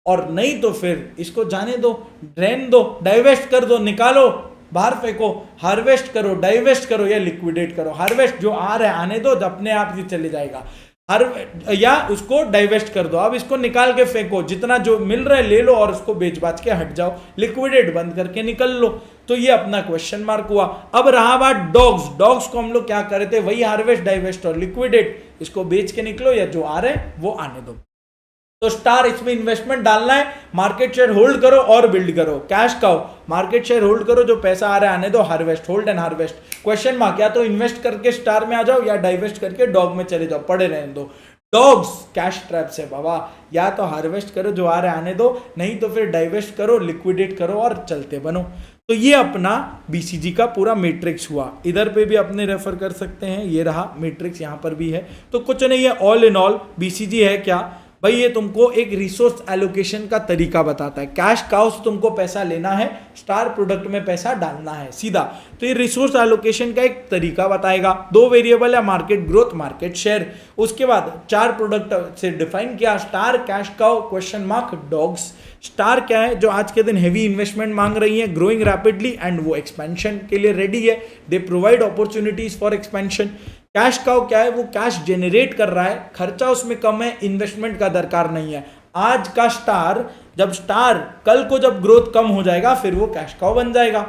A: और नहीं तो फिर इसको जाने दो, ड्रेन दो, डाइवेस्ट कर दो, निकालो, बाहर फेंको। हार्वेस्ट करो, डाइवेस्ट करो या लिक्विडेट करो। हार्वेस्ट जो आ रहा है आने दो, जब अपने आप ही चले जाएगा। या उसको डाइवेस्ट कर दो, अब इसको निकाल के फेंको, जितना जो मिल रहा है ले लो और उसको बेच बाच के हट जाओ, लिक्विडेट बंद करके निकल लो। तो ये अपना क्वेश्चन मार्क हुआ। अब रहा बात डॉग्स, डॉग्स को हम लोग क्या करे थे? वही हार्वेस्ट, डाइवेस्ट और लिक्विडेट, इसको बेच के निकलो या जो आ रहा है वो आने दो। तो स्टार, इसमें इन्वेस्टमेंट डालना है, मार्केट शेयर होल्ड करो और बिल्ड करो। Cash cow, market share hold करो, जो पैसा आ रहा है आने दो, harvest, hold and harvest. Question mark, या तो इन्वेस्ट करके स्टार में आ जाओ या डाइवेस्ट करके डॉग में चले जाओ, पड़े रहने दो। डॉग्स कैश ट्रैप्स है बाबा, या तो हार्वेस्ट करो, जो आ रहा है आने दो, नहीं तो फिर डाइवेस्ट करो, लिक्विडेट करो और चलते बनो। तो ये अपना बीसीजी का पूरा मैट्रिक्स हुआ। इधर पे भी अपने रेफर कर सकते हैं, ये रहा मैट्रिक्स, यहाँ पर भी है। तो कुछ नहीं है, ऑल इन ऑल बीसीजी है क्या भाई? ये तुमको एक रिसोर्स एलोकेशन का तरीका बताता है। कैश काउ से तुमको पैसा लेना है, स्टार प्रोडक्ट में पैसा डालना है सीधा। तो ये रिसोर्स एलोकेशन का एक तरीका बताएगा। दो वेरिएबल है, मार्केट ग्रोथ, मार्केट शेयर। उसके बाद चार प्रोडक्ट से डिफाइन किया, star, cash cow, question mark, dogs. Star क्या है? जो आज के दिन हेवी इन्वेस्टमेंट मांग रही है, ग्रोइंग रैपिडली एंड वो एक्सपेंशन के लिए रेडी है, they provide opportunities for expansion. Cash cow क्या है? वो कैश जेनरेट कर रहा है, खर्चा उसमें कम है, इन्वेस्टमेंट का दरकार नहीं है। आज का स्टार, जब स्टार कल को जब ग्रोथ कम हो जाएगा फिर वो कैश काउ बन जाएगा।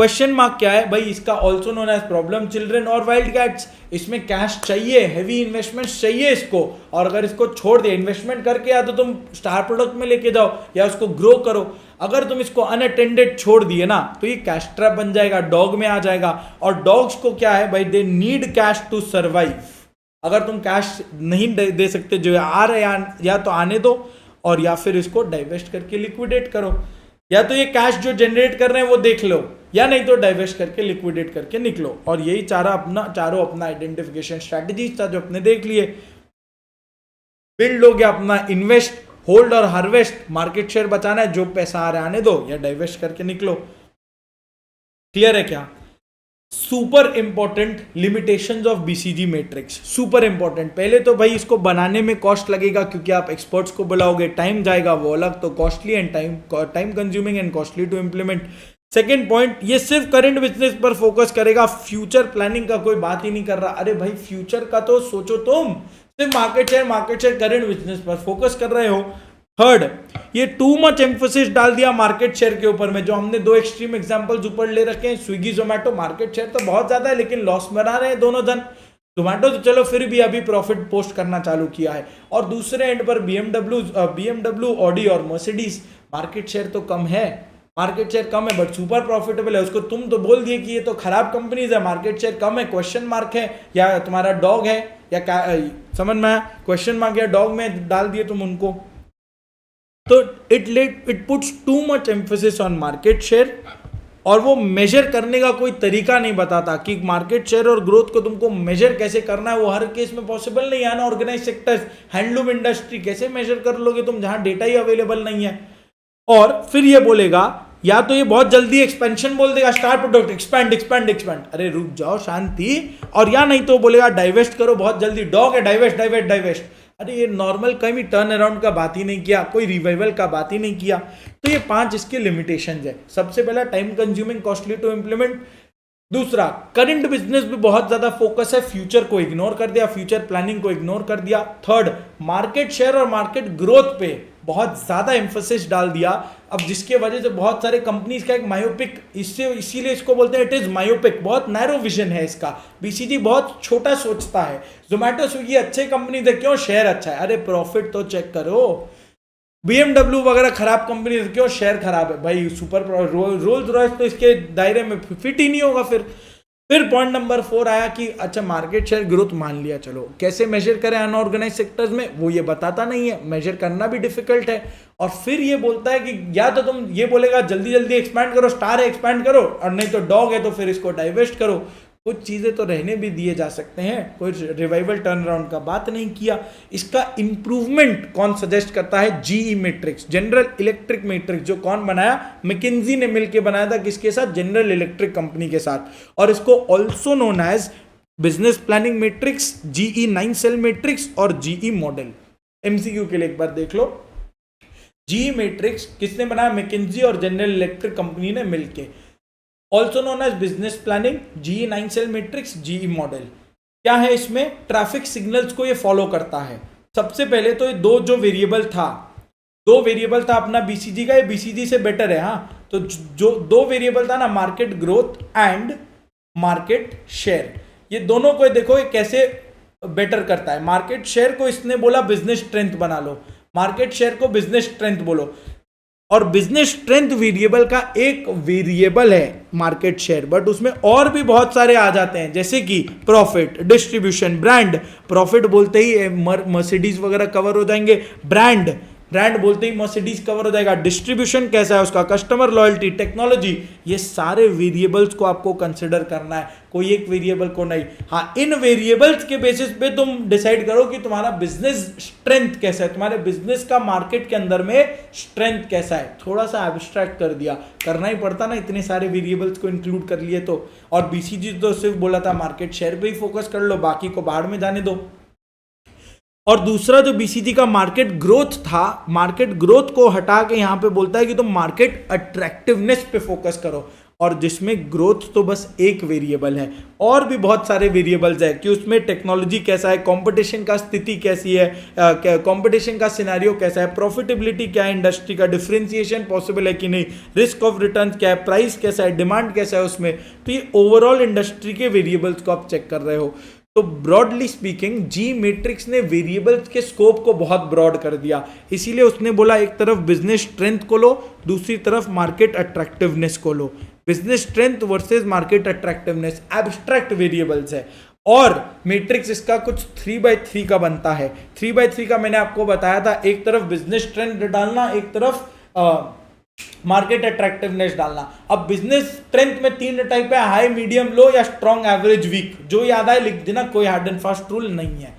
A: क्वेश्चन मार्क क्या है भाई, इसका also known as problem children और वाइल्ड कैट्स। इसमें कैश चाहिए, हैवी इन्वेस्टमेंट चाहिए इसको, और अगर इसको छोड़ दिया इन्वेस्टमेंट करके, या तो तुम स्टार प्रोडक्ट में लेके जाओ या उसको ग्रो करो। अगर तुम इसको अनअटेंडेड छोड़ दिए ना तो ये कैश ट्रैप बन जाएगा, डॉग में आ जाएगा। और डॉग्स को क्या है भाई, they need cash to survive. अगर तुम कैश नहीं दे सकते जो आ रहे या तो आने दो, और या फिर इसको डाइवेस्ट करके लिक्विडेट करो। या तो ये कैश जो जनरेट कर रहे हैं वो देख लो, या नहीं तो डाइवेस्ट करके लिक्विडेट करके निकलो। और यही चारों अपना आइडेंटिफिकेशन स्ट्रैटेजीज था जो अपने देख लिए। बिल्ड हो गया अपना इन्वेस्ट, होल्ड और हार्वेस्ट। मार्केट शेयर बचाना है, जो पैसा आ रहा है आने दो या डाइवेस्ट करके निकलो। क्लियर है क्या? Super important limitations of BCG matrix, super important. पहले तो भाई इसको बनाने में कॉस्ट लगेगा, क्योंकि आप एक्सपर्ट्स को बुलाओगे, टाइम जाएगा, वो अलग, तो costly and time consuming and costly to implement. Second point, ये सिर्फ करंट बिजनेस पर फोकस करेगा, फ्यूचर प्लानिंग का कोई बात ही नहीं कर रहा। अरे भाई फ्यूचर का तो सोचो, तुम सिर्फ मार्केट शेयर करंट बिजनेस पर फोकस कर रहे हो। थर्ड, ये टू मच एम्फोसिस डाल दिया मार्केट शेयर के ऊपर में, जो हमने दो एक्सट्रीम एग्जांपल्स ऊपर ले रखे हैं। स्विगी जोमेटो, मार्केट शेयर तो बहुत ज्यादा है लेकिन लॉस बना रहे हैं दोनों जन। जोमेटो तो चलो फिर भी अभी प्रॉफिट पोस्ट करना चालू किया है, और दूसरे एंड पर बीएमडब्ल्यू, ऑडी और मर्सिडीज, मार्केट शेयर तो कम है, मार्केट शेयर कम है बट सुपर प्रॉफिटेबल है। उसको तुम तो बोल दिए कि ये तो खराब कंपनीज है, मार्केट शेयर कम है, क्वेश्चन मार्क है, या तुम्हारा डॉग है, या समझ में आया? क्वेश्चन मार्क या डॉग में डाल दिए तुम उनको। तो it puts too much emphasis on market share, और वो मेजर करने का कोई तरीका नहीं बताता कि मार्केट शेयर और ग्रोथ को तुमको मेजर कैसे करना है। वो हर केस में पॉसिबल नहीं है। अनऑर्गेनाइज्ड सेक्टर्स, हैंडलूम इंडस्ट्री कैसे मेजर कर लोगे तुम जहां डेटा ही अवेलेबल नहीं है। और फिर ये बोलेगा, या तो ये बहुत जल्दी एक्सपेंशन बोल देगा, star product expand expand expand, अरे रुक जाओ शांति। और या नहीं तो बोलेगा डाइवेस्ट करो बहुत जल्दी, डॉग है डाइवेस्ट डाइवेस्ट डाइवेस्ट। अरे ये नॉर्मल कहीं टर्न अराउंड का बात ही नहीं किया, कोई रिवाइवल का बात ही नहीं किया। तो ये 5 इसके लिमिटेशंस है। सबसे पहला, time consuming, costly to implement. दूसरा, करंट बिजनेस पे बहुत ज्यादा फोकस है, फ्यूचर को इग्नोर कर दिया, फ्यूचर प्लानिंग को इग्नोर कर दिया। थर्ड, मार्केट शेयर और मार्केट ग्रोथ पे बहुत ज्यादा एम्फोसिस डाल दिया, अब जिसके वजह से बहुत सारे कंपनीज का एक मायोपिक, इसीलिए इसको बोलते हैं इट इज मायोपिक, बहुत नैरो विजन है इसका। बीसीजी बहुत छोटा सोचता है। जोमेटो स्विगी अच्छे कंपनी है, क्यों? शेयर अच्छा है। अरे प्रॉफिट तो चेक करो। बीएमडब्ल्यू वगैरह खराब कंपनी है, क्यों? शेयर खराब है। भाई सुपर रोल्स रॉयस तो इसके दायरे में फिट ही नहीं होगा। फिर पॉइंट नंबर 4 आया कि अच्छा मार्केट शेयर ग्रोथ मान लिया, चलो कैसे मेजर करें अनऑर्गेनाइज सेक्टर्स में, वो ये बताता नहीं है, मेजर करना भी डिफिकल्ट है। और फिर ये बोलता है कि या तो तुम ये बोलेगा जल्दी जल्दी एक्सपैंड करो, स्टार है एक्सपैंड करो, और नहीं तो डॉग है तो फिर इसको डाइवेस्ट करो। कुछ चीजें तो रहने भी दिए जा सकते हैं, कोई रिवाइवल टर्न अराउंड का बात नहीं किया। इसका इंप्रूवमेंट कौन सजेस्ट करता है? GE matrix, general electric matrix, जो कौन बनाया? मैकिन्जी ने मिलकर बनाया था, किसके साथ? जनरल इलेक्ट्रिक कंपनी के साथ। और इसको also known as business planning matrix, GE 9 cell matrix और जीई मॉडल। एमसीक्यू के लिए एक बार देख लो। जीई मैट्रिक्स किसने बनाया? मैकिन्जी और जनरल इलेक्ट्रिक कंपनी ने मिलकर। Also known as business planning, GE 9 cell matrix, GE model. क्या है इसमें? ट्रैफिक सिग्नल्स को ये फॉलो करता है। सबसे पहले तो ये दो वेरिएबल था अपना बीसीजी का, ये बीसीजी से बेटर है। हाँ, तो जो 2 वेरिएबल था ना, market growth and market share, ये दोनों को देखो ये कैसे बेटर करता है। मार्केट शेयर को इसने बोला बिजनेस स्ट्रेंथ बना लो, मार्केट शेयर को बिजनेस स्ट्रेंथ बोलो। और बिजनेस स्ट्रेंथ वेरिएबल का एक वेरिएबल है मार्केट शेयर, बट उसमें और भी बहुत सारे आ जाते हैं, जैसे कि प्रॉफिट, डिस्ट्रीब्यूशन, ब्रांड। प्रॉफिट बोलते ही मर्सिडीज वगैरह कवर हो जाएंगे, ब्रांड बोलते ही मर्सिडीज कवर हो जाएगा, डिस्ट्रीब्यूशन कैसा है उसका, कस्टमर लॉयल्टी, टेक्नोलॉजी, ये सारे वेरिएबल्स को आपको कंसिडर करना है, कोई एक वेरिएबल को नहीं। हाँ, इन वेरिएबल्स के बेसिस पे तुम डिसाइड करो कि तुम्हारा बिजनेस स्ट्रेंथ कैसा है, तुम्हारे बिजनेस का मार्केट के अंदर में स्ट्रेंथ कैसा है। थोड़ा सा एब्स्ट्रैक्ट कर दिया, करना ही पड़ता ना, इतने सारे वेरिएबल्स को इंक्लूड कर लिए तो। और बीसीजी तो सिर्फ बोला था मार्केट शेयर पे ही फोकस कर लो, बाकी को बाहर में जाने दो। और दूसरा जो बीसीजी का मार्केट ग्रोथ था, मार्केट ग्रोथ को हटा के यहां पे बोलता है कि तुम मार्केट अट्रैक्टिवनेस पे फोकस करो। और जिसमें ग्रोथ तो बस एक वेरिएबल है, और भी बहुत सारे वेरिएबल्स है कि उसमें टेक्नोलॉजी कैसा है, कंपटीशन का स्थिति कैसी है, कंपटीशन का सिनेरियो कैसा है, प्रॉफिटेबिलिटी क्या है इंडस्ट्री का, डिफरेंशिएशन पॉसिबल है कि नहीं, रिस्क ऑफ रिटर्न क्या है, प्राइस कैसा है, डिमांड कैसा है उसमें। तो ये ओवरऑल इंडस्ट्री के वेरिएबल्स को आप चेक कर रहे हो। तो ब्रॉडली स्पीकिंग जी मैट्रिक्स ने वेरिएबल्स के स्कोप को बहुत ब्रॉड कर दिया, इसीलिए उसने बोला एक तरफ बिजनेस स्ट्रेंथ को लो, दूसरी तरफ मार्केट अट्रैक्टिवनेस को लो। Business strength versus market attractiveness abstract variables है, और मैट्रिक्स इसका कुछ 3x3 का बनता है। 3x3 का मैंने आपको बताया था, एक तरफ बिजनेस स्ट्रेंथ डालना, एक तरफ मार्केट अट्रैक्टिवनेस डालना। अब बिजनेस स्ट्रेंथ में 3 टाइप है, हाई, मीडियम, लो या स्ट्रॉन्ग, एवरेज, वीक। जो याद आए लिख देना, कोई हार्ड एंड फास्ट रूल नहीं है।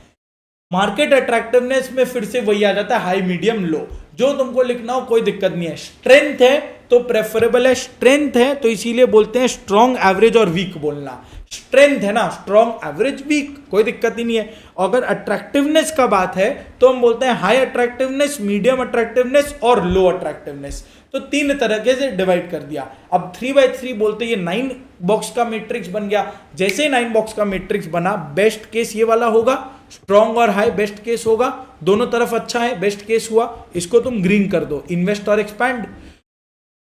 A: मार्केट अट्रैक्टिवनेस में फिर से वही आ जाता है, हाई, मीडियम, लो। जो तुमको लिखना हो कोई दिक्कत नहीं है। स्ट्रेंथ है तो प्रेफरेबल है, स्ट्रेंथ है तो इसीलिए बोलते हैं स्ट्रॉन्ग, एवरेज और वीक बोलना। स्ट्रेंथ है ना, स्ट्रॉन्ग, एवरेज, वीक, कोई दिक्कत ही नहीं है। अगर अट्रैक्टिवनेस का बात है तो हम बोलते हैं हाई अट्रैक्टिवनेस, मीडियम अट्रैक्टिवनेस और लो अट्रैक्टिवनेस। तो 3 तरीके से डिवाइड कर दिया। अब 3x3 बोलते ये 9 बॉक्स का मैट्रिक्स बन गया। जैसे 9 बॉक्स का मैट्रिक्स बना, बेस्ट केस ये वाला होगा, स्ट्रॉन्ग और हाई बेस्ट केस होगा, दोनों तरफ अच्छा है, बेस्ट केस हुआ। इसको तुम ग्रीन कर दो, इन्वेस्ट और एक्सपैंड।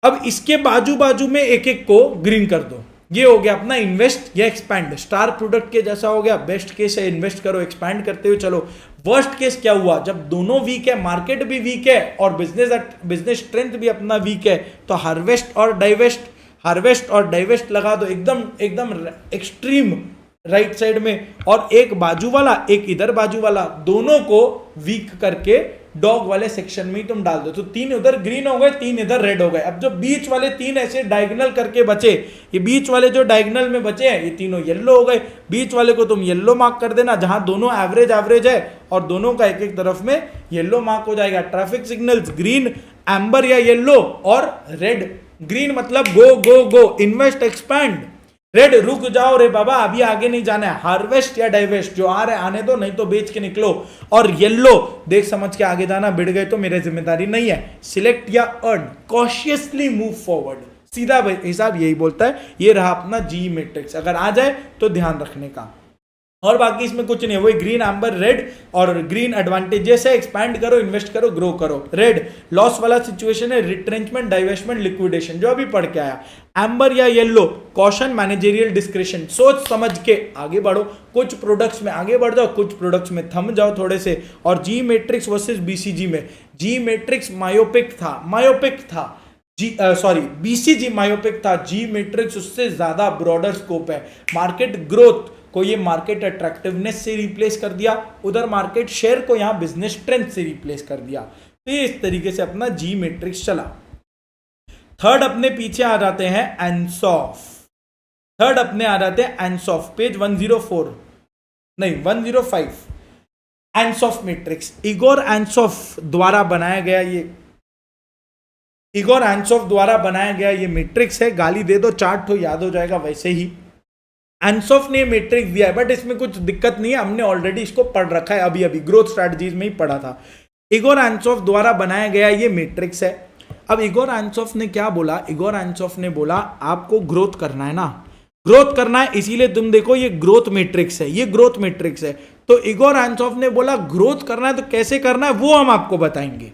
A: अब इसके बाजू बाजू में एक एक को ग्रीन कर दो। ये हो गया अपना इन्वेस्ट या एक्सपैंड। स्टार प्रोडक्ट के जैसा हो गया, बेस्ट केस है इन्वेस्ट करो, एक्सपैंड करते हुए चलो। वर्स्ट केस क्या हुआ, जब दोनों वीक है, मार्केट भी वीक है और बिजनेस स्ट्रेंथ भी अपना वीक है, तो हार्वेस्ट और डाइवेस्ट लगा दो एकदम एक्सट्रीम राइट साइड में, और एक बाजू वाला एक इधर बाजू वाला, दोनों को वीक करके डॉग वाले सेक्शन में ही तुम डाल दो। तो 3 उधर ग्रीन हो गए, 3 इधर रेड हो गए। अब जो बीच वाले 3 ऐसे डायगोनल करके बचे, ये बीच वाले जो डायगोनल में बचे हैं ये तीनों येलो हो गए। बीच वाले को तुम येलो मार्क कर देना, जहां दोनों एवरेज है और दोनों का एक एक तरफ में येलो मार्क हो जाएगा। ट्रैफिक सिग्नल्स ग्रीन, एम्बर या येलो, और रेड। ग्रीन मतलब गो गो गो, इन्वेस्ट, एक्सपैंड। रेड रुक जाओ रे बाबा, अभी आगे नहीं जाना है, हार्वेस्ट या डाइवेस्ट, जो आ रहा है आने दो, नहीं तो बेच के निकलो। और येलो देख समझ के आगे जाना, बिड़ गए तो मेरी जिम्मेदारी नहीं है, सिलेक्ट या अर्न, कॉशियसली मूव फॉरवर्ड। सीधा हिसाब यही बोलता है। ये रहा अपना जी मैट्रिक्स, अगर आ जाए तो ध्यान रखने का। और बाकी इसमें कुछ नहीं है, वही ग्रीन, एम्बर, रेड। और ग्रीन एडवांटेजेस है, एक्सपैंड करो, इन्वेस्ट करो, ग्रो करो। रेड लॉस वाला सिचुएशन है, रिट्रेंचमेंट, डाइवेस्टमेंट, लिक्विडेशन, जो अभी पढ़ के आया। एम्बर या येलो, कॉशन, मैनेजरियल डिस्क्रिशन, सोच समझ के आगे बढ़ो। कुछ प्रोडक्ट्स में आगे बढ़ जाओ, कुछ प्रोडक्ट्स में थम जाओ थोड़े से। और जी मैट्रिक्स वर्सेस बीसीजी में, जी मैट्रिक्स मायोपिक था, बीसीजी मायोपिक था, जी मैट्रिक्स उससे ज्यादा ब्रॉडर स्कोप है। मार्केट ग्रोथ को ये मार्केट अट्रैक्टिवनेस से रिप्लेस कर दिया, उधर मार्केट शेयर को यहां बिजनेस स्ट्रेंथ से रिप्लेस कर दिया। तो ये इस तरीके से अपना जी मैट्रिक्स चला। थर्ड अपने पीछे आ जाते हैं Ansoff. Page 105 Ansoff matrix. Igor Ansoff द्वारा बनाया गया ये मैट्रिक्स है। गाली दे दो, चार्ट तो याद हो जाएगा वैसे ही। एंसॉफ ने मैट्रिक्स दिया है, बट इसमें कुछ दिक्कत नहीं है, हमने ऑलरेडी इसको पढ़ रखा है, अभी ग्रोथ स्ट्रैटेजीज में ही पढ़ा था। इगोर एंसॉफ द्वारा बनाया गया ये मैट्रिक्स है। अब इगोर एंसॉफ ने क्या बोला, इगोर एंसॉफ ने बोला आपको ग्रोथ करना है ना, ग्रोथ करना है, इसीलिए तुम देखो ये ग्रोथ मैट्रिक्स है, तो इगोर एंसॉफ ने बोला ग्रोथ करना है तो कैसे करना है वो हम आपको बताएंगे।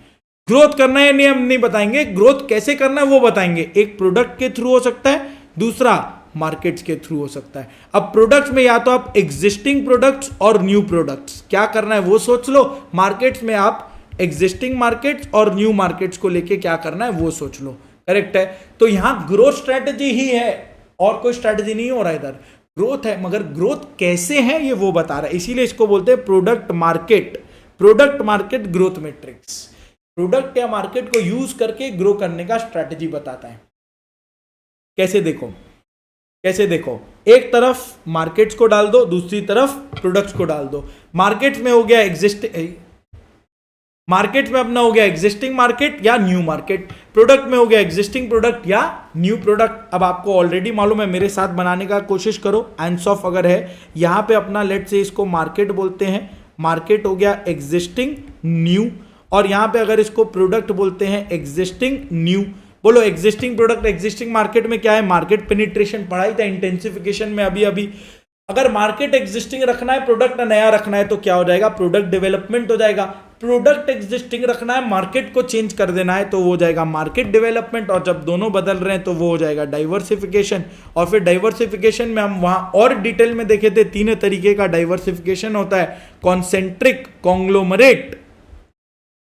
A: ग्रोथ करना है नहीं, हम नहीं बताएंगे, ग्रोथ कैसे करना है वो बताएंगे। एक प्रोडक्ट के थ्रू हो सकता है, दूसरा मार्केट्स के थ्रू हो सकता है। अब प्रोडक्ट्स में या तो आप एग्जिस्टिंग प्रोडक्ट्स और न्यू प्रोडक्ट्स, क्या करना है वो सोच लो। मार्केट्स में आप एग्जिस्टिंग मार्केट्स और न्यू मार्केट्स को लेके क्या करना है वो सोच लो। करेक्ट है। तो यहां ग्रोथ स्ट्रेटेजी ही है और कोई स्ट्रेटेजी नहीं हो रहा, इधर ग्रोथ है, मगर ग्रोथ कैसे है ये वो बता रहा है, इसीलिए इसको बोलते हैं product market growth matrix. Product या मार्केट को यूज करके ग्रो करने का स्ट्रेटेजी बताता है। कैसे देखो, एक तरफ मार्केट्स को डाल दो, दूसरी तरफ प्रोडक्ट्स को डाल दो। मार्केट्स में हो गया एग्जिस्टिंग मार्केट या न्यू मार्केट, प्रोडक्ट में हो गया एग्जिस्टिंग प्रोडक्ट या न्यू प्रोडक्ट। अब आपको ऑलरेडी मालूम है, मेरे साथ बनाने का कोशिश करो। एंसॉफ अगर है यहां पे अपना, लेट से इसको मार्केट बोलते हैं, मार्केट हो गया एग्जिस्टिंग न्यू, और यहां पे अगर इसको प्रोडक्ट बोलते हैं एग्जिस्टिंग न्यू, बोलो एग्जिस्टिंग प्रोडक्ट, एग्जिस्टिंग मार्केट में क्या है, मार्केट पेनिट्रेशन पढ़ाई था इंटेंसिफिकेशन में अभी। अगर मार्केट एग्जिस्टिंग रखना है, प्रोडक्ट नया रखना है तो क्या हो जाएगा, प्रोडक्ट डेवलपमेंट हो जाएगा। प्रोडक्ट एग्जिस्टिंग रखना है, मार्केट को चेंज कर देना है तो वो हो जाएगा मार्केट डेवलपमेंट, और जब दोनों बदल रहे हैं तो वो हो जाएगा डाइवर्सिफिकेशन। और फिर डाइवर्सिफिकेशन में हम वहां और डिटेल में देखे थे, 3 तरीके का डाइवर्सिफिकेशन होता है, कॉन्सेंट्रिक, कॉन्ग्लोमरेट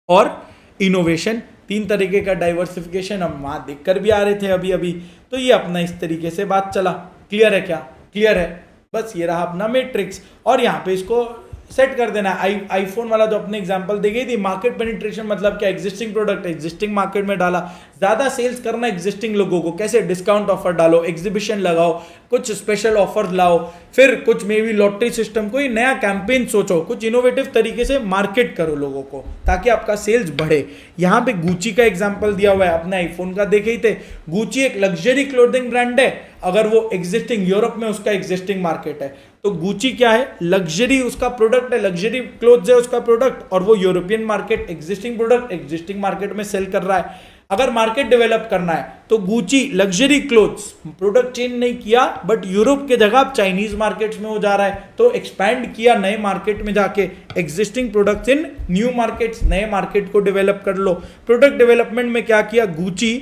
A: और इनोवेशन। 3 तरीके का डाइवर्सिफिकेशन हम वहां देखकर भी आ रहे थे अभी। तो ये अपना इस तरीके से बात चला। क्लियर है क्या? क्लियर है। बस ये रहा अपना मैट्रिक्स, और यहाँ पे इसको सेट कर देना है। आईफोन वाला जो अपने एग्जांपल दी गई थी, मार्केट पेनिट्रेशन मतलब क्या, एग्जिस्टिंग प्रोडक्ट एग्जिस्टिंग मार्केट में डाला, ज्यादा सेल्स करना एग्जिस्टिंग लोगों को, कैसे, डिस्काउंट ऑफर डालो, एग्जीबिशन लगाओ, कुछ स्पेशल ऑफर लाओ, फिर कुछ मे बी लॉटरी सिस्टम, कोई नया कैंपेन सोचो, कुछ इनोवेटिव तरीके से मार्केट करो लोगों को ताकि आपका सेल्स बढ़े। यहाँ पे गुची का एग्जाम्पल दिया हुआ है, अपने आईफोन का देखे ही थे। गुची एक लग्जरी क्लोथिंग ब्रांड है, अगर वो एग्जिस्टिंग यूरोप में उसका एग्जिस्टिंग मार्केट है, तो गुची क्या है, लग्जरी उसका प्रोडक्ट है, लग्जरी क्लोथ्स है उसका प्रोडक्ट, और वो European market existing product existing market में सेल कर रहा है। अगर मार्केट डेवलप करना है तो Gucci luxury clothes product change नहीं किया, बट यूरोप के जगह अब चाइनीज मार्केट्स में हो जा रहा है, तो एक्सपैंड किया नए मार्केट में जाके, existing products in new markets, नए मार्केट को डेवलप कर लो। प्रोडक्ट डेवलपमेंट में क्या किया, गुची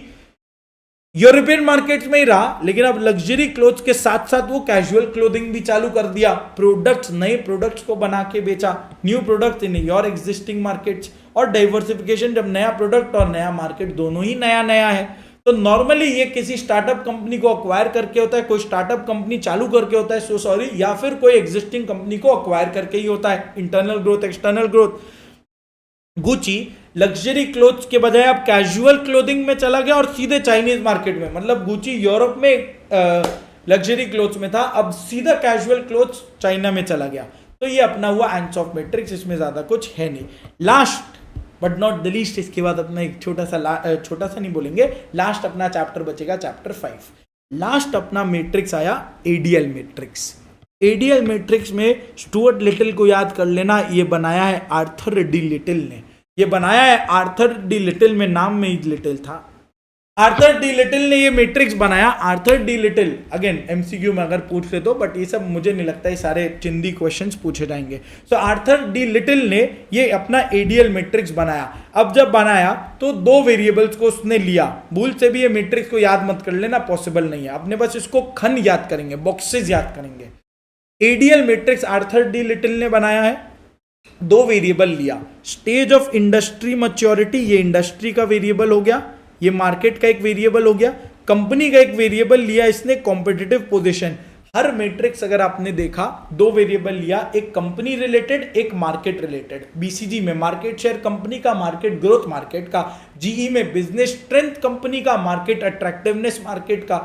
A: यूरोपियन मार्केट्स में ही रहा, लेकिन अब लग्जरी क्लोथ्स के साथ साथ वो कैजुअल क्लोथिंग भी चालू कर दिया, प्रोडक्ट्स, नए प्रोडक्ट्स को बना के बेचा, new products in your existing markets. और डाइवर्सिफिकेशन, जब नया प्रोडक्ट और नया मार्केट दोनों ही नया है, तो नॉर्मली ये किसी स्टार्टअप कंपनी को अक्वायर करके होता है, कोई स्टार्टअप कंपनी चालू करके होता है, या फिर कोई एग्जिस्टिंग कंपनी को अक्वायर करके ही होता है, internal growth, external growth. Gucci luxury clothes के बजाय अब कैजुअल क्लोथिंग में चला गया और सीधे चाइनीज मार्केट में, मतलब गुची यूरोप में लग्जरी क्लोथ्स में था, अब सीधा कैजुअल क्लोथ्स चाइना में चला गया। तो ये अपना हुआ एंड्स ऑफ मैट्रिक्स, इसमें ज्यादा कुछ है नहीं। Last but not the least, इसके बाद अपना एक छोटा सा नहीं बोलेंगे, लास्ट अपना चैप्टर बचेगा चैप्टर 5। लास्ट अपना मैट्रिक्स आया एडीएल मैट्रिक्स। एडीएल मैट्रिक्स में स्टुअर्ट लिटिल को याद कर लेना, ये बनाया है आर्थर डी लिटिल ने, ये बनाया है आर्थर डी लिटिल में, नाम में ही लिटिल था। आर्थर डी लिटिल ने ये मैट्रिक्स बनाया। Arthur D little again MCQ में अगर पूछ ले तो, बट ये सब मुझे नहीं लगता ये सारे चिंदी क्वेश्चंस पूछे जाएंगे। सो आर्थर डी लिटिल ने ये अपना एडीएल मैट्रिक्स बनाया। अब जब बनाया तो 2 वेरिएबल्स को उसने लिया। भूल से भी ये मैट्रिक्स को याद मत कर लेना, पॉसिबल नहीं है, अपने बस इसको खन याद करेंगे, बॉक्सेस याद करेंगे। ADL matrix Arthur D little ने बनाया है, 2 वेरिएबल लिया। स्टेज ऑफ इंडस्ट्री मैच्योरिटी, ये इंडस्ट्री का वेरिएबल हो गया, ये मार्केट का एक वेरिएबल हो गया, कंपनी का एक वेरिएबल लिया इसने, कॉम्पिटिटिव पोजीशन। हर मैट्रिक्स अगर आपने देखा 2 वेरिएबल लिया, एक कंपनी रिलेटेड, एक मार्केट रिलेटेड। बीसीजी में मार्केट शेयर कंपनी का, मार्केट ग्रोथ मार्केट का। जीई में बिजनेस स्ट्रेंथ कंपनी का, मार्केट अट्रैक्टिवनेस मार्केट का।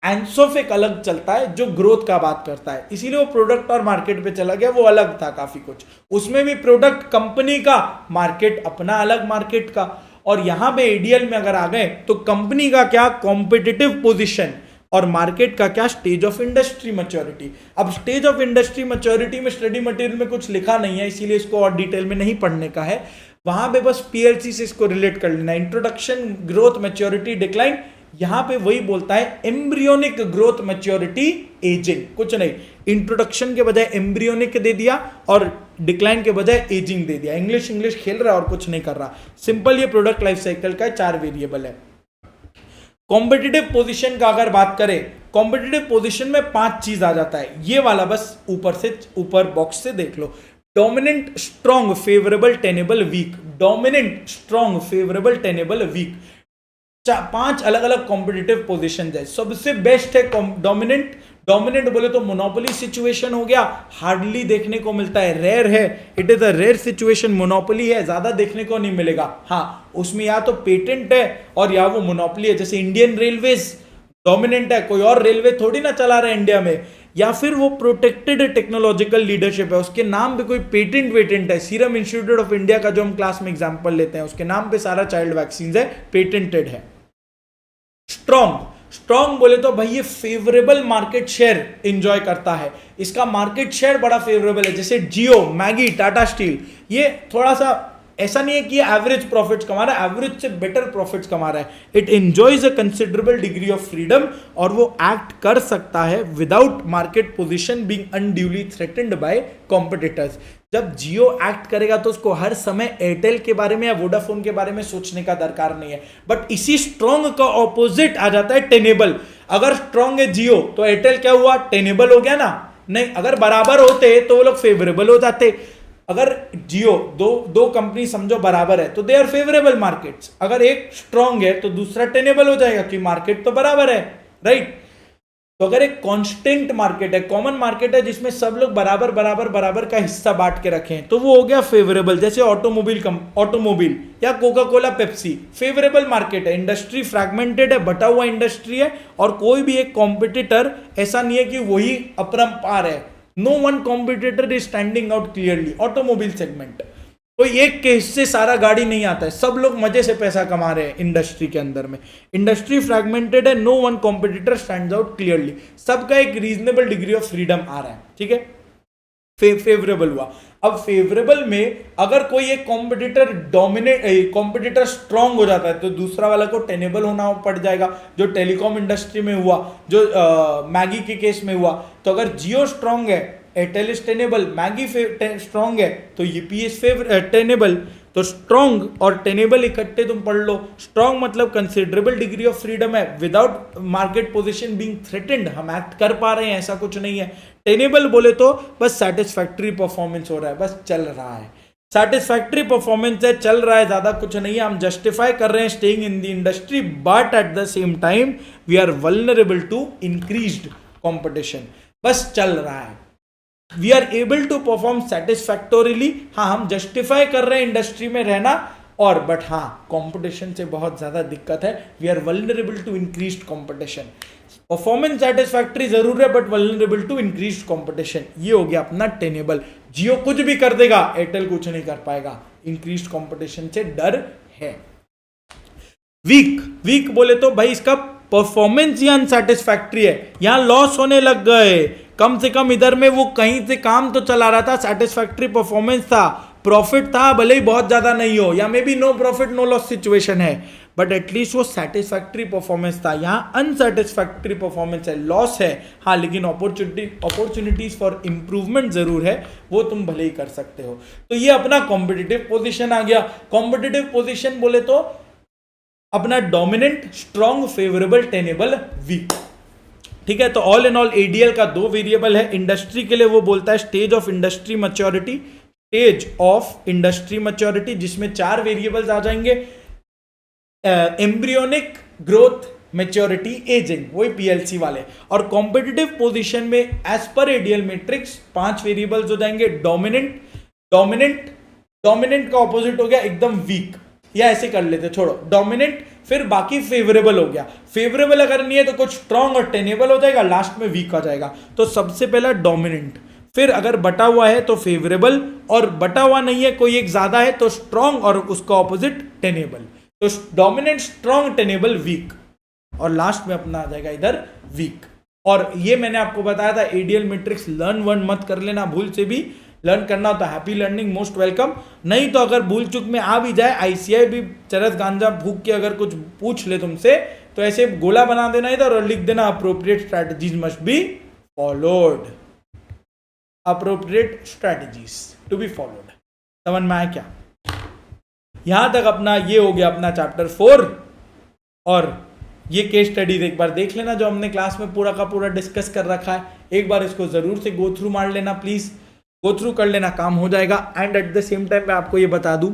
A: एंसोफ एक अलग चलता है जो ग्रोथ का बात करता है, इसीलिए वो प्रोडक्ट और मार्केट पे चला गया, वो अलग था काफी कुछ। उसमें भी प्रोडक्ट कंपनी का, मार्केट अपना अलग मार्केट का। और यहां पे एडीएल में अगर आ गए तो कंपनी का क्या, कॉम्पिटिटिव पोजीशन, और मार्केट का क्या, स्टेज ऑफ इंडस्ट्री मैच्योरिटी। अब स्टेज ऑफ इंडस्ट्री मैच्योरिटी में स्टडी मटेरियल में कुछ लिखा नहीं है, इसीलिए इसको और डिटेल में नहीं पढ़ने का है, वहां पे बस पीएलसी से इसको रिलेट कर लेना। इंट्रोडक्शन, ग्रोथ, मैच्योरिटी, डिक्लाइन, यहां पे वही बोलता है एम्ब्रियोनिक ग्रोथ, मैच्योरिटी, एजिंग, कुछ नहीं। इंट्रोडक्शन के बजाय एम्ब्रियोनिक दे दिया और डिक्लाइन के बजाय एजिंग दे दिया। इंग्लिश खेल रहा है और कुछ नहीं कर रहा, सिंपल ये प्रोडक्ट लाइफ साइकिल का 4 वेरिएबल है। कॉम्पिटिटिव पोजीशन का अगर बात करें, कॉम्पिटिटिव पोजीशन में 5 चीज आ जाता है, ये वाला बस ऊपर बॉक्स से देख लो। Dominant, strong, favourable, tenable, weak. Dominant, strong, favourable, tenable, weak, 5 अलग अलग कॉम्पिटिटिव पोजीशन है। सबसे बेस्ट है डोमिनेंट। डोमिनेंट बोले तो मोनोपोली सिचुएशन हो गया, हार्डली देखने को मिलता है, रेयर है, it is a rare situation. Monopoly है, ज्यादा देखने को नहीं मिलेगा। हाँ, उसमें या तो पेटेंट है और या वो मोनोपोली है। जैसे इंडियन रेलवेज डोमिनेंट है, कोई और रेलवे थोड़ी ना चला रहा है इंडिया में। या फिर वो प्रोटेक्टेड टेक्नोलॉजिकल लीडरशिप है, उसके नाम पे कोई पेटेंट है। सीरम इंस्टीट्यूट ऑफ इंडिया का जो हम क्लास में एग्जांपल लेते हैं, उसके नाम पे सारा चाइल्ड वैक्सीन है, पेटेंटेड है। स्ट्रॉन्ग बोले तो भाई ये फेवरेबल मार्केट शेयर एंजॉय करता है, इसका मार्केट शेयर बड़ा फेवरेबल है। जैसे जियो, मैगी, टाटा स्टील, ये थोड़ा सा ऐसा नहीं है कि एवरेज प्रॉफिट्स कमा रहा है, एवरेज से बेटर प्रॉफिट्स कमा रहा है। It enjoys a considerable degree of freedom, और वो एक्ट कर सकता है without market position being unduly threatened bye competitors. जब जियो एक्ट करेगा तो उसको हर समय एयरटेल के बारे में या वोडाफोन के बारे में सोचने का दरकार नहीं है। बट इसी स्ट्रॉन्ग का ऑपोजिट आ जाता है टेनेबल। अगर स्ट्रॉन्ग है जियो तो एयरटेल क्या हुआ, टेनेबल हो गया ना? नहीं, अगर बराबर होते तो वो लोग फेवरेबल हो जाते। अगर जियो दो कंपनी समझो बराबर है तो दे आर फेवरेबल मार्केट्स। अगर एक स्ट्रॉन्ग है तो दूसरा टेनेबल हो जाएगा कि मार्केट तो बराबर है, राइट? तो अगर एक कांस्टेंट मार्केट है, कॉमन मार्केट है जिसमें सब लोग बराबर बराबर बराबर का हिस्सा बांट के रखें, तो वो हो गया फेवरेबल। जैसे ऑटोमोबाइल या Coca Cola Pepsi, favourable market है। इंडस्ट्री फ्रैगमेंटेड है, बटा हुआ इंडस्ट्री है, और कोई भी एक कॉम्पिटिटर ऐसा नहीं है कि वही अपरंपार है। No one competitor is standing out clearly. Automobile segment, कोई एक के हिस्से सारा गाड़ी नहीं आता है, सब लोग मजे से पैसा कमा रहे हैं इंडस्ट्री के अंदर में। इंडस्ट्री फ्रैगमेंटेड है, no one competitor stands out clearly, सबका एक रीजनेबल डिग्री ऑफ फ्रीडम आ रहा है, ठीक है? फेवरेबल हुआ। अब फेवरेबल में अगर कोई एक कॉम्पिटिटर स्ट्रांग हो जाता है तो दूसरा वाला को टेनेबल होना पड़ जाएगा, जो टेलीकॉम इंडस्ट्री में हुआ, जो मैगी के केस में हुआ। तो अगर जियो स्ट्रांग है, Airtel is tenable, Maggi strong है तो यूपीएस टेनेबल। तो स्ट्रांग और टेनेबल इकट्ठे तुम पढ़ लो। स्ट्रांग मतलब कंसिडरेबल डिग्री ऑफ फ्रीडम है, without market position being threatened, हम एक्ट कर पा रहे हैं, ऐसा कुछ नहीं है। टेनेबल बोले तो बस सैटिस्फैक्टरी परफॉर्मेंस हो रहा है, बस चल रहा है, सैटिस्फैक्टरी परफॉर्मेंस है, चल रहा है, ज्यादा कुछ नहीं है। हम जस्टिफाई कर रहे हैं staying in the industry, but at the same time we are vulnerable to increased competition, बस चल रहा है। We are able to perform satisfactorily, हाँ हम जस्टिफाई कर रहे हैं इंडस्ट्री में रहना, और बट हाँ कंपटीशन से बहुत ज्यादा दिक्कत है। We are vulnerable to increased competition. Performance satisfactory जरूर है but vulnerable to increased competition, ये हो गया अपना टेनेबल। जियो कुछ भी कर देगा, एयरटेल कुछ नहीं कर पाएगा, इंक्रीज्ड कंपटीशन से डर है। वीक बोले तो भाई इसका परफॉर्मेंस ही अनसेटिस्फैक्टरी है, यहां लॉस होने लग गए। कम से कम इधर में वो कहीं से काम तो चला रहा था, सेटिस्फैक्टरी परफॉर्मेंस था, प्रॉफिट था, भले ही बहुत ज्यादा नहीं हो, या maybe no profit no loss situation है, बट एटलीस्ट वो सेटिस्फैक्टरी परफॉर्मेंस था। यहां अनसेटिस्फैक्टरी परफॉर्मेंस है, लॉस है, हाँ, लेकिन अपॉर्चुनिटीज फॉर इंप्रूवमेंट जरूर है, वो तुम भले ही कर सकते हो। तो ये अपना कॉम्पिटिटिव पोजीशन आ गया। कॉम्पिटिटिव पोजीशन बोले तो अपना dominant, strong, favourable, tenable, weak, ठीक है? तो ऑल इन ऑल एडीएल का 2 वेरिएबल है। इंडस्ट्री के लिए वो बोलता है stage of industry maturity, stage of industry maturity, जिसमें 4 वेरिएबल्स आ जाएंगे। एम्ब्रियोनिक ग्रोथ, मैच्योरिटी, एजिंग, वही पीएलसी वाले। और कॉम्पिटिटिव पोजीशन में as per ADL matrix 5 variables हो जाएंगे। डोमिनेंट का ऑपोजिट हो गया एकदम वीक, या ऐसे कर लेते, छोड़ो डोमिनेंट, फिर बाकी फेवरेबल हो गया। फेवरेबल अगर नहीं है तो कुछ स्ट्रॉन्ग और टेनेबल हो जाएगा, लास्ट में वीक आ जाएगा। तो सबसे पहला डोमिनेंट, फिर अगर बटा हुआ है तो फेवरेबल, और बटा हुआ नहीं है, कोई एक ज्यादा है तो स्ट्रॉन्ग, और उसका ऑपोजिट टेनेबल। तो डोमिनेंट, स्ट्रॉन्ग, टेनेबल, वीक, और लास्ट में अपना आ जाएगा इधर वीक। और ये मैंने आपको बताया था एडीएल मैट्रिक्स लर्न वन मत कर लेना भूल से भी। लर्न करना होता है, हैप्पी लर्निंग, मोस्ट वेलकम। नहीं तो अगर भूल चुक में आ भी जाए, आईसीआई भी चरस गांजा भूख के अगर कुछ पूछ ले तुमसे, तो ऐसे गोला बना देना इधर और लिख देना appropriate strategies must be followed, appropriate strategies to be followed. समझ में आया क्या? यहां तक अपना ये हो गया अपना चैप्टर 4। और ये केस स्टडीज एक बार देख लेना जो हमने क्लास में पूरा का पूरा डिस्कस कर रखा है, एक बार इसको जरूर से गो थ्रू मार लेना, प्लीज गो थ्रू कर लेना, काम हो जाएगा। And eight the same time मैं आपको ये बता दूं,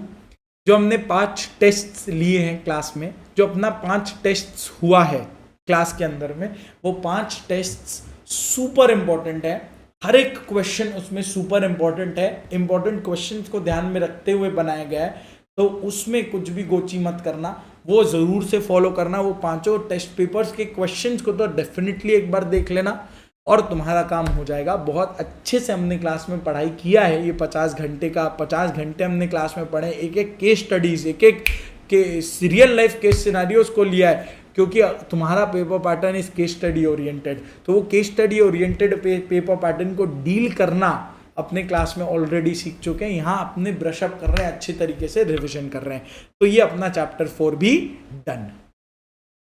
A: जो हमने 5 टेस्ट्स लिए हैं क्लास में, जो अपना 5 टेस्ट्स हुआ है क्लास के अंदर में, वो 5 टेस्ट्स सुपर इंपॉर्टेंट है। हर एक क्वेश्चन उसमें सुपर इंपॉर्टेंट है, इंपॉर्टेंट क्वेश्चंस को ध्यान में रखते हुए बनाया गया है, तो उसमें कुछ भी गोची मत करना, वो जरूर से फॉलो करना। वो 5 टेस्ट पेपर्स के क्वेश्चंस को तो डेफिनेटली एक बार देख लेना और तुम्हारा काम हो जाएगा। बहुत अच्छे से हमने क्लास में पढ़ाई किया है, ये 50 घंटे हमने क्लास में पढ़े, एक एक केस स्टडीज, एक एक के रियल लाइफ केस सिनारियोस को लिया है, क्योंकि तुम्हारा paper pattern is case study oriented. तो वो case study oriented paper pattern को डील करना अपने क्लास में ऑलरेडी सीख चुके हैं, यहाँ अपने ब्रशअप कर रहे हैं, अच्छे तरीके से रिविजन कर रहे हैं। तो ये अपना चैप्टर 4 भी डन।